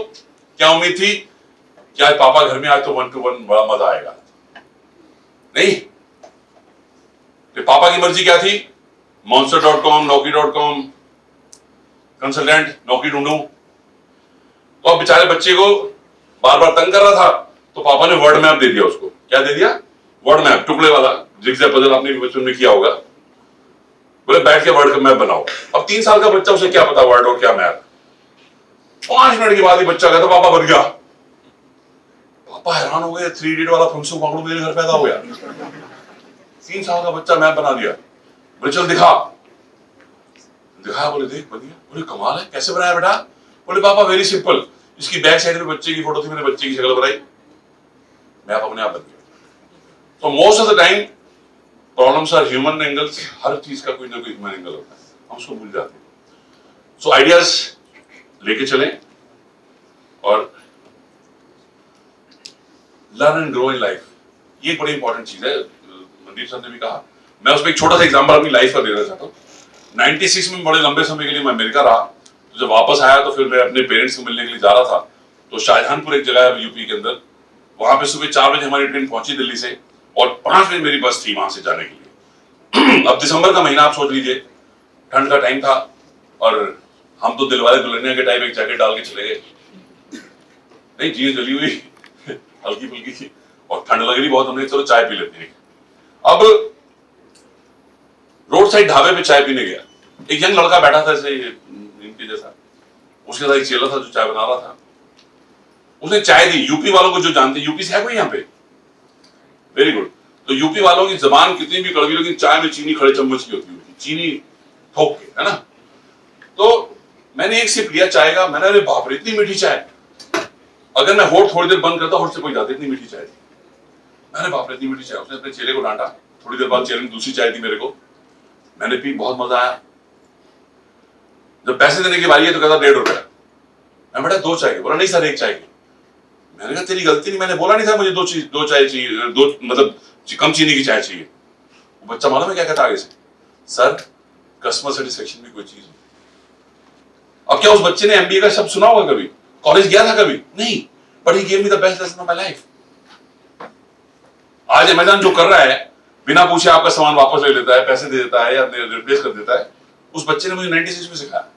क्या उम्मीद थी कि आज पापा घर में, आज तो 1 to 1 बड़ा मजा आएगा। नहीं, तो पापा की मर्जी क्या थी, monster.com, naukri.com, कंसल्टेंट नौकरी ढूंढूं। तो अब बेचारे बच्चे को बार बार तंग कर रहा था, तो पापा ने वर्ड मैप दे दिया उसको। क्या दे दिया? वर्ड मैप, टुकड़े वाला जिगजैग पजल, आपने भी बचपन में किया होगा। बोले बैठ के वर्ड मैप बनाओ। अब 3 साल का बच्चा, उसे क्या पता वर्ड और क्या मैप। 5 मिनट के बाद ही बच्चा कहता पापा बन गया। पापा हैरान हो गए, 3 इडियट वाला फंक्शन पागड़ू मेरे घर पैदा हो गया। 3 साल का बच्चा मैप बना दिया। बोले चल दिखा। दिखाया, बोले देख बन गया। बोले कमाल है, कैसे बनाया बेटा? बोले पापा वेरी सिंपल, इसकी बैक साइड में बच्चे की फोटो थी, मैंने बच्चे की शक्ल बनाई, मैप अपने आप बन गया। तो most of the time problems are human angles. हर चीज का कोई ना कोई ह्यूमन एंगल होता है, हम उसको भूल जाते हैं। सो आइडियाज लेके चलें और learn and grow in life, ये बड़ी इंपॉर्टेंट चीज है। मनदीप सर ने भी कहा, मैं उसमें एक छोटा सा एग्जांपल अपनी लाइफ का देना चाहता हूँ। 96 में बड़े लंबे समय के लिए मैं अमेरिका रहा, तो जब वापस आया तो फिर मैं अपने पेरेंट्स को मिलने के लिए जा रहा था। तो शाहजहानपुर एक जगह है यूपी के अंदर, वहां पे सुबह 4 बजे हमारी ट्रेन पहुंची दिल्ली से, और 5 बजे मेरी बस थी वहां से जाने के लिए। अब दिसंबर का महीना, आप सोच लीजिए, ठंड का टाइम था, और हम तो दिलवाले दुल्हनिया के टाइप एक जैकेट डाल के चले गए। नहीं, जीन्स जली हुई हल्की फुल्की थी, और ठंड लग रही बहुत, हमने चलो चाय पी लेते हैं। अब रोड साइड ढाबे पे चाय पीने गया, एक यंग लड़का बैठा था ऐसे इनके जैसा, उसके साथ एक चेला था जो चाय बना रहा था। उसने चाय दी, यूपी वालों को जो जानते, यूपी से है कोई यहाँ पे? Very good. तो यूपी वालों की जबान कितनी भी कड़वी, लेकिन चाय में चीनी खड़े चम्मच की होती है, चीनी ठोक के, है ना। तो मैंने एक सिप लिया चाय का, मैंने अरे बाप रे इतनी मीठी चाय, अगर मैं होठ थोड़ी देर बंद करता होठ से कोई जाती, इतनी मीठी चाय थी। मैंने बाप रे इतनी मीठी चाय। उसने अपने चेले को डांटा, थोड़ी देर बाद चेले ने दूसरी चाय दी मेरे को, मैंने पी, बहुत मजा आया। जब पैसे देने की बारी है तो कहता 1.5 रुपया। मैं बेटा 2 चाय की, बोला नहीं सर 1 चाय की। मैंने कहा तेरी गलती नहीं, मैंने बोला नहीं था मुझे 2 चाय चाहिए, 2 मतलब कम चीनी की चाय चाहिए। वो बच्चा मालूम है क्या कहता आगे से, सर कस्टमर सेटिस्फेक्शन भी कोई चीज है। अब क्या उस बच्चे ने एमबीए का शब्द सुना होगा कभी? कॉलेज गया था कभी? नहीं, but he give me the best lesson of my life. आज अमेज़न जो कर रहा है, बिना पूछे आपका सामान वापस ले लेता है, पैसे दे देता है या रिप्लेस कर देता है, उस बच्चे ने मुझे 96 में सिखाया,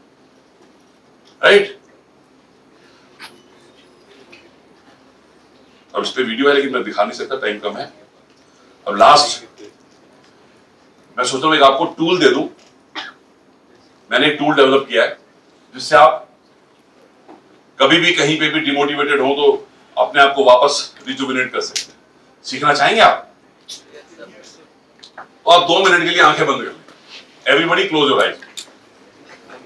राइट? अब इस पे वीडियो है लेकिन मैं दिखा नहीं सकता, टाइम कम है। अब लास्ट मैं सोच रहा हूं एक आपको टूल दे दूं। मैंने एक टूल डेवलप किया है जिससे आप कभी भी कहीं पे भी डिमोटिवेटेड हो तो अपने आप को वापस रिजुविनेट कर सकते हैं। सीखना चाहेंगे आप? तो आप 2 मिनट के लिए आंखें बंद कर लें, एवरीबॉडी क्लोज योर आइज,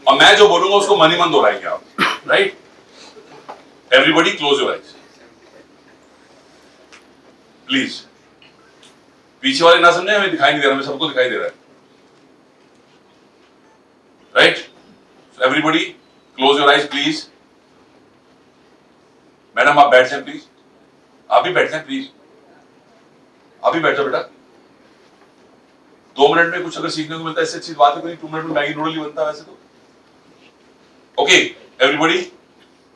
और मैं जो बोलूंगा उसको मन ही मन दोहराएंगे आप, right? Everybody close your eyes please. पीछे वाले ना समझे, हमें दिखाई नहीं दे रहा, हमें सबको दिखाई दे रहा है, right? Everybody close your eyes please. Madam आप बैठ जाए प्लीज, आप भी बैठ जाए प्लीज, आप भी बैठो बेटा। 2 मिनट में कुछ अगर सीखने को मिलता है इससे अच्छी बात है कोई। 2 मिनट में मैगी नूडल ही बनता है वैसे तो। Okay everybody,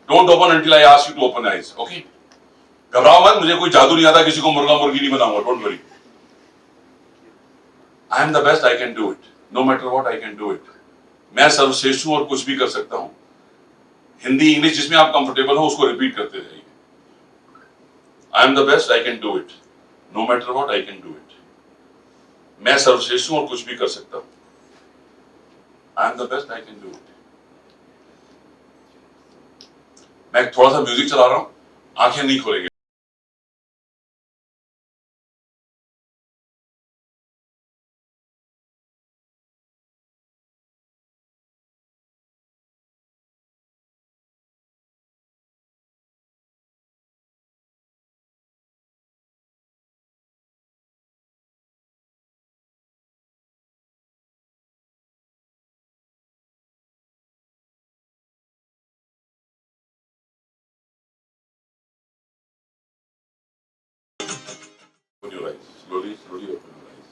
don't open until I ask you to open eyes. Okay, घबराओ मत, मुझे कोई जादू नहीं आता, किसी को मुर्गा मुर्गी नहीं बनाऊंगा, don't worry. I am the best, I can do it, no matter what I can do it. मैं सर्वश्रेष्ठ हूं और कुछ भी कर सकता हूं। हिंदी इंग्लिश जिसमें आप कंफर्टेबल हो उसको रिपीट करते रहिए। I am the best, I can do it, no matter what I can do it. मैं सर्वश्रेष्ठ हूं और कुछ भी कर सकता हूं। I am the best, I can do it. मैं थोड़ा सा म्यूजिक चला रहा हूं, आंखें नहीं खोलेंगे। open your eyes. Slowly, slowly open your eyes.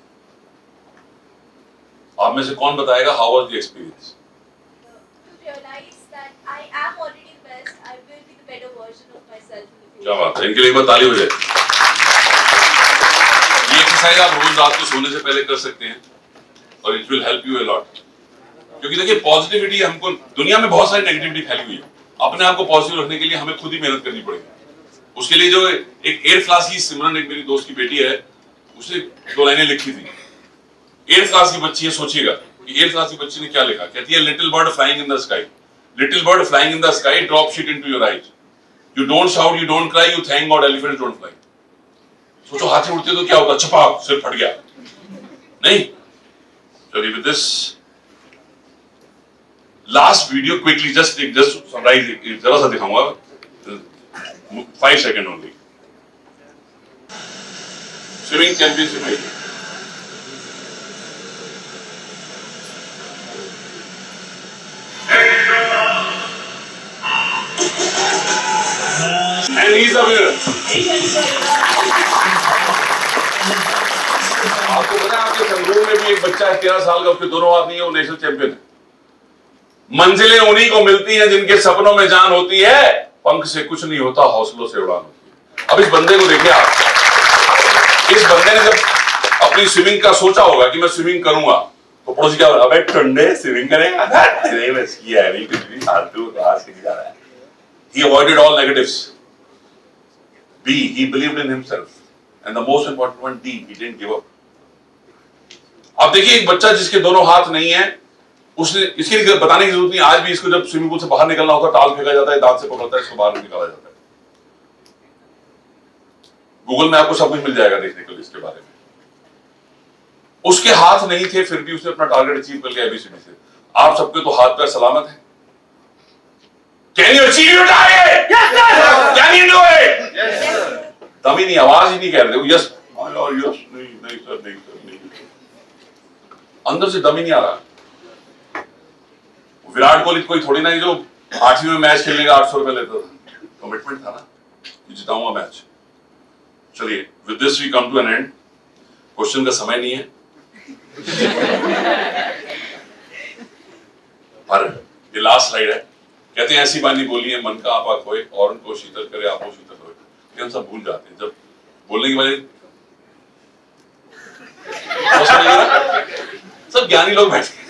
आप में से कौन बताएगा how was the experience? To realize that I am already the best, I will be the better version of myself in the future. क्या बात है, इनके लिए एक बार ताली हो जाए। ये एक्सरसाइज आप रोज रात को सोने से पहले कर सकते हैं और it will help you a lot. क्योंकि देखिए पॉजिटिविटी हमको, दुनिया में बहुत सारी नेगेटिविटी फैली हुई है, अपने आप को पॉजिटिव रखने के लिए हमें खुद ही मेहनत करनी पड़ेगी। उसके लिए जो एक 8th क्लास की सिमरन, एक मेरी दोस्त की बेटी है, उसने 2 लाइनें लिखी थी। 8th क्लास की बच्ची है, सोचिएगा कि 8th क्लास की बच्ची ने क्या लिखा। कहती है little bird flying in the sky, little bird flying in the sky drop shit into your eyes, you don't shout, you don't cry, you thank God elephants don't fly. सोचो हाथी उड़ते तो क्या होता, छपाक सिर फट गया नहीं। चलिए with this last video quickly just summarize, जरा सा दिखाऊंगा, 5 seconds only. Swimming championship है। And he is the winner. आपको पता है आपके संगरूर में भी एक बच्चा है 13 साल का, उसके दोनों हाथ नहीं है, वो नेशनल चैंपियन है। मंजिलें उन्हीं को मिलती हैं जिनके सपनों में जान होती है, पंख से कुछ नहीं होता, हौसलों से उड़ान होती है। अब इस बंदे को देखिए आप, इस बंदे ने जब अपनी स्विमिंग का सोचा होगा कि मैं स्विमिंग करूंगा, तो पड़ोसी क्या बोला, अबे टंडे स्विमिंग करेगा, नहीं बस किया है, नहीं कुछ भी फालतू आज सीख जा रहा है। He avoided all negatives. B, he believed in himself, and the most important one, D, he didn't give up. अब देखिए एक बच्चा जिसके दोनों हाथ नहीं है, उसने, इसके लिए बताने की जरूरत नहीं, आज भी इसको जब स्विमिंग पूल से बाहर निकलना होता है, टाल फेंका जाता है, दांत से पकड़ता है, इसको बाहर निकाला जाता है। गूगल में आपको सब कुछ मिल जाएगा देखने के लिए इसके बारे में। उसके हाथ नहीं थे, फिर भी उसने अपना टारगेट अचीव कर लिया एबीसीडी से। आप सबके तो हाथ पैर सलामत है। Can you achieve your target? Yes, sir. Can you do it? Yes, sir. तभी नहीं, आवाज ही नहीं कह रहे, यस और यस नहीं, नहीं सर, नहीं सर, नहीं। अंदर से दम ही नहीं आ रहा। विराट कोहली कोई थोड़ी ना जो 8वीं में मैच खेलने का 800 रुपए लेता था, कमिटमेंट था ना, जिताऊंगा मैच। चलिए with this we come to an end. Question का समय नहीं है, पर ये लास्ट स्लाइड है। कहते हैं ऐसी बानी बोली है, मन का आपा खोए, और उनको शीतल करे, आपको शीतल होए। ये हम सब भूल जाते हैं जब बोलने की बजाय। सब ज्ञानी लोग बैठे।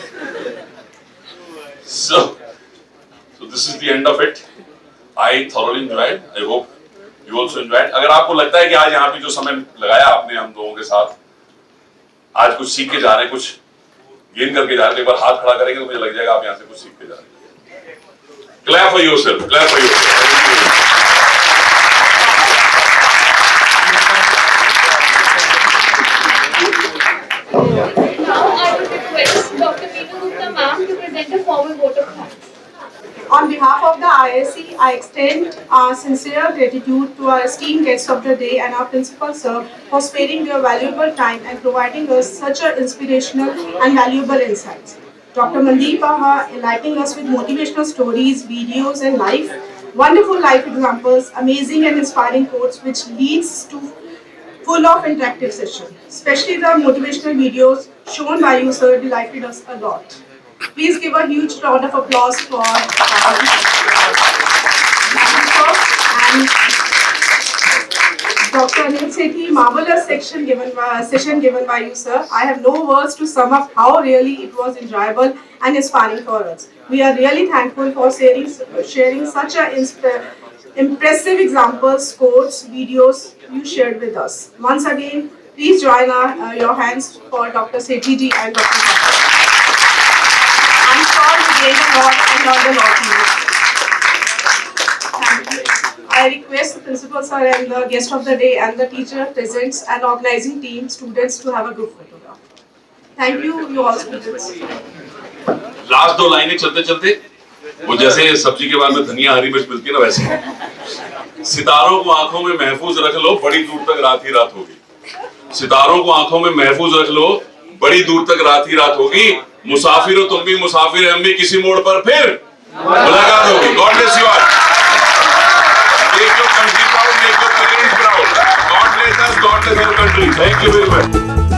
So this is the end of it. I thoroughly enjoyed. I hope you also enjoyed. अगर आपको लगता है कि आज यहाँ पे जो समय लगाया आपने हम लोगों के साथ, आज कुछ सीख के जा रहे हैं, कुछ गेन करके जा रहे हैं, एक बार हाथ खड़ा करेंगे तो मुझे लग जाएगा आप यहाँ से कुछ सीख के जा रहे हैं। Clap for yourself. Clap for yourself. Now I would request Dr. Meenu Gupta ma'am to present a formal vote of thanks. On behalf of the ISC, I extend our sincere gratitude to our esteemed guests of the day and our principal sir for sparing their valuable time and providing us such a inspirational and valuable insights. Dr. Mandeep Aha enlightening us with motivational stories, videos and wonderful life examples, amazing and inspiring quotes which leads to full of interactive session. Especially the motivational videos shown by you sir delighted us a lot. Please give a huge round of applause for and Dr. Anil Sethi, marvelous session given by you, sir. I have no words to sum up how really it was enjoyable and inspiring for us. We are really thankful for sharing such a impressive examples, quotes, videos you shared with us. Once again, please join your hands for Dr. Sethi ji and Dr. Sethi. I'm sure we gained a lot and learned a lot from you. Thank you. I request the principal sir and the guest of the day and the teacher presents and organizing team students to have a group photograph. Thank you all students. Last 2 लाइनें चलते चलते, वो जैसे सब्जी के बाद में धनिया हरी मिर्च मिलती है ना, वैसे। सितारों को आंखों में महफूज रख लो, बड़ी दूर तक रात ही रात होगी। सितारों को आंखों में महफूज रख लो, बड़ी दूर तक रात ही रात होगी। मुसाफिर हो तुम भी, मुसाफिर हम भी, किसी मोड़ पर फिर मुलाकात होगी। God bless you all. Make your country proud, make your parents proud. God bless us. God bless our country. Thank you very much.